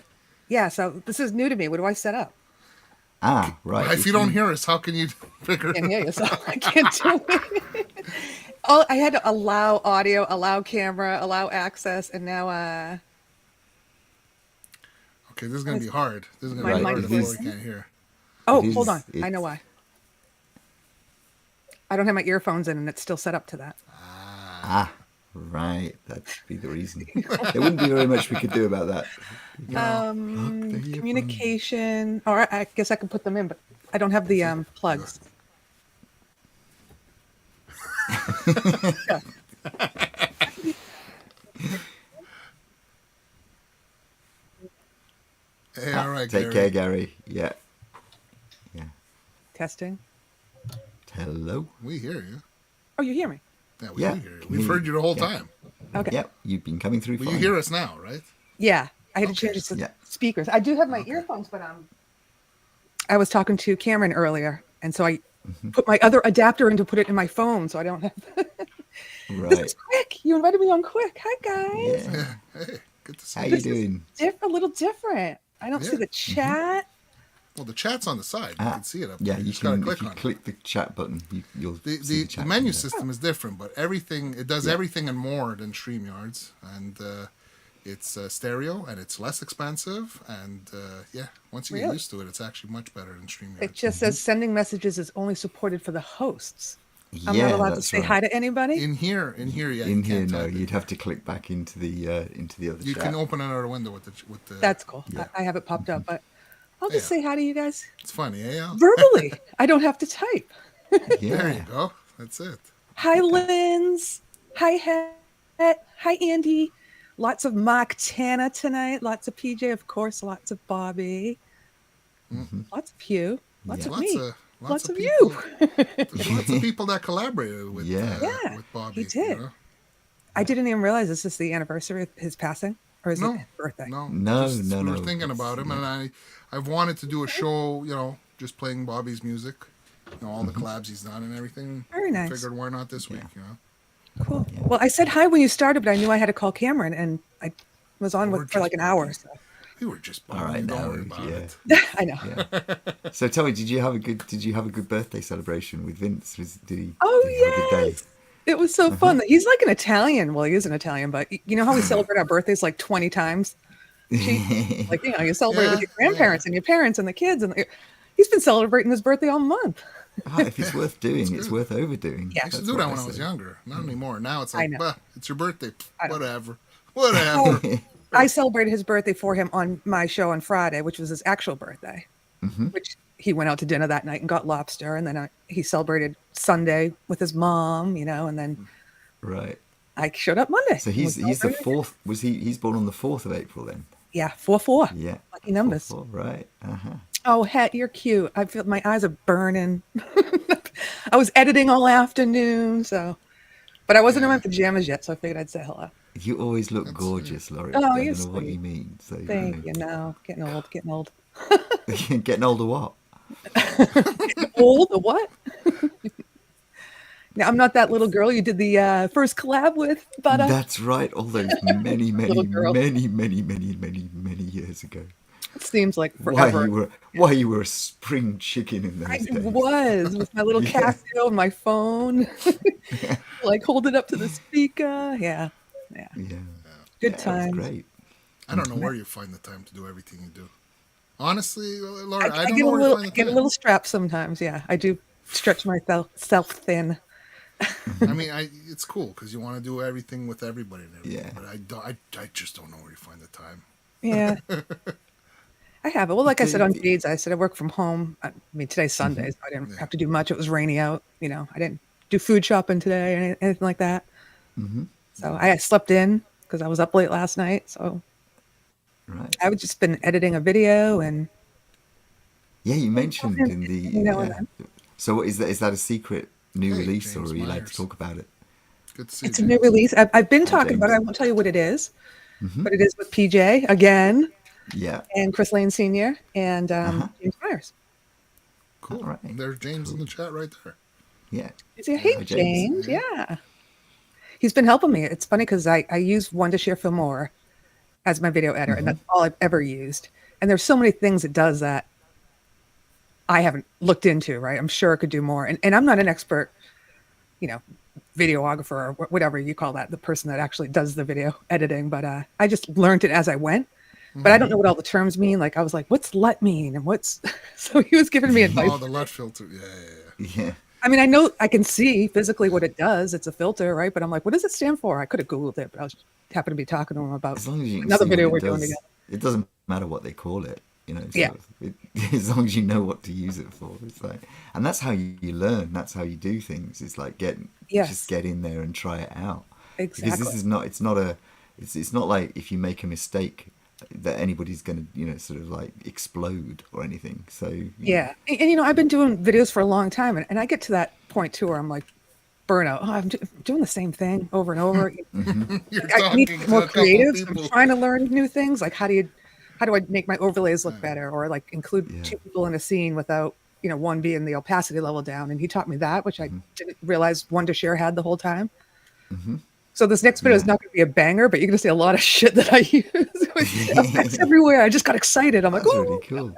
Yeah, so this is new to me. What do I set up? Ah, right. If you don't hear us, how can you figure I it can't out? hear you, so I can't do it. Oh, I had to allow audio, allow camera, allow access, and now Okay, this is going to be hard. This is going to My be hard mic if is- Laurie can't hear. oh, It hold is- on. I know why. I don't have my earphones in, and it's still set up to that. Ah, right. That'd be the reason. There wouldn't be very much we could do about that. Communication. All right, I guess I can put them in, but I don't have the plugs. Hey, all right, Take Gary. care, Gary. Yeah. Yeah. Testing. Hello. We hear you. Oh, you hear me? Yeah, we Yeah, do hear you. can We've hear heard you. you the whole Yeah. time. Okay. Yep, you've been coming through Well, fine. you hear us now, right? Yeah, I had to change it to Yeah. speakers. I do have my earphones, but I was talking to Cameron earlier, and so I put my other adapter in to put it in my phone, so I don't have. This Right. is quick. You invited me on quick. Hi guys. Yeah. Hey, good to see How you. you This is doing? A little different. I don't see Yeah. the chat. Well, the chat's on the side. You can see it up there. Yeah, you just got to can. click If you on it. click the chat button, you'll The, see the, chat menu from there. system is different, but it does Yeah. everything and more than StreamYard's, and it's stereo and it's less expensive, and yeah, once you get Really? used to it, it's actually much better than StreamYard. It just says sending messages is only supported for the hosts. I'm Yeah, not allowed to that's say right. hi to anybody. in here, yeah. In you here, can't no, type it. you'd have to click back into the other You chat. can open another window with the. That's cool. Yeah. I have it popped up, but I'll just Yeah. say hi to you guys It's funny, eh? Al? verbally. I don't have to type. Yeah. There you go. That's it. Hi, Linz. Hi, Het. Hi, Andy. Lots of Montana tonight. Lots of PJ, of course. Lots of Bobby. Lots of you. Lots Yeah. of me. Lots Lots of of people. you. There's lots of people that collaborated with Yeah. Yeah, with Bobby. he did. You know? I didn't even realize this is the anniversary of his passing, or is No, it his birthday? No, No, just, no, we were no, thinking it's- about him, and I've wanted to do a show, just playing Bobby's music, all the collabs he's done and everything. Very nice. Figured why not this week, Cool. Well, I said hi when you started, but I knew I had to call Cameron, and I was on We're with for like an hour. So. We were just All right, don't now, worry about yeah. it. I know. Yeah. So tell me, did you have a good birthday celebration with Vince? Did he? Oh, did he have a good day? yes. It was so fun. He's like an Italian. Well, he is an Italian, but you know how we celebrate our birthdays like 20 times? Like, you celebrate with your grandparents and your parents and the kids. He's been celebrating his birthday all month. Oh, if it's worth doing, it's worth overdoing. Yeah. I used to That's do what that when I was say. younger. Not anymore. Now it's I like, know. bah, it's your birthday. I don't- Whatever. Whatever. I celebrated his birthday for him on my show on Friday, which was his actual birthday, which he went out to dinner that night and got lobster. And then he celebrated Sunday with his mom, and then Right. I showed up Monday. So and he's we the celebrated. fourth. Was he's born on the 4th of April then? Yeah, 4-4. Yeah. Lucky numbers. 4-4, right. Uh-huh. Oh, Het, you're cute. I feel my eyes are burning. I was editing all afternoon, but I wasn't in my pajamas yet, so I figured I'd say hello. You always look gorgeous, Laurie. Oh, I you're don't know what sweet. you mean. So Thank you. No, getting old. Getting older what? Old? The what? Now, I'm not that little girl you did the first collab with, but That's right. All those many, many, Little girl. many, many, many, many, many years ago. it seems like forever. Why you were a spring chicken in those I days? was with my little Yeah. Casio and my phone, like hold it up to the speaker. Yeah. Yeah. Good Yeah, it was times. great. I don't know where you find the time to do everything you do. Honestly, Laura, I I don't get know a where little, you I find the get a time. little strapped sometimes. Yeah, I do stretch myself thin. I mean, it's cool because you want to do everything with everybody and everything. Yeah. But I just don't know where you find the time. Yeah. I have it. Well, like I said on Deeds, I said I work from home. I mean, today's Sunday, so I didn't have to do much. It was rainy out. You know, I didn't do food shopping today or anything like that. So I slept in because I was up late last night. So I've just been editing a video and. Yeah, you mentioned in the. So is that a secret new release, or are you allowed to talk about it? Good to see it's a new release. I've been talking about it. I won't tell you what it is, but it is with PJ again. Yeah. And Chris Lane Sr. and James Myers. Cool. Right. There's James in the chat right there. Yeah. Is he? Hey, James. Yeah. He's been helping me. It's funny because I use Wondershare Filmora as my video editor, and that's all I've ever used. And there's so many things it does that I haven't looked into, right? I'm sure it could do more. And I'm not an expert, you know, videographer or whatever you call that, the person that actually does the video editing. But I just learned it as I went. But I don't know what all the terms mean. Like I was like, what's LUT mean? And what's so he was giving me advice. Oh, the LUT filter. Yeah. I mean, I know I can see physically what it does. It's a filter, right? But I'm like, what does it stand for? I could have Googled it, but I was happened to be talking to him about as long as you can another see video what we're it doing does, together. It doesn't matter what they call it, you know. As long as you know what to use it for, it's like, and that's how you learn. That's how you do things. It's like just get in there and try it out. Exactly. Because this is not. It's not like if you make a mistake that anybody's going to, you know, sort of like explode or anything. So yeah. And you know, I've been doing videos for a long time, and I get to that point too where I'm like burnout. Oh, I'm doing the same thing over and over. I need to be more creative. I'm trying to learn new things. Like how do I make my overlays look better, or like include two people in a scene without, you know, one being the opacity level down. And he taught me that, which I didn't realize Wondershare had the whole time. So this next video is not going to be a banger, but you're going to see a lot of shit that I use. It's everywhere. I just got excited. I'm like, that's really cool.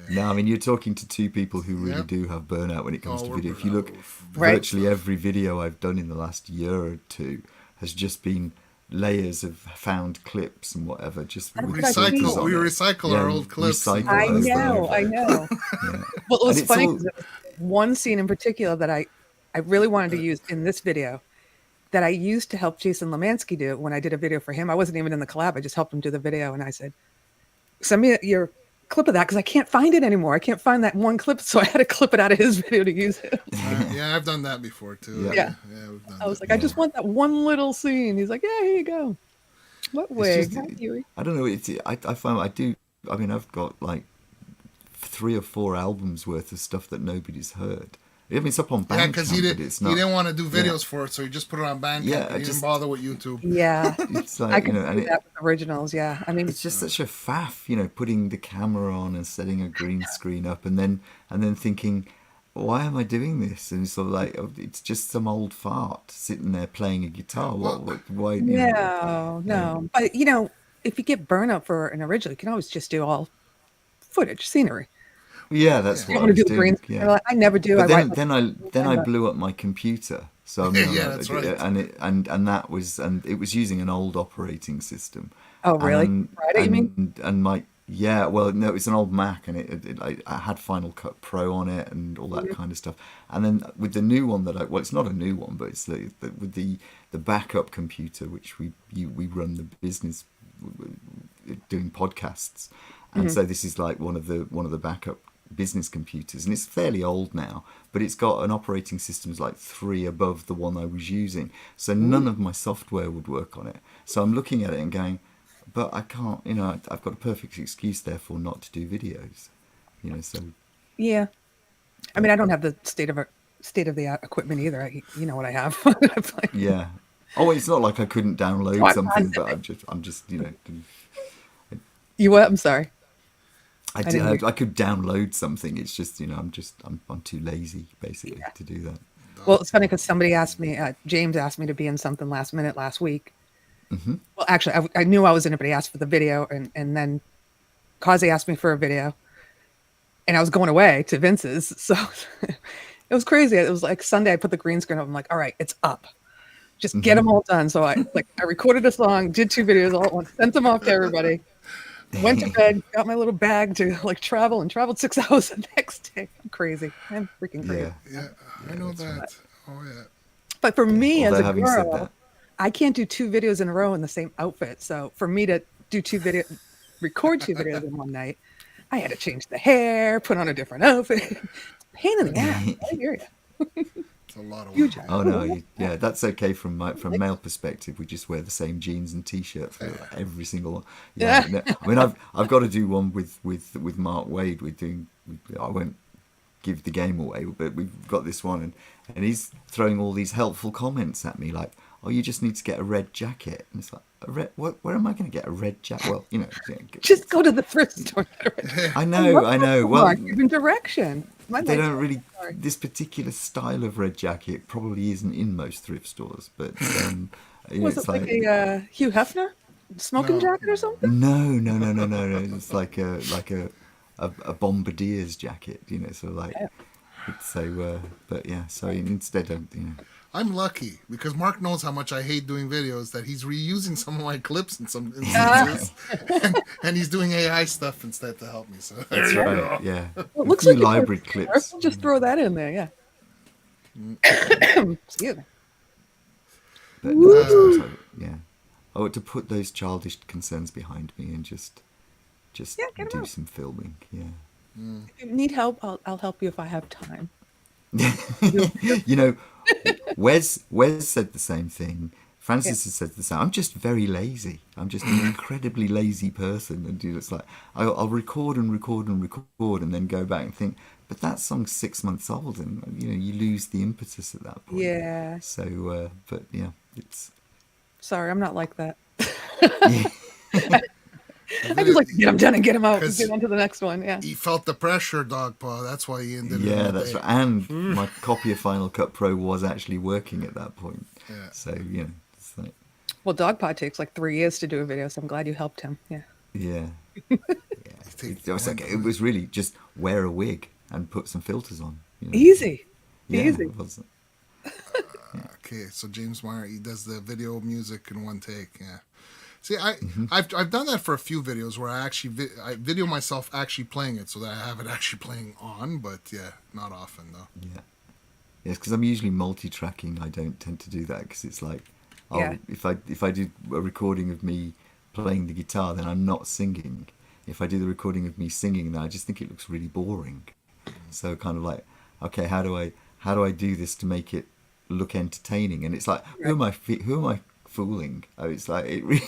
No, I mean, you're talking to two people who really do have burnout when it comes to video. If you look, virtually every video I've done in the last year or two has just been layers of found clips and whatever. Just we recycle our old clips. I know. Well, it was funny because one scene in particular that I really wanted to use in this video that I used to help Jason Lemansky do when I did a video for him. I wasn't even in the collab. I just helped him do the video. And I said, send me your clip of that because I can't find it anymore. I can't find that one clip. So I had to clip it out of his video to use it. Yeah, I've done that before too. Yeah. We've done I was like, I just want that one little scene. He's like, yeah, here you go. What way? I don't know. I find I mean, I've got like 3 or 4 albums worth of stuff that nobody's heard. I mean, it's up on Bandcamp. Yeah, because he didn't want to do videos for it, so he just put it on Bandcamp. Yeah, he didn't bother with YouTube. Yeah, it's like, I can do that with originals. Yeah, I mean, it's just such a faff, you know, putting the camera on and setting a green screen up, and then thinking, why am I doing this? And it's sort of like, it's just some old fart sitting there playing a guitar. Why? No. But you know, if you get burnout for an original, you can always just do all footage, scenery. Yeah, that's what I was doing. Yeah. I never do. But then I blew up my computer. So I mean, that's right. And that was, and it was using an old operating system. Oh really? Right? You mean? And my well, no, it's an old Mac, and I had Final Cut Pro on it and all that kind of stuff. And then with the new one it's not a new one, but it's with the backup computer, which we run the business doing podcasts, and so this is like one of the backup business computers, and it's fairly old now, but it's got an operating system like 3 above the one I was using, so none of my software would work on it. So I'm looking at it and going, but I can't, you know, I've got a perfect excuse therefore not to do videos, you know. So yeah, I mean, I don't have the state of the art equipment either. You know what I have. Yeah. Oh, it's not like I couldn't download something, but I'm just you know. You what? I'm sorry. I could download something. It's just, you know, I'm too lazy basically to do that. Well, it's funny because somebody asked me, James asked me to be in something last minute last week. Well, actually, I knew I was in it, but he asked for the video, and then Kazi asked me for a video, and I was going away to Vince's, so it was crazy. It was like Sunday. I put the green screen up. I'm like, all right, it's up. Just get them all done. So I recorded a song, did 2 videos all at once, sent them off to everybody. Went to bed, got my little bag to like travel, and traveled 6 hours the next day. I'm crazy. I'm freaking crazy. Yeah, I know that. Right. Oh yeah. But for me as a girl, I can't do 2 videos in a row in the same outfit. So for me to do record 2 videos in one night, I had to change the hair, put on a different outfit. Pain in the ass. I hear you. It's a lot of Huge. work. Oh no, yeah, that's okay from male perspective. We just wear the same jeans and t-shirt for every single one. Yeah, no, I mean, I've got to do one with Mark Wade. I won't give the game away, but we've got this one, and he's throwing all these helpful comments at me, like, "Oh, you just need to get a red jacket," and it's like, a red? What? Where am I going to get a red jacket? Well, Just go to the thrift store. I know. Well, give them direction. They don't really. This particular style of red jacket probably isn't in most thrift stores, but Was it like a Hugh Hefner smoking jacket or something? No. It's like a bombardier's jacket, so like. Yeah. So, but yeah. So instead, I'm lucky because Mark knows how much I hate doing videos that he's reusing some of my clips in some instances, and he's doing AI stuff instead to help me. So that's right. Yeah. Well, it looks a few like library clips. We'll just throw that in there. Yeah. Excuse me. But no, yeah. I want to put those childish concerns behind me and just do some filming. Yeah. If you need help, I'll help you if I have time. Wes said the same thing. Francis has said the same. I'm just very lazy. I'm just an incredibly lazy person, and it's like I'll record and then go back and think, but that song's 6 months old, and you lose the impetus at that point. Yeah. So, but yeah, it's. Sorry, I'm not like that. Yeah. I just like to get them done and get them out and get on to the next one. Yeah. He felt the pressure, Dog Paw. That's why he ended. Yeah, that's right. And my copy of Final Cut Pro was actually working at that point. Yeah. So it's like. Well, Dog Paw takes like 3 years to do a video, so I'm glad you helped him. Yeah. Yeah. It was really just wear a wig and put some filters on. Easy. Yeah, Easy. It wasn't. Okay, so James Meyer, he does the video music in one take. Yeah. See, I've done that for a few videos where I actually I video myself actually playing it so that I have it actually playing on, but yeah, not often though. Yeah. Yes, because I'm usually multi-tracking. I don't tend to do that because it's like, if I do a recording of me playing the guitar, then I'm not singing. If I do the recording of me singing, then I just think it looks really boring. So kind of like, okay, how do I do this to make it look entertaining? And it's like, who am I fooling? Oh, it's like it really,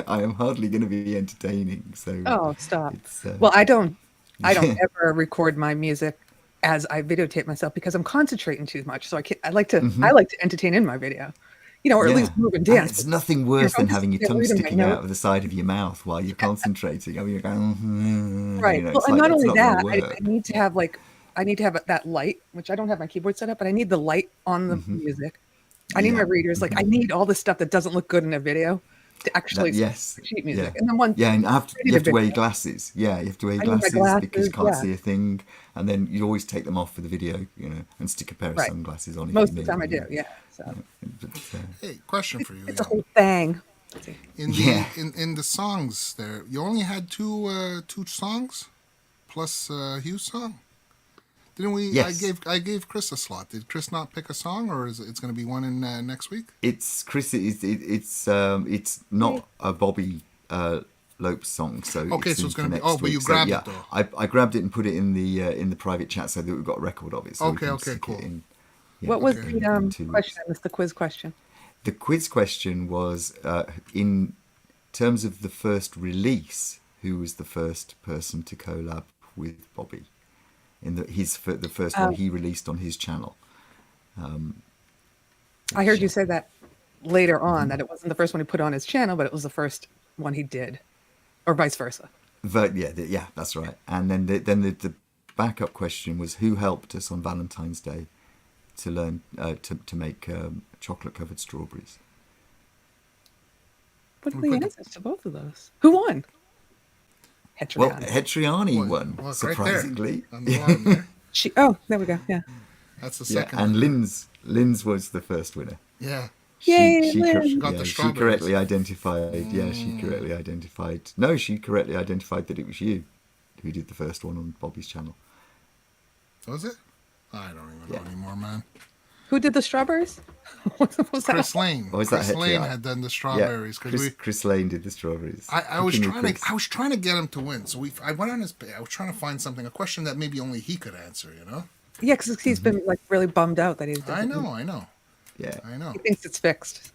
I am hardly going to be entertaining. So stop. Well, I don't ever record my music as I videotape myself because I'm concentrating too much. So I like to entertain in my video, or at least move and dance. And it's nothing worse than having your tongue sticking out of the side of your mouth while you're concentrating. I mean, you're going, right. Well, and not only that, I need to have that light, which I don't have my keyboard set up, but I need the light on the music. I need my readers. Like I need all the stuff that doesn't look good in a video to actually sheet music. Yeah. And then and you have to wear your glasses. Yeah, you have to wear your glasses because you can't see a thing. And then you always take them off for the video, and stick a pair of sunglasses on. Most of the time I do. Yeah. So. Hey, question for you. It's a whole thing. In the songs there, you only had two songs plus Hugh's song. Didn't we? Yes. I gave Chris a slot. Did Chris not pick a song, or is it's going to be one in next week? It's Chris. It's not a Bobby Lopes song, so okay. So it's going to be. But you grabbed it though. I grabbed it and put it in the private chat so that we've got a record of it. So okay, cool. What was the question? I missed the quiz question. The quiz question was in terms of the first release. Who was the first person to collab with Bobby? In the first one he released on his channel. I heard you say that later on, that it wasn't the first one he put on his channel, but it was the first one he did, or vice versa. But yeah, that's right. And then the backup question was who helped us on Valentine's Day to learn to make chocolate covered strawberries. What are the answers to both of those? Who won? Hetriani. Well, Hetriani won, surprisingly. Right there we go. Yeah. That's the second. And Lynn's was the first winner. Yeah. Yay, she got the she correctly identified. Yeah, she correctly identified. No, she correctly identified that it was you who did the first one on Bobby's channel. Was it? I don't even know anymore, man. Who did the strawberries? what was that? Chris Lane. Oh, is that Chris it? Lane Yeah. had done the strawberries. Yeah, 'cause Chris Lane did the strawberries. I was Cooking with trying to Chris. I was trying to get him to win. So I went on his page. I was trying to find something, a question that maybe only he could answer. You know. Yeah, because he's been like really bummed out that he's. I know. Yeah. I know. He thinks it's fixed.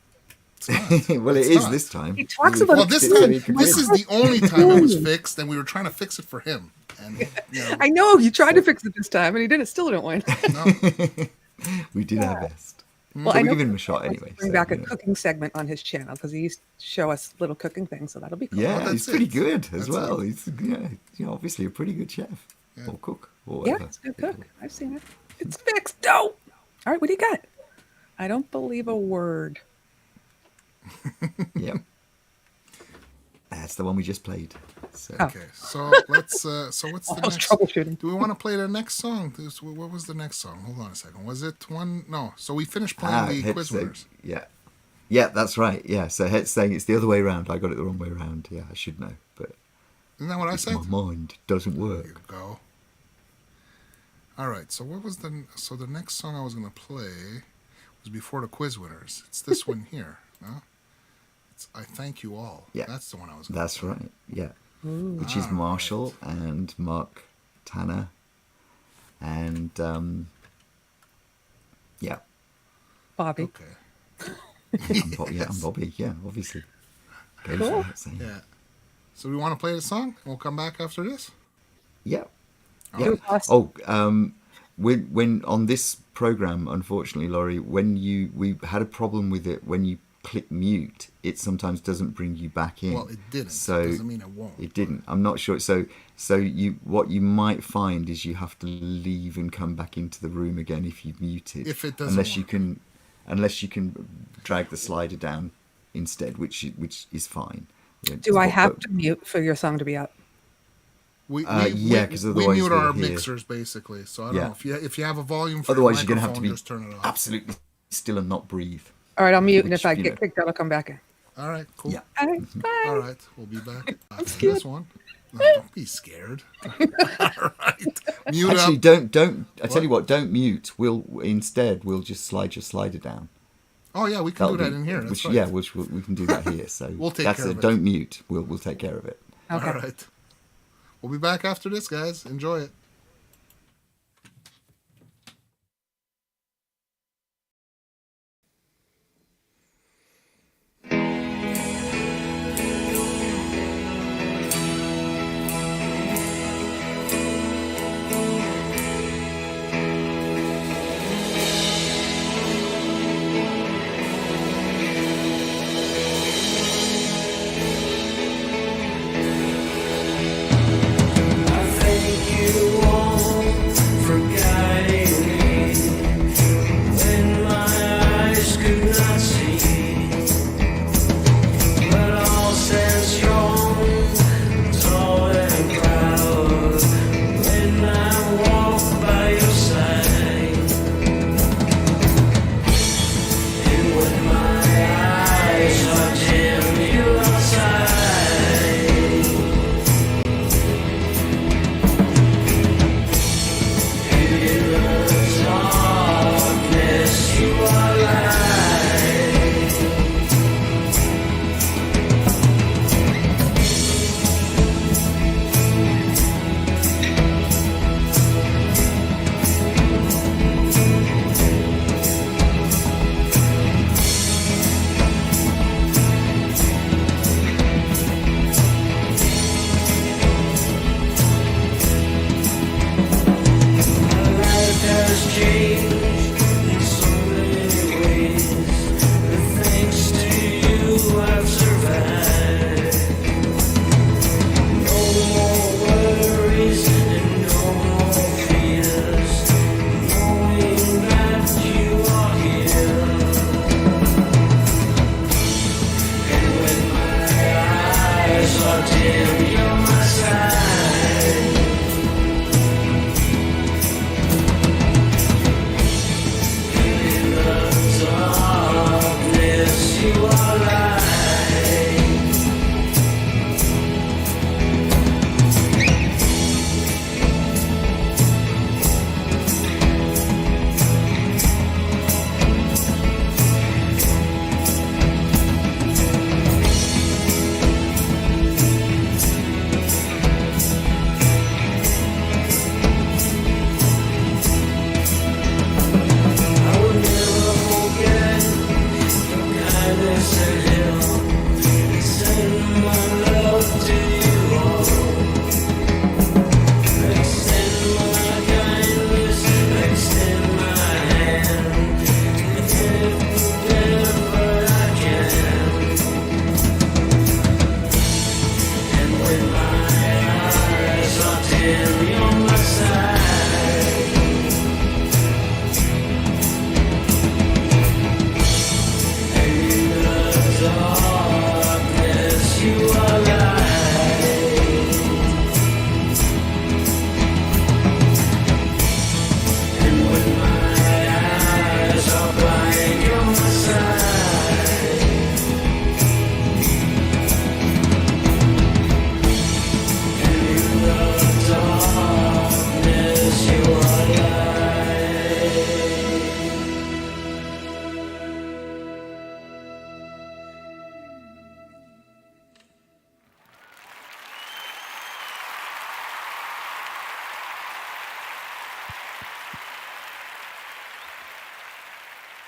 It's not. Well, It's it is not. this time. He talks about Well, it. this So time, he could this win. is the only time it was fixed, and we were trying to fix it for him. And you know, I know you tried to fix it this time, and he didn't. Still didn't win. no, We did our best. Well, But I we know give him a shot he wants to anyway. Bring so, back a you know. cooking segment on his channel because he used to show us little cooking things, so that'll be cool. Yeah, Well, he's that's pretty it. good as That's well. He's obviously a pretty good chef or cook or Yeah, whatever. it's a good cook. I've seen it. It's fixed. No. All right, what do you got? I don't believe a word. Yep. That's the one we just played. So Oh. okay. So let's. So what's the I was next? troubleshooting. Do we want to play the next song? What was the next song? Hold on a second. Was it one? No. So we finished playing the Head's quiz saying- winners. Yeah, that's right. Yeah, so Head's saying it's the other way around. I got it the wrong way around. Yeah, I should know, but Isn't that what I said? my mind doesn't There work. you go. All right. So what was the? So the next song I was gonna play was before the quiz winners. It's this one here. No. It's I Thank You All. Yeah. That's the one I was. Gonna That's right. Yeah, which is Marshall and Mark Tanner, and yeah, Bobby. Okay. I'm Bobby. Yeah, obviously. Go Cool. for it, saying. Yeah. So we want to play the song? We'll come back after this. Yeah. Do Yeah. it fast. Oh, when on this program, unfortunately, Laurie, we had a problem with it when you click mute, it sometimes doesn't bring you back in. Well, it didn't. So Doesn't mean it won't. It didn't. I'm not sure. So what you might find is you have to leave and come back into the room again if you've muted. If it doesn't work. Unless you can drag the slider down instead, which is fine. Yeah, Do I have but- to mute for your song to be up? Yeah, 'cause we otherwise mute we'll our hear- mixers basically. So I don't Yeah. know if you have a volume for Otherwise, your you're going to have to microphone, be just turn it off. absolutely still and not breathe. All right, I'll mute, and Which, if I you get know. kicked out, I'll come back in. All right, cool. Yeah. All right, bye. All right, we'll be back after this one. No, don't be scared. All right, mute Actually, up. don't. I tell you what, don't mute. We'll just slide your slider down. Oh yeah, we can do That'll that be- in here. That's which, right. Yeah, we can do that here. So We'll take that's care it. of it. Don't mute. We'll take care of it. Okay. All right. We'll be back after this, guys. Enjoy it.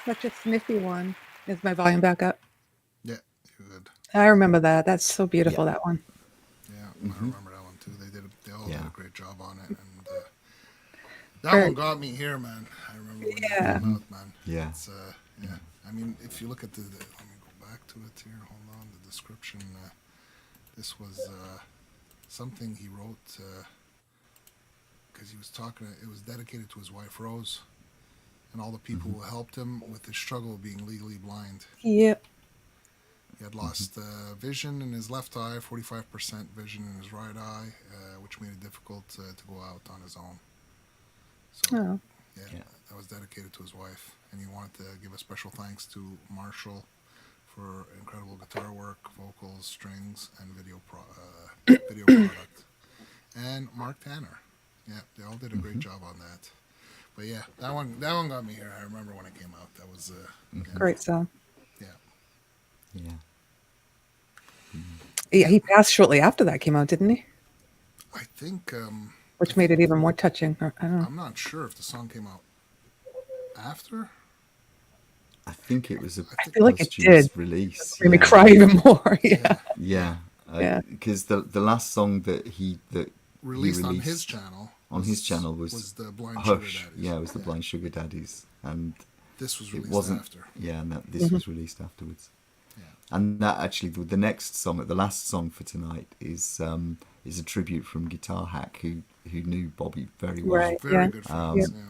Such a sniffy one. Is my volume back up? Yeah, you're good. I remember that. That's so beautiful, that one. Yeah, I remember that one too. They all did Yeah. a great job on it, and that one got me here, man. I remember when that came out, man. Yeah. It's, yeah. I mean, if you look at let me go back to it here. Hold on, the description. This was something he wrote because he was talking. It was dedicated to his wife Rose, and all the people who helped him with his struggle of being legally blind. Yep. He had lost vision in his left eye, 45% vision in his right eye, which made it difficult to go out on his own. So, Oh. yeah, that was dedicated to his wife. And he wanted to give a special thanks to Marshall for incredible guitar work, vocals, strings, and video product. And Mark Tanner. Yeah, they all did a great job on that. But yeah, that one got me here. I remember when it came out. That was Great song. Yeah. Yeah. Yeah, he passed shortly after that came out, didn't he? I think Which made it even more touching. I don't know. I'm not sure if the song came out after. I think it was a I feel like it posthumous did. release. Made me cry even more. Yeah. Yeah. Yeah. Because the last song that he Released on released his channel. was the Blind Hush. Sugar Daddies. Yeah, it was the Blind Sugar Daddies, and This was it released wasn't. after. Yeah, and this was released afterwards. Yeah. And that actually, the next song, the last song for tonight, is a tribute from Guitar Hack, who knew Bobby very well. Right. Very Yeah. good friends. Yeah.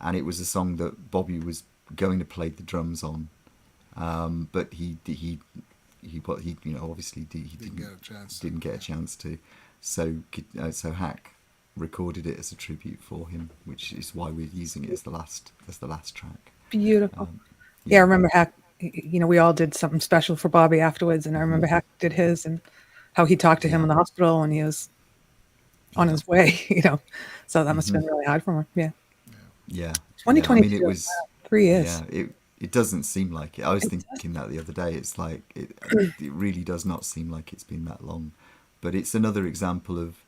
And it was a song that Bobby was going to play the drums on, but he obviously Didn't get a chance to, didn't get a chance to. So Hack recorded it as a tribute for him, which is why we're using it as the last track. Beautiful. Yeah, I remember Hack. We all did something special for Bobby afterwards, and I remember Hack did his, and how he talked to him in the hospital when he was on his way. So that must have been really hard for him. Yeah. Yeah. 2022. I mean, it was 3 years. Yeah, it doesn't seem like it. I was thinking that the other day. It's like it really does not seem like it's been that long, but it's another example of,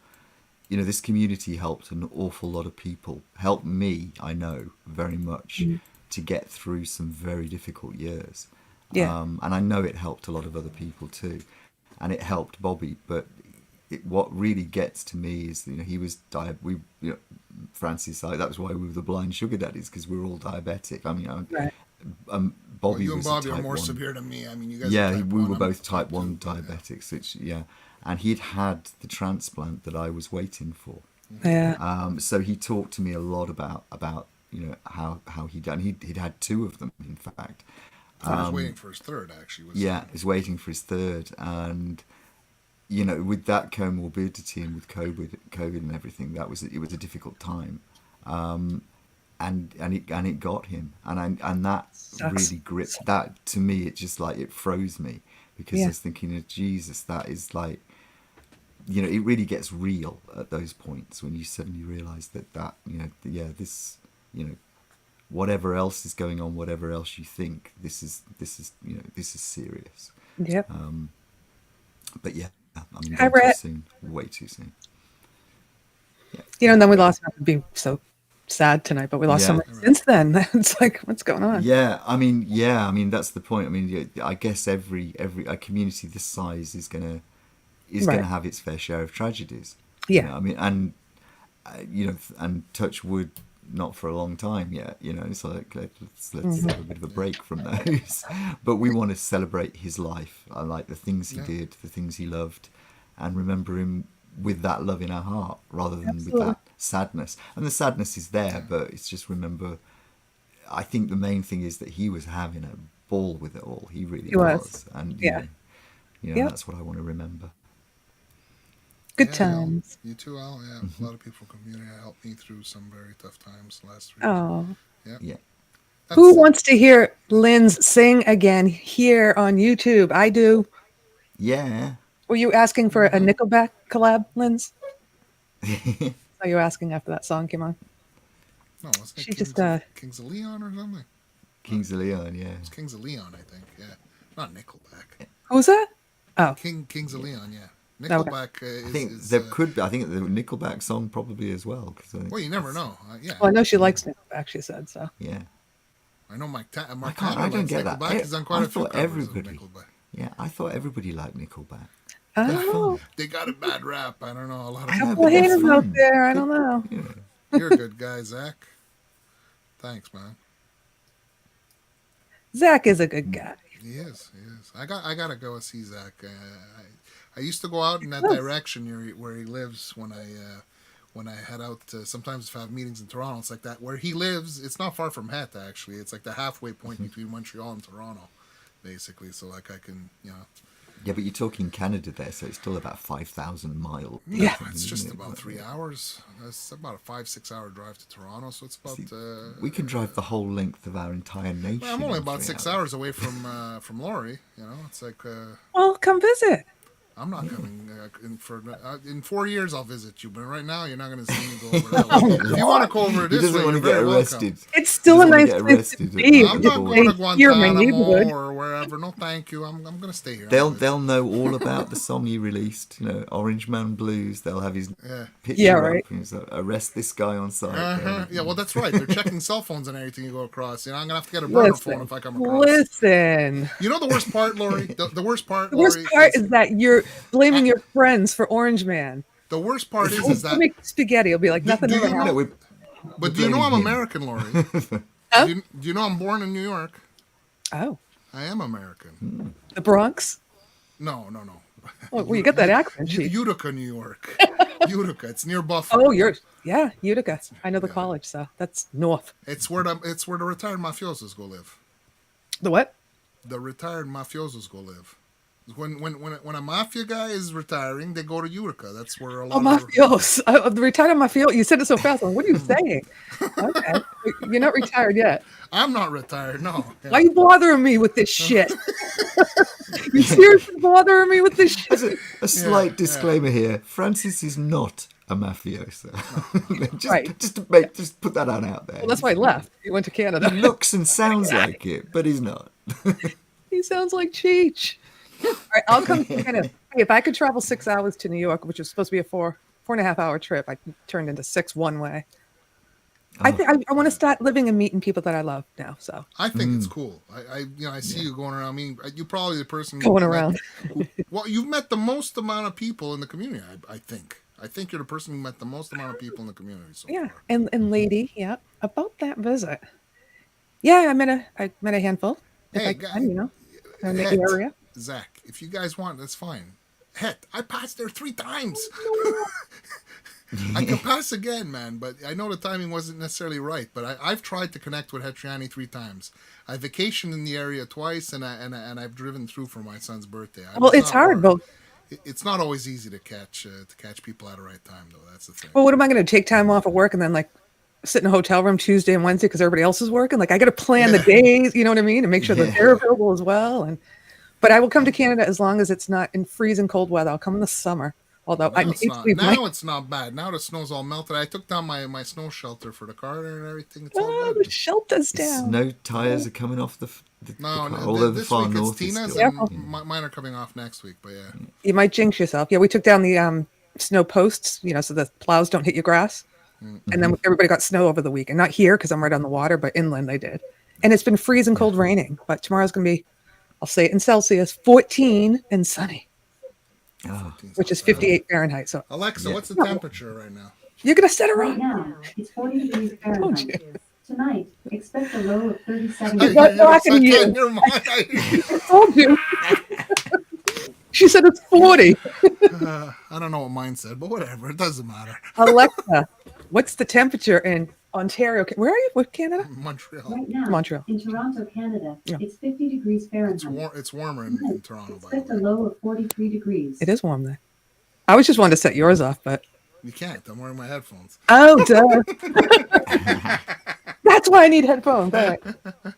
this community helped an awful lot of people. Helped me, I know, very much to get through some very difficult years. Yeah. And I know it helped a lot of other people too, and it helped Bobby. But what really gets to me is, he was Francis, that was why we were the Blind Sugar Daddies, because we were all diabetic. I mean, Right. Bobby you and was Bobby type are more 1. severe than me. I mean, you guys. Yeah, are type we 1, were I'm both type 2, 1 but diabetics, which and he'd had the transplant that I was waiting for. Yeah. So he talked to me a lot about how he'd done. He'd had 2 of them, in fact. He was waiting for his third, actually. Yeah, he's waiting for his third, and with that comorbidity and with COVID and everything, it was a difficult time, and it got him, and that really gripped that to me. It just it froze me, because I was thinking of Jesus. That is like, it really gets real at those points when you suddenly realise that this, whatever else is going on, whatever else you think, this is serious. Yep. But yeah, I mean, Hi, too Brett. soon, way too soon. And then we lost. Not to be so sad tonight, but we lost so much since then. It's like, what's going on? Yeah, I mean, that's the point. I mean, I guess every a community this size is gonna have its fair share of tragedies. Yeah. I mean, and and touch wood, not for a long time yet. It's like let's have a bit of a break from those. But we want to celebrate his life. I like the things he did, the things he loved, and remember him with that love in our heart, rather than with that sadness. And the sadness is there, but it's just, remember, I think the main thing is that he was having a ball with it all. He really was. And that's what I want to remember. Good times. You too, Al. Yeah, a lot of people from the community helped me through some very tough times last 3 years. Oh. Yeah. Who wants to hear Lynn's sing again here on YouTube? I do. Yeah. Were you asking for a Nickelback collab, Lynn's? Are you asking after that song came on? No, it's She like just Kings of Leon or something. Kings of Leon, yeah. It's Kings of Leon, I think. Yeah, not Nickelback. Who was that? Oh, Kings of Leon. Yeah, Nickelback. I think there could be. I think the Nickelback song probably as well. Well, you never know. Yeah. well, I know she likes Nickelback. She said so. Yeah. I know Mike. I Mark don't get that. Nickelback. He's done quite I a few thought covers everybody. of Nickelback. Yeah, I thought everybody liked Nickelback. Oh, They got a bad rap. I don't know. A lot of I know, people. but that's haters out fun. there. I don't know. Yeah. You're a good guy, Zach. Thanks, man. Zach is a good guy. He is. He is. I gotta go see Zach. I used to go out in that direction where he lives when I head out to, sometimes if I have meetings in Toronto. It's like that where he lives. It's not far from Het, actually. It's like the halfway point between Montreal and Toronto, basically. So like I can, Yeah, but you're talking Canada there, so it's still about 5,000 miles. Yeah. It's just about 3 hours. It's about a 5-6 hour drive to Toronto. So it's about. We can drive the whole length of our entire nation. I'm only in about 3 6 hours away from Laurie. It's like. Well, come visit. I'm not coming in 4 years. I'll visit you, but right now you're not going to see me go over there. If you want to go over He this doesn't way, want you're to get very arrested. welcome. It's still a He doesn't nice wanna get place to arrested. be. I'm not going to Here in my Guantanamo neighborhood. or wherever. No, thank you. I'm going to stay here. They'll know all about the song you released. Orange Man Blues. They'll have his picture Yeah, up right. and say, arrest this guy on site. Yeah, well, that's right. They're checking cell phones and everything you go across. I'm going to have to get a burner phone if I come across. Listen. You know the worst part, Laurie? The worst part, The worst Laurie, part is that you're blaming your friends for Orange Man. the worst part is They'll that. make spaghetti. It'll be like nothing do ever you know- happened. But do you know I'm blaming him. American, Laurie? Do you know I'm born in New York? Oh, I am American. the Bronx. No. Well, you get that accent, Chief. Utica, New York. Utica. It's near Buffalo. Oh, yeah, Utica. I know the college, so that's north. It's where the retired mafiosos go live. The what? The retired mafiosos go live. When a mafia guy is retiring, they go to Utica. That's where a lot of Mafios. The retired mafio. You said it so fast. I'm like, what are you saying? Okay, you're not retired yet. I'm not retired. No. Yeah. Why are you bothering me with this shit? You seriously bothering me with this shit? A slight disclaimer here: Francis is not a mafioso. just put that on out there. Well, that's why he left. He went to Canada. He looks and sounds like it, but he's not. He sounds like Cheech. All right, I'll come to Canada. Hey, if I could travel 6 hours to New York, which was supposed to be a 4.5 hour trip, I turned into 6 one way. I think I want to start living and meeting people that I love now. So I think it's cool. I see you going around. I mean, you're probably the person Going around. Well, you've met the most amount of people in the community. I think. I think you're the person who met the most amount of people in the community so yeah, far. and lady, yeah, about that visit. Yeah, I met a handful. If Hey, I guy- can, in the area. Zach, if you guys want, that's fine. Heck, I passed there 3 times. I can pass again, man, but I know the timing wasn't necessarily right. But I've tried to connect with Hetriani 3 times. I vacationed in the area twice, and I've driven through for my son's birthday. Well, it's hard, but It's not always easy to catch people at the right time, though. That's the thing. well, what am I going to take time off of work and then like sit in a hotel room Tuesday and Wednesday because everybody else is working? Like I got to plan the days, you know what I mean, and make sure that they're available as well. But I will come to Canada as long as it's not in freezing cold weather. I'll come in the summer. Although Now, it's not bad. Now the snow's all melted. I took down my snow shelter for the car and everything. It's all the good. shelter's down. Snow tires are coming off the No, car, although the this far week it's north is Tina's still. and mine are coming off next week. But yeah, You might jinx yourself. Yeah, we took down the snow posts, so the plows don't hit your grass. And then everybody got snow over the weekend. Not here because I'm right on the water, but inland they did. And it's been freezing cold raining. But tomorrow's going to be, I'll say it in Celsius, 14 and sunny, which is 58 Fahrenheit. So Alexa, what's the temperature right now? you're going to set her Right on. now, it's 40 degrees you. Fahrenheit. Tonight, expect a low of 37 I'm not talking to you. I can't hear mine. I told you. She said it's 40. I don't know what mine said, but whatever. It doesn't matter. Alexa, what's the temperature in Ontario? Where are you? What, Canada? Montreal. Right now, Montreal. in Toronto, Canada, Yeah. it's 50 degrees Fahrenheit. It's warmer in Tonight, Toronto, by the expect a way. low of 43 degrees. It is warm there. I was just wanting to set yours off, but You can't. I'm wearing my headphones. oh, duh. That's why I need headphones. All right.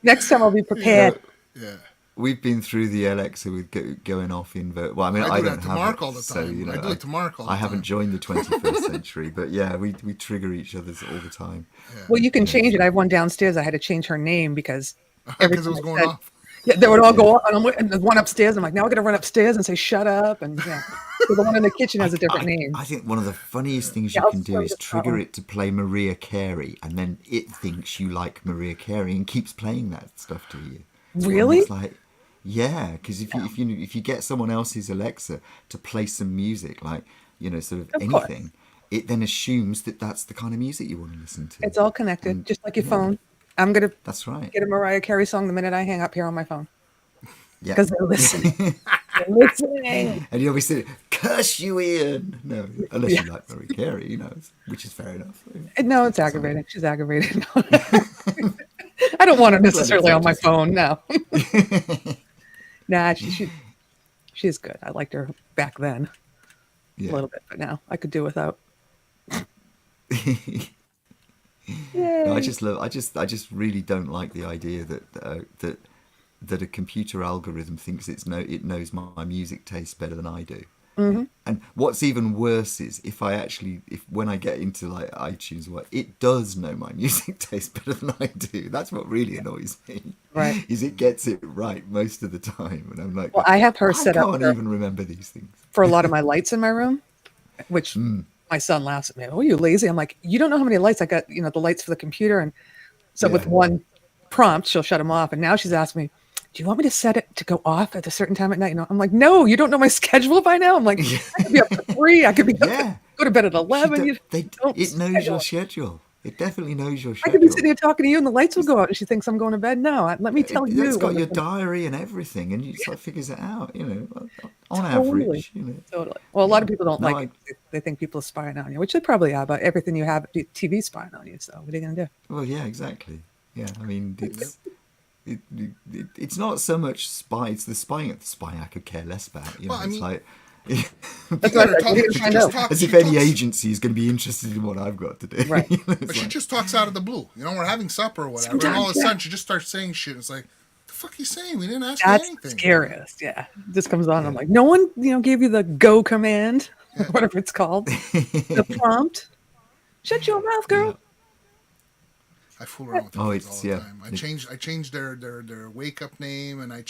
Next time I'll be prepared. Yeah. We've been through the Alexa with going off in. Well, I mean, I I do don't that to have Mark it, all the so, time. I do it to Mark all the I haven't time. joined the 21st century, but yeah, we trigger each other's all the time. Well, you can change it. I have one downstairs. I had to change her name because Because it was going off. Yeah, they would all go up, and I'm and there's one upstairs. I'm like, now I got to run upstairs and say shut up, and yeah. The one in the kitchen has a different name. I think one of the funniest things Yeah, you I'll can do show is this trigger one. it to play Mariah Carey, and then it thinks you like Mariah Carey and keeps playing that stuff to you. Really? It's like, yeah, because if you get someone else's Alexa to play some music, like, you know, sort of course. anything, it then assumes that that's the kind of music you want to listen to. It's all connected, And, just like your yeah, phone. I'm gonna That's right. get a Mariah Carey song the minute I hang up here on my phone Yeah. because they're listening. They're listening. And you always say, curse you, Ian. No, unless you like Mariah Carey, you know, which is fair enough. No, it's aggravating. She's aggravated. I don't want her necessarily on my phone. No. Nah, she's good. I liked her back then Yeah. a little bit, but now I could do without. No, I just really don't like the idea that a computer algorithm thinks it knows my music taste better than I do. Mm-hmm. And what's even worse is if when I get into like iTunes, it does know my music taste better than I do. That's what really annoys me. Right. Is it gets it right most of the time, and I'm like, Well, I have her set up I can't even remember these things. for a lot of my lights in my room, which my son laughs at me. Oh, you lazy? I'm like, you don't know how many lights I got. You know, the lights for the computer, and so with one prompt, she'll shut them off. And now she's asked me, do you want me to set it to go off at a certain time at night? You know, I'm like, no, you don't know my schedule by now. I'm like, I could be up at 3. I could be up go to bed at 11. It knows your schedule. It definitely knows your I schedule. could be sitting here talking to you, and the lights will go out, and she thinks I'm going to bed. No, let me tell you. It's got your diary and everything, and you sort of figures it out. You know, on Totally. average. You know. Totally. Well, a lot of people don't No, like it. They think people are spying on you, which they probably are, but everything you have, TV spying on you. So what are you going to do? Well, yeah, exactly. Yeah, I mean, it's not so much spy. It's the spying. The spying I could care less about. You know, Well, I it's mean- like. That's what I know. As if any agency is going to be interested in what I've got to do. Right. You know, it's But she like, just talks out of the blue. You know, we're having supper or whatever, and Sometimes, all of a yeah. sudden she just starts saying shit. It's like, the fuck are you saying? We didn't ask That's you the anything. scariest. Yeah. This comes on. I'm like, no one, gave you the go command, whatever it's called, the prompt. Shut your mouth, girl. I fool around with the Oh, kids it's- all the yeah. time. I changed their wake up name, and I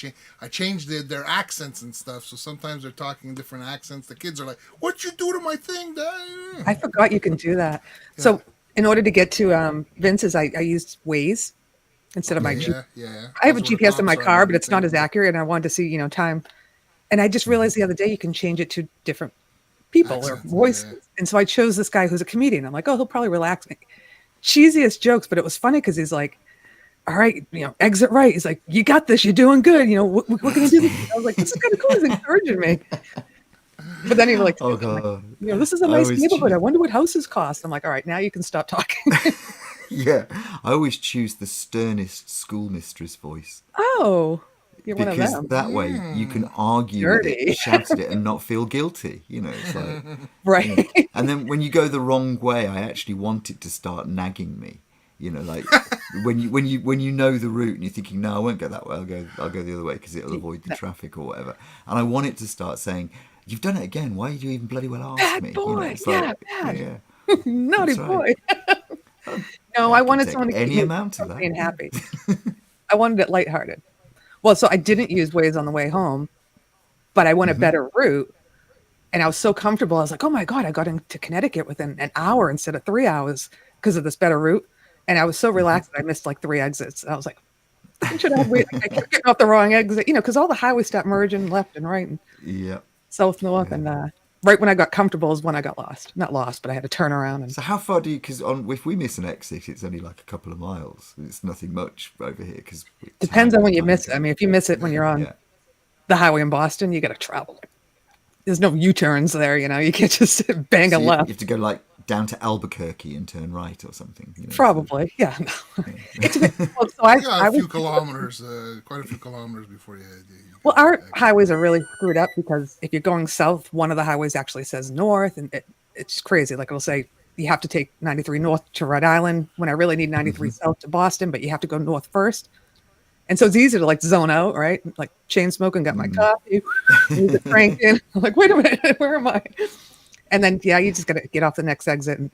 changed their accents and stuff. So sometimes they're talking in different accents. The kids are like, "What you do to my thing, Dad?" I forgot you can do that. So in order to get to Vince's, I used Waze instead of my GPS. Yeah. I have a That's where the GPS in my comps are car, and but it's not as everything. accurate. And I wanted to see, time. And I just realized the other day you can change it to different people or Accents, voices. yeah. And so I chose this guy who's a comedian. I'm like, oh, he'll probably relax me. Cheesiest jokes, but it was funny because he's like, all right, exit right. He's like, you got this. You're doing good. What can you do? I was like, this is kind of cool. He's encouraging me. But then he like, oh god. this is a I nice always neighborhood. choose- I wonder what houses cost. I'm like, all right, now you can stop talking. Yeah, I always choose the sternest schoolmistress voice. Oh, you're one of Because them. that way you can argue with Dirty. it, shout at it, and not feel guilty. It's like, Right. and then when you go the wrong way, I actually want it to start nagging me. Like when you know the route and you're thinking, no, I won't go that way. I'll go the other way because it'll avoid the traffic or whatever. And I want it to start saying, "You've done it again. Why did you even bloody well ask Bad me?" boy. It's like, Bad. yeah. Naughty That's boy. right. No, I I can wanted take someone to keep any me amount of that. being happy. I wanted it lighthearted. Well, so I didn't use Waze on the way home, but I went a better route. And I was so comfortable. I was like, oh my God, I got into Connecticut within an hour instead of 3 hours because of this better route. And I was so relaxed that I missed like 3 exits. And I was like, I should have waited. I kept getting off the wrong exit, because all the highways start merging left and right and Yeah. south, north. And right when I got comfortable is when I got lost. Not lost, but I had to turn around. And So how far do you? Because if we miss an exit, it's only like a couple of miles. It's nothing much over here. Because depends on when you miss it. I mean, if you miss it when you're on Yeah. the highway in Boston, you got to travel. There's no U-turns there, You can't just bang So a you left. have to go like down to Albuquerque and turn right or something. Probably, yeah. No. Well, so You got I a few was, kilometers, quite a few kilometers before you. well, our highways are really screwed up because if you're going south, one of the highways actually says north, and it's crazy. Like it'll say you have to take 93 north to Rhode Island when I really need 93 south to Boston, but you have to go north first. And so it's easy to like zone out, right? Like chain smoking, got my coffee, music cranking. I'm like, wait a minute, where am I? And then, you just got to get off the next exit and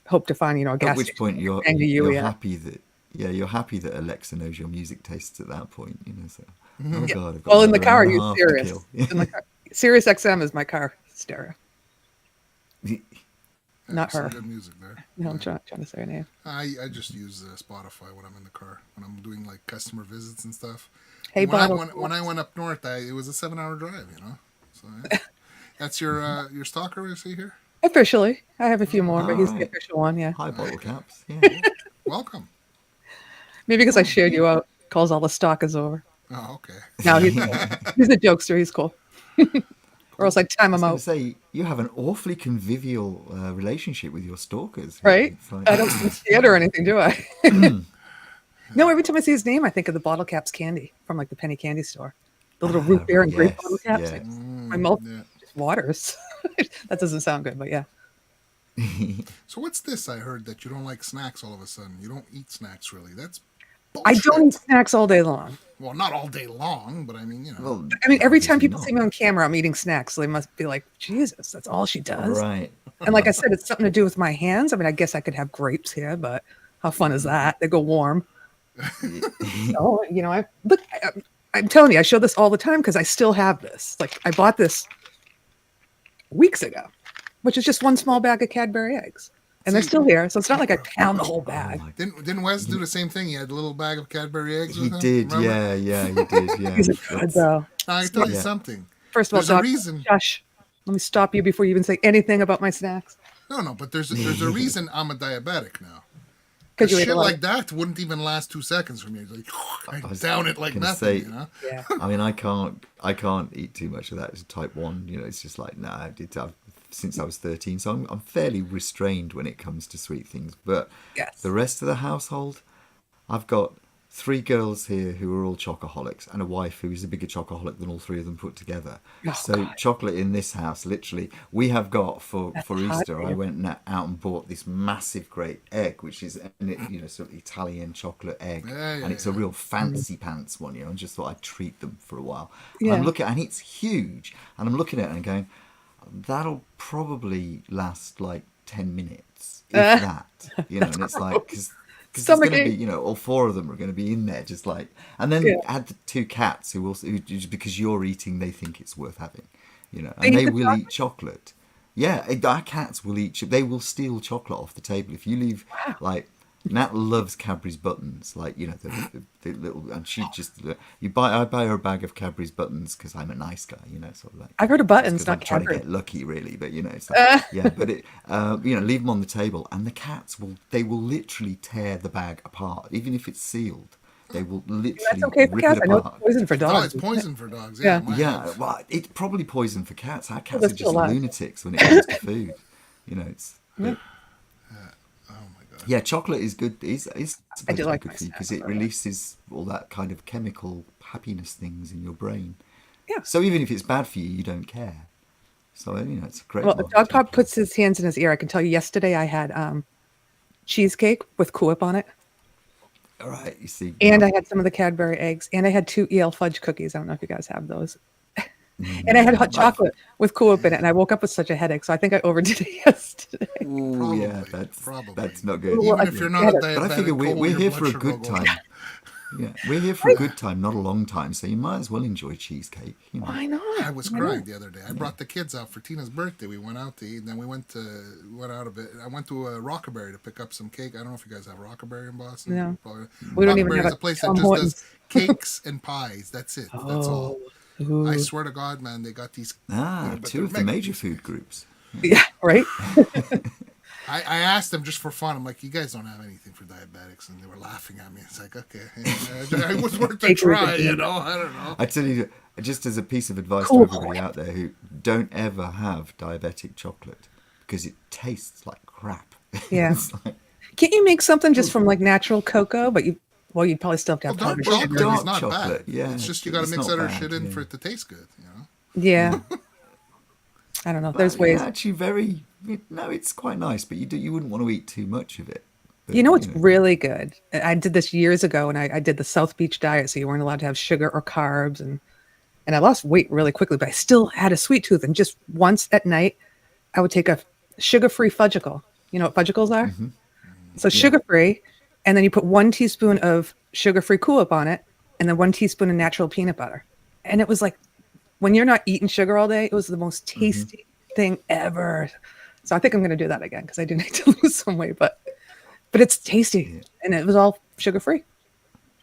hope to find, a gas At which station. point you're And you, happy that you're happy that Alexa knows your music tastes at that point. So oh god, I've got Well, in the another car, hour are and a you half to serious? kill. In the car, Sirius XM is my car stereo. Not Some her. good music there. No, I'm trying to say her name. I just use Spotify when I'm in the car, when I'm doing like customer visits and stuff. Hey, when, I, Bob. when I went up north, it was a 7-hour drive, you know. So yeah. That's your stalker we see here. Officially, I have a few more, but he's the Alright. official one. Yeah, High bottle caps. Yeah. Welcome. maybe because I shared you out, calls all the stalkers over. Oh, okay. No, he's a jokester. He's cool. Or else I'd time him I out. was going to say, you have an awfully convivial relationship with your stalkers. Right? It's like- I don't see it or anything, do I? No, every time I see his name, I think of the bottle caps candy from like the penny candy store. The little root beer and grape yes, bottle caps. yeah. Like, my mouth just waters. That doesn't sound good, but yeah. So what's this? I heard that you don't like snacks all of a sudden. You don't eat snacks really. That's I bullshit. don't eat snacks all day long. Well, not all day long, but I mean, you know. Well, I mean, every time obviously people not. see me on camera, I'm eating snacks. So they must be like, Jesus, that's all she does. Right. And like I said, it's something to do with my hands. I mean, I guess I could have grapes here, but how fun is that? They go warm. So, you know, I'm telling you, I show this all the time because I still have this. Like, I bought this weeks ago, which is just one small bag of Cadbury eggs. And they're still here. So it's not like I pound the whole bag. Didn't Wes do the same thing? He had a little bag of Cadbury eggs He with him? did, remember? yeah, he did, yeah. These are good, though. Now, I tell you Yeah. something. First of all, There's a Doc, reason. shush. Let me stop you before you even say anything about my snacks. No, but there's a reason I'm a diabetic now. Because you ate Shit a lot. like that wouldn't even last 2 seconds from you. Like, I was down it like gonna nothing, say- you know? Yeah. I mean, I can't eat too much of that. It's type 1, you know, it's just like, nah, I've since I was 13. So I'm fairly restrained when it comes to sweet things. But Yes. the rest of the household, I've got 3 girls here who are all chocoholics and a wife who is a bigger chocoholic than all 3 of them put together. Oh, So God. chocolate in this house, literally, we have got for That's Easter, hot. I went out and bought this massive great egg, which is, you know, sort of Italian chocolate egg. Yeah, and it's a real fancy pants one, you know, and just thought I'd treat them for a while. Yeah. And I'm looking, and it's huge. And I'm looking at it and going, that'll probably last like 10 minutes, if that, you know, and it's like, because there's going to be, Stomachache. you know, all 4 of them are going to be in there just like, and then Yeah. add the 2 cats who also, who, just because you're eating, they think it's worth having, you know, They and eat they the will eat chocolate. Yeah, our cats will eat, they will steal chocolate off the table. If you leave, like, Nat loves Cadbury's buttons, like, you know, the little, and she just, I buy her a bag of Cadbury's buttons because I'm a nice guy, you know, sort of like. I've heard of buttons, Because I'm not trying to Cadbury. get lucky, really, but you know, it's like, yeah, but it, you know, leave them on the table, and the cats they will literally tear the bag apart, even if it's sealed. They will literally That's okay for rip cats. it I know apart. it's poison for No, dogs. it's isn't it? poison for dogs. Yeah. Yeah. my Yeah, house. well, it's probably poison for cats. Our cats they're are still just alive. lunatics when it comes to food. You know, it's. Yeah. Oh my god. Yeah, chocolate is good. Is supposed I do to like be my good for you because snacks, it by the way. releases all that kind of chemical happiness things in your brain. Yeah. So even if it's bad for you, you don't care. So you know, it's a great. Well, if one. Dog Pop puts his hands in his ear, I can tell you yesterday I had cheesecake with Coop on it. All right, you see. And I had some of the Cadbury eggs. And I had 2 EL fudge cookies. I don't know if you guys have those. And I had hot chocolate with Coop in it. And I woke up with such a headache. So I think I overdid it yesterday. Ooh, yeah, Probably. that's not good. Well, Even if you're not a But diabetic, But I figure cold, we're your here blood for a sugar good will go time. up. Yeah, we're here for a good time, not a long time. So you might as well enjoy cheesecake. You know. Why not? I was crying the other day. I brought the kids out for Tina's birthday. We went out to eat, and then we went out of it. I went to Rockaberry to pick up some cake. I don't know if you guys have Rockaberry in Boston. No. Probably. We don't even Rockaberry have is a a place Tom that just Hortons. does cakes and pies. That's it. That's all. Ooh. I swear to God, man, they got these. But 2 of the major food groups. Yeah, right? I asked them just for fun. I'm like, you guys don't have anything for diabetics, and they were laughing at me. It's like, okay, it was worth a Take try, everything. you know. I don't know. I tell you, just as a piece of advice Cool. to everybody out there who don't ever have diabetic chocolate because it tastes like crap. Yeah. It's like, Can't you make something just from like natural cocoa? But you'd probably still have to have Well, powdered dark sugar. chocolate Dark is not chocolate, bad. yeah, It's just you got to it's mix not other bad, shit in yeah. for it to taste good, you know. Yeah. I don't know. There's but, ways. yeah, actually, no, it's quite nice, but you wouldn't want to eat too much of it. But, You know what's really good? I did this years ago, and I did the South Beach diet, so you weren't allowed to have sugar or carbs, and I lost weight really quickly, but I still had a sweet tooth. And just once at night, I would take a sugar-free fudgicle. You know what fudgicles are? Mm-hmm. So sugar-free, and then you put 1 teaspoon of sugar-free Coop on it, and then 1 teaspoon of natural peanut butter, and it was like when you're not eating sugar all day, it was the most Mm-hmm. tasty thing ever. So I think I'm going to do that again because I do need to lose some weight, but it's tasty Yeah. and it was all sugar free.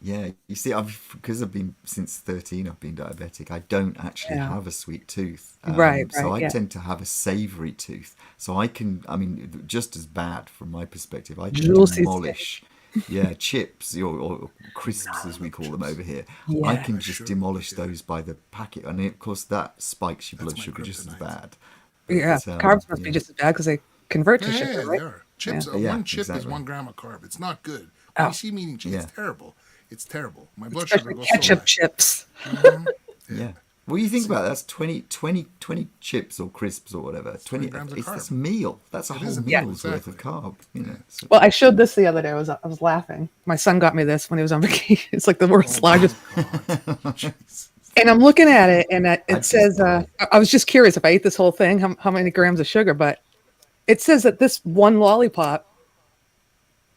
Yeah, you see, because I've been since 13, I've been diabetic. I don't actually Yeah. have a sweet tooth, Right, so I yeah. tend to have a savoury tooth. So I can, I mean, just as bad from my perspective. I can Juicy demolish, chips or crisps as we call them over here. I Yeah. can just demolish those by the packet, and of course that spikes your blood my sugar just as kryptonite. bad. Yeah, But, carbs must be yeah. just as bad because they convert to Yeah, sugar, yeah, right? they are. Chips. Yeah, One chip is exactly. 1 gram of carb. It's not good. When Oh. you see me eating chips, Yeah. it's terrible. It's terrible. My blood sugar Especially goes ketchup so chips. high. Yeah. Well, you think about it, that's 20 chips or crisps or whatever. 20 grams of that's carb. a meal. That's a It whole is a meal, meal's worth of exactly. carb. You know. So, Well, I showed this the other day. I was laughing. My son got me this when he was on vacation. It's like the world's largest. Jeez. And I'm looking at it, and I'd it just says, die. I was just curious if I ate this whole thing, how many grams of sugar, but it says that this one lollipop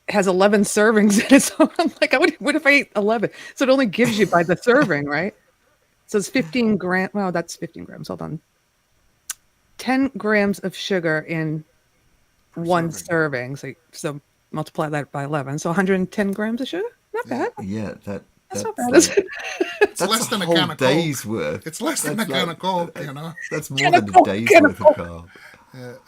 has 11 servings in it. So I'm like, what if I ate 11? So it only gives you by the serving, right? It says 15 grams. Well, that's 15 grams. Hold on. 10 grams of sugar in one serving. So multiply that by 11. So 110 grams of sugar? Not bad. Yeah, That's not that's bad, is like, it? It's that's less a than a whole can of day's Coke. worth. It's less than a That's can like- of Coke, you know? That's more Can of than a Coke, day's can of worth of Coke. carb.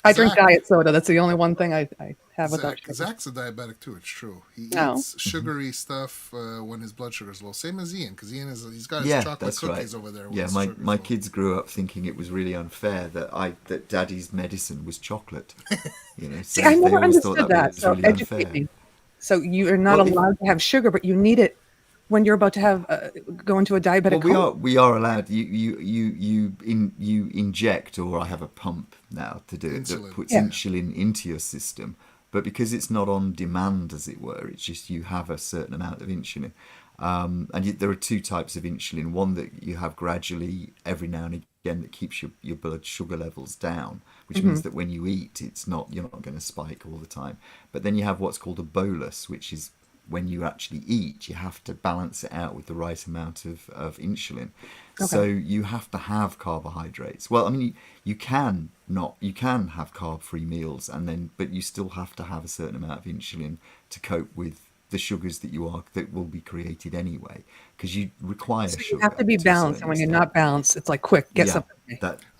I drink Zach- diet soda. That's the only one thing I have without Zach, sugar. Zach's a diabetic too. It's true. He No. eats sugary stuff when his blood sugar's low. Same as Ian, because he's got his Yeah, chocolate that's cookies right. over there. Yeah, his my, sugar's my low. kids grew up thinking it was really unfair that Daddy's medicine was chocolate. You know, See, so I they never always thought understood that. was So really educate unfair. me. So you are not Well, if- allowed to have sugar, but you need it when you're about to have go into a diabetic Well, coma. we are allowed. You inject, or I have a pump now to do it Insulin. that puts Yeah. insulin into your system. But because it's not on demand, as it were, it's just you have a certain amount of insulin. There are two types of insulin. One that you have gradually every now and again that keeps your blood sugar levels down, which means that when you eat, you're not going to spike all the time. But then you have what's called a bolus, which is when you actually eat, you have to balance it out with the right amount of insulin. So you have to have carbohydrates. Well, I mean, you can have carb-free meals, but you still have to have a certain amount of insulin to cope with the sugars that will be created anyway, because you require So sugar. you have to be a balanced, certain and when you're extent. not balanced, it's like quick, get something.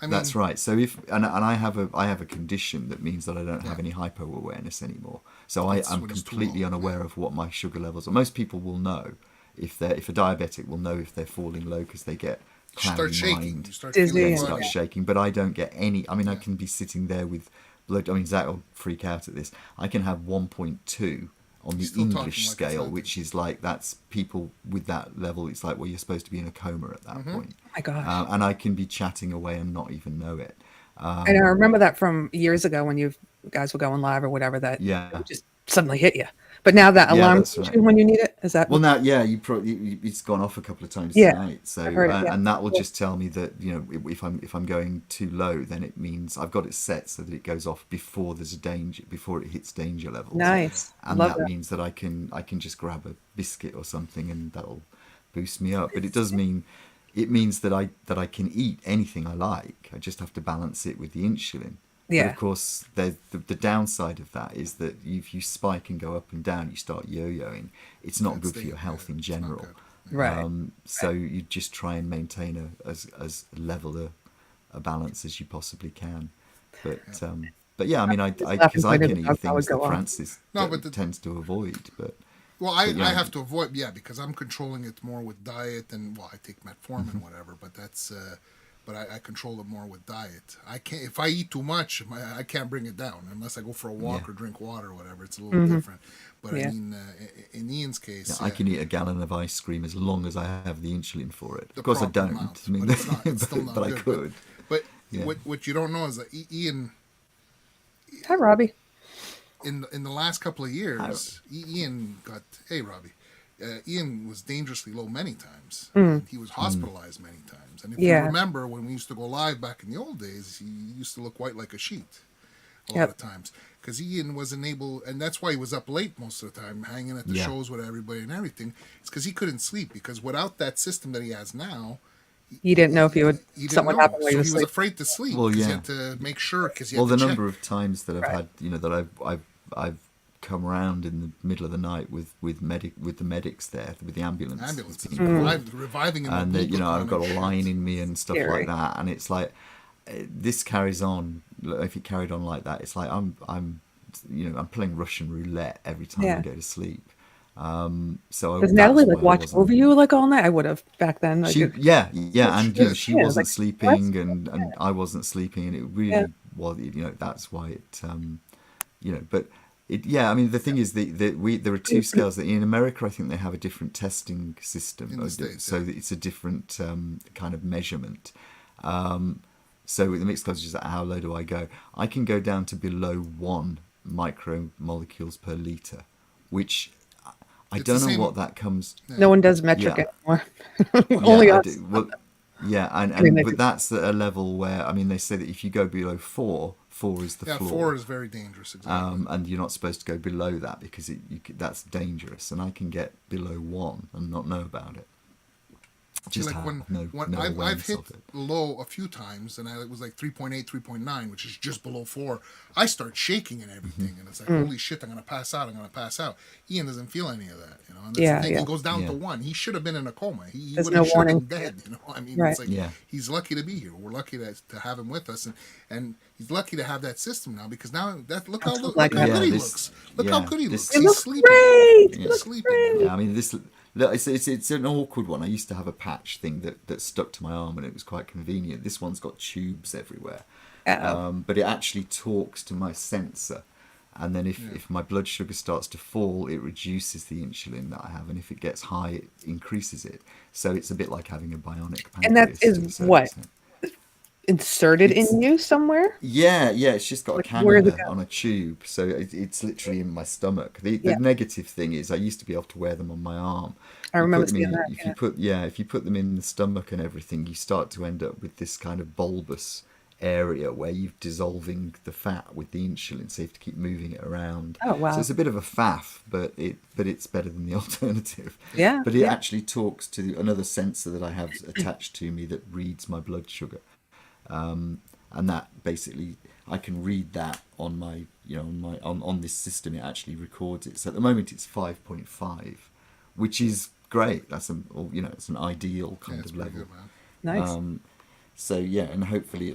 That's right. So I have a condition that means that I don't have any hypo awareness anymore. So I'm when it's too completely low, unaware of what my sugar levels are. Most people will know if a diabetic will know if they're falling low because they get You start cloudy shaking. mind. You start Dizzy feeling They and- start funny. shaking, but I don't get any. I mean, I can be sitting there with blood. I mean, Zach will freak out at this. I can have 1.2 on the Still talking English like it's scale, nothing. which is like that's people with that level. It's like, well, you're supposed to be in a coma at that point. Oh my gosh. And I can be chatting away and not even know it. And I remember that from years ago when you guys were going live or whatever, that Yeah. it would just suddenly hit you. But now that Yeah, alarm that's goes right. when you need it, is that? Well, now, yeah, it's gone off a couple of times Yeah, tonight. So, I've heard it, yeah. and that will just tell me that if I'm going too low, then it means I've got it set so that it goes off before there's a danger, before it hits danger levels. Nice. And Love that means that I can just grab a biscuit or something, and that'll boost me up. But it means that I can eat anything I like. I just have to balance it with the insulin. Yeah. But of course, the downside of that is that if you spike and go up and down, you start yo-yoing. It's not good for your health in general. Right. So you just try and maintain as level a balance as you possibly can. But yeah, I mean, because I can eat things that Francis tends to avoid. But Well, I yeah. have to avoid, because I'm controlling it more with diet and, I take metformin Mm-hmm. whatever, but that's, but I control it more with diet. I can't, if I eat too much, I can't bring it down unless I go for a walk or drink water or whatever. It's a little different. But I mean, in Ian's case, I can eat a gallon of ice cream as long as I have the insulin for it. the Of course, I proper don't. amount, I mean, but it's still not but I good. could. But Yeah. what you don't know is that Ian, Hi, Robbie. in the last couple of years, Ian got, hey, Robbie, Ian was dangerously low many times. He was hospitalized many times. And if you remember, when we used to go live back in the old days, he used to look white like a sheet a lot of times. Because Ian wasn't able, and that's why he was up late most of the time, hanging at the shows with everybody and everything. It's because he couldn't sleep. Because without that system that he has now, You didn't know if you would He didn't something know. happened while So you were he was asleep. afraid to sleep. Well, 'cause yeah. He had to make sure because Well, the number of times that I've Right. had, that I've come around in the middle of the night with the medics there, with the ambulance, ambulance being called. reviving him. And I've got a line in me and stuff Scary. like that, and it's like this carries on. If it carried on like that, it's like I'm playing Russian roulette every time I go to sleep. So Does that's Natalie why like I watch wasn't- over you like all night? I would have back then. Like, She, yeah, and she Yeah, wasn't like, sleeping, and I wasn't sleeping, and it really Yeah. was. That's why it. But it. Yeah, I mean, the thing is, there are two scales. That in America, I think they have a different testing system, In the States, so that it's a different kind of measurement. So with the mixed cultures, how low do I go? I can go down to below 1 micromolecules per liter, which I It's don't the know same- what that comes. no one does metric Yeah. anymore. Yeah, Only I us. do. Well, yeah, mean, they but do. that's at a level where they say that if you go below 4 is the Yeah, floor. 4 is very dangerous. Exactly. And you're not supposed to go below that because that's dangerous. And I can get below 1 and not know about it. Just like have when no I've awareness hit of it. low a few times, and it was like 3.8, 3.9, which is just below 4. I start shaking and everything, and it's like, holy shit, I'm gonna pass out. Ian doesn't feel any of that, And that's Yeah, the thing. yeah. He goes down to Yeah. 1. He should have been in a coma. He There's would no have should have warning. been dead. I mean, Right. it's like Yeah. he's lucky to be here. We're lucky to have him with us, and he's lucky to have that system now because now look how so glad good you he have it. looks. Look how good he looks. It He's looks sleeping. great. He's It looks sleeping. great. Yeah, I mean, it's an awkward one. I used to have a patch thing that stuck to my arm, and it was quite convenient. This one's got tubes everywhere, but it actually talks to my sensor, and then if my blood sugar starts to fall, it reduces the insulin that I have, and if it gets high, it increases it. So it's a bit like having a bionic pancreas. And that to a is certain what? extent. Inserted in you somewhere? Yeah, it's just got a Like, where does it cannula go? on a tube, so it's literally in my stomach. The Yeah. negative thing is I used to be able to wear them on my arm. I You remember put them seeing in- that. Yeah. if you put them in the stomach and everything, you start to end up with this kind of bulbous area where you're dissolving the fat with the insulin, so you have to keep moving it around. Oh, wow. So it's a bit of a faff, but it's better than the alternative. Yeah, But it yeah. actually talks to another sensor that I have attached to me that reads my blood sugar. And that basically I can read that on my on this system. It actually records it. So at the moment it's 5.5, which is great. It's an ideal kind It's of pretty level. good, man. Nice. So yeah, and hopefully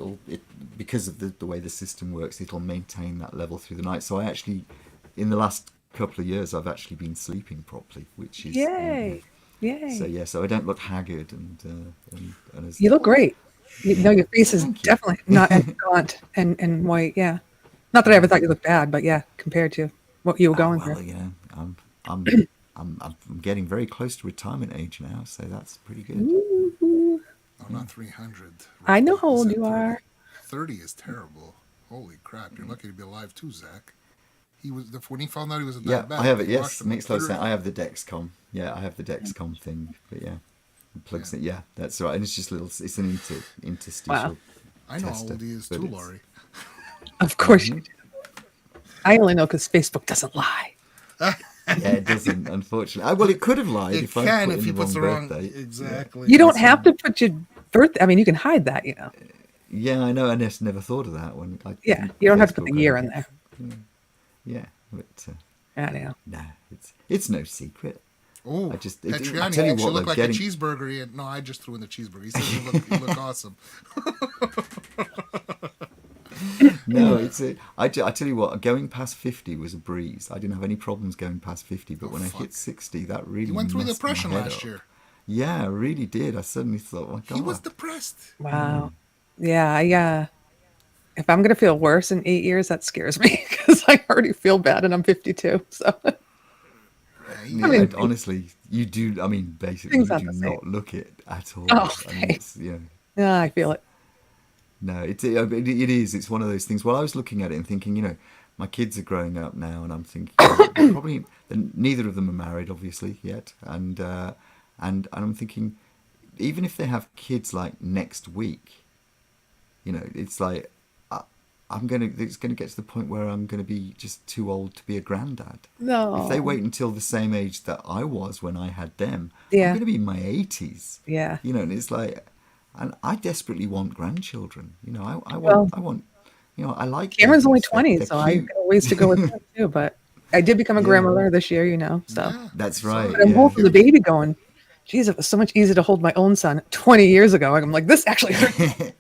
because of the way the system works, it'll maintain that level through the night. So I actually, in the last couple of years, I've actually been sleeping properly, which is Yay. Yay. So yeah, so I don't look haggard and as You look great. Your face is Thank you. definitely not as gaunt and white. Yeah. Not that I ever thought you looked bad, but yeah, compared to what you were going well, through. I'm getting very close to retirement age now, so that's pretty good. Ooh. I'm not 300. I know how Is old that you 30? are. 30 is terrible. Holy crap! You're lucky to be alive too, Zach. He was when he found out he was a Yeah, diabetic. I have it. he Yes, rushed him makes at loads of 30. sense. I have the Dexcom. Yeah, I have the Dexcom thing. But yeah, it plugs it. Yeah, that's right. And it's just it's an interstitial. Wow. I know tester, how old he is but too, it's- Laurie. Of course you do. I only know because Facebook doesn't lie. Yeah, it doesn't. Unfortunately, well, it could have lied It if I can put if in he the puts the wrong wrong. birthday. Exactly. You don't have to put your birthday. I mean, you can hide that, Yeah, I know. I just never thought of that when. Yeah, you don't have to put the Facebook year over- in there. Yeah, but I know. no, it's no secret. Oh, I just- Petriani I tell you actually what, looked though, like getting- a cheeseburger. No, I just threw in the cheeseburger. He said you look awesome. No, I tell you what, going past 50 was a breeze. I didn't have any problems going past 50, but when I hit 60, that really He went through messed my depression head last up. year. Yeah, I really did. I suddenly thought, my God. He was depressed. Wow. Yeah. If I'm going to feel worse in 8 years, that scares me because I already feel bad and I'm 52. So, Yeah, mean- honestly, you do. I mean, basically, Things you aren't do the same. not look it at all. Oh, I mean, thanks. yeah, I feel it. No, it is. It's one of those things. Well, I was looking at it and thinking, my kids are growing up now, and I'm thinking probably neither of them are married, obviously, yet, and I'm thinking, even if they have kids like next week, it's like it's gonna get to the point where I'm gonna be just too old to be a granddad. No. If they wait until the same age that I was when I had them, Yeah. I'm gonna be in my 80s. Yeah. And it's like, And I desperately want grandchildren. You know, I Well, want, you know, I like Cameron's only babies. 20, They're so I cute. got a ways to go with that too. But I did become a Yeah. grandmother this year, so. Yeah. That's right. But I'm Yeah. holding the baby going, geez, it was so much easier to hold my own son 20 years ago. I'm like, this actually hurts.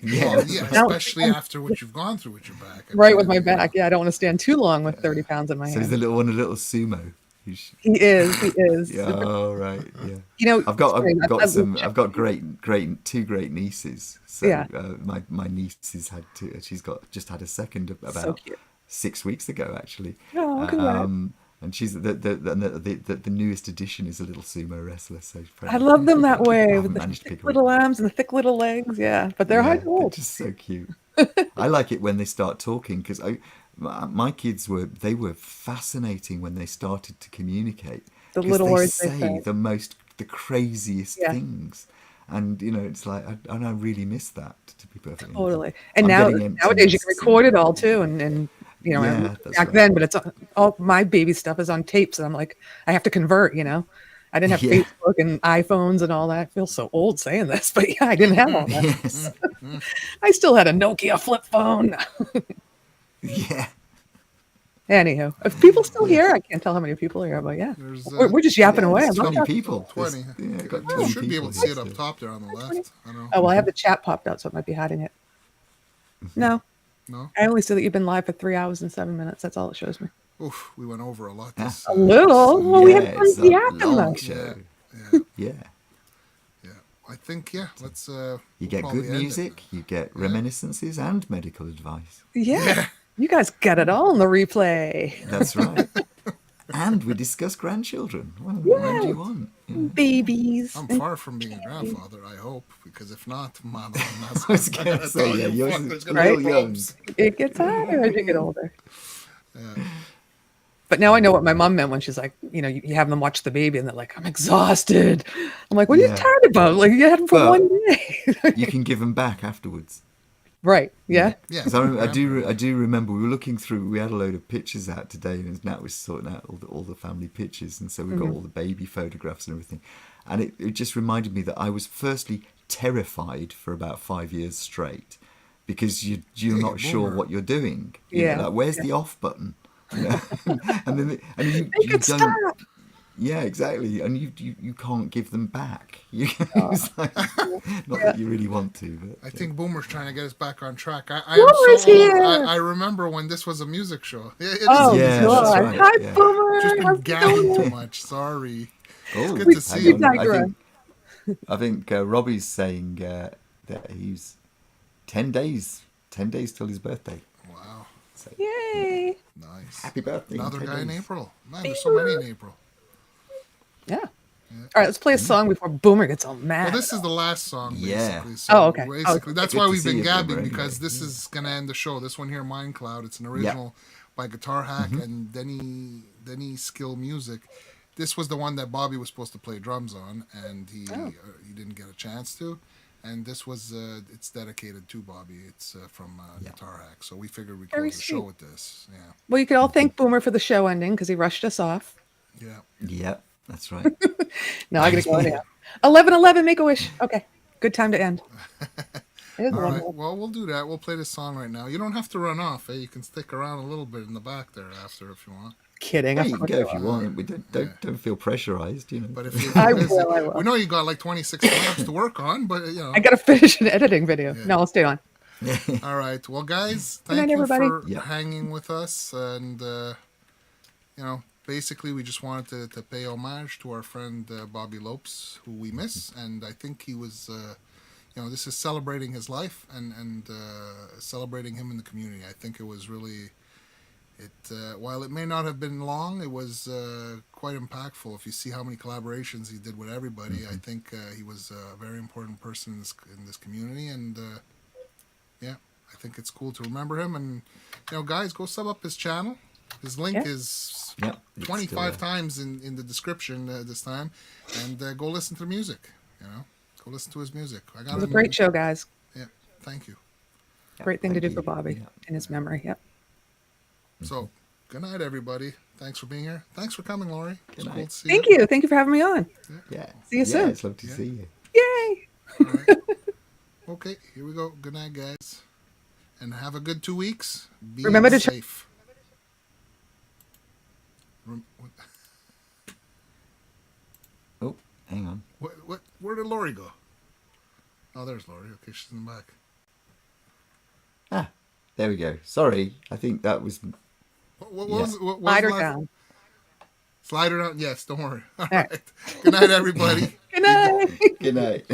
Yeah. Well, yeah, Now- especially after what you've gone through with your back. I Right mean, with my back. Yeah, I don't want to stand too long with 30 pounds in my So is hand. the little one a little sumo? He is. Yeah. Oh right. Yeah. I've got two great nieces. So Yeah. my niece has had she's just had a second about cute. 6 weeks ago actually. Oh, congrats. And she's the newest addition is a little sumo wrestler. So I love them that way I with haven't the managed to thick pick her little up. arms and the thick little legs. Yeah, but they're hard to They're hold. just so cute. I like it when they start talking because my kids were fascinating when they started to communicate. The 'Cause little they words they say say. the craziest Yeah. things, and it's like I really miss that, to be perfectly honest. Totally. And I'm getting nowadays you can emptiness. record it all too, and Yeah, that's back right. then, but it's all my baby stuff is on tapes, and I'm like, I have to convert. I didn't have Yeah. Facebook and iPhones and all that. I feel so old saying this, but yeah, I didn't have all that. Yes. I still had a Nokia flip phone. Yeah. Anywho, if people still here, I can't tell how many people are here, but yeah, There's, we're just yapping away. There's I love 20 that. people. 20. Yeah, got You 20 should be able people to see it here, up so- top there on the left. I don't know. Oh well, I have the chat popped out, so it might be hiding it. No, No? I only see that you've been live for 3 hours and 7 minutes. That's all it shows me. Oof, we went over a lot. Yeah. This, A little. Well, we had it's fun a yapping long though. show. Yeah. Yeah. I think, let's... You get probably good end it. music, you get reminiscences and medical advice. Yeah. You guys got it all in the replay. That's right. And we discuss grandchildren. Well, what do you want? Babies. I'm far from being a grandfather, I hope, because if not, Mama, I'm not... I was going to say, yeah, yours Fuck, there's is gonna be real young. problems. It gets higher as you get older. But now I know what my mom meant when she's like, you have them watch the baby and they're like, I'm exhausted. I'm like, what are you Yeah. tired about? Like, you had them for Well, 1 day. You can give them back afterwards. Right. Yeah. Yeah. 'Cause I do remember we were looking through. We had a load of pictures out today, and Nat was sorting out all the family pictures, and so we got all the baby photographs and everything. And it just reminded me that I was firstly terrified for about 5 years straight because you're not sure boomer. what you're doing. Yeah. Like, where's the off button? And then you Make it don't. stop. Yeah, exactly. And you can't give them back. It's like, not that you really want to, but I think Boomer's trying to get us back on track. I Boomer's am so old. here. I remember when this was a music show. It is Oh, a Yeah, music that's God. show. right, Hi, yeah. Boomer. Just How's been it gabbing going? too much. Sorry. Oh, good to see you. hang on. digress. I think Robbie's saying that he's 10 days till his birthday. Wow. So, Yay. Nice. happy birthday! in Another 10 guy in days. April. Man, there's so many in April. Yeah. All right, let's play a song before Boomer gets all mad. Well, this is the last song, Yeah. basically. So Oh, okay. Basically, that's Good why to we've see been you, Boomer, gabbing, anyway. because this is going to end the show. This one here, Mind Cloud, it's an original by Guitar Hack and Denny Skill Music. This was the one that Bobby was supposed to play drums on, and he didn't get a chance to. And this was, it's dedicated to Bobby. It's from Guitar Hack. So we figured we'd Very close the show sweet. with this. Yeah. Well, you could all thank Boomer for the show ending because he rushed us off. Yeah. Yep, that's right. No, I gotta go anyhow. 11:11, make a wish. Okay, good time to end. It is All 11. right. Well, we'll do that. We'll play this song right now. You don't have to run off. You can stick around a little bit in the back there after if you want. Kidding. Yeah, of you can course go I if you will. want. We don't feel pressurized, But if you're I busy, will, I will. we know you got like 26 tracks to work on, but I gotta finish an editing video. No, I'll stay on. All right. Well, guys, Good night, thank you everybody. for Yeah. hanging with us, and basically we just wanted to pay homage to our friend Bobby Lopes, who we miss, and I think he was. This is celebrating his life and celebrating him in the community. I think it was really. While it may not have been long, it was quite impactful. If you see how many collaborations he did with everybody, I think he was a very important person in this community, and I think it's cool to remember him. And guys, go sub up his channel. His link is Yep, it's 25 still times in the description this time, and go listen to the music. Go listen to his music. I got It was a him- great show, guys. Yeah, thank you. Great thing to thank do for you. Bobby Yeah. in his memory. Yep. So, good night, everybody. Thanks for being here. Thanks for coming, Lori. It's cool night. to see Thank you. Thank you for having me on. Yeah. See you soon. It's lovely to see you. Yay. All right. Okay, here we go. Good night, guys. And have a good 2 weeks. Be Remember to safe. Oh, hang on. What? Where did Lori go? Oh, there's Lori. Okay, she's in the back. Ah, there we go. Sorry, I think that was... What Yeah. was Slide her last- down. Slide her down? Yes, don't worry. All right. Good night, everybody. Good night. Good night.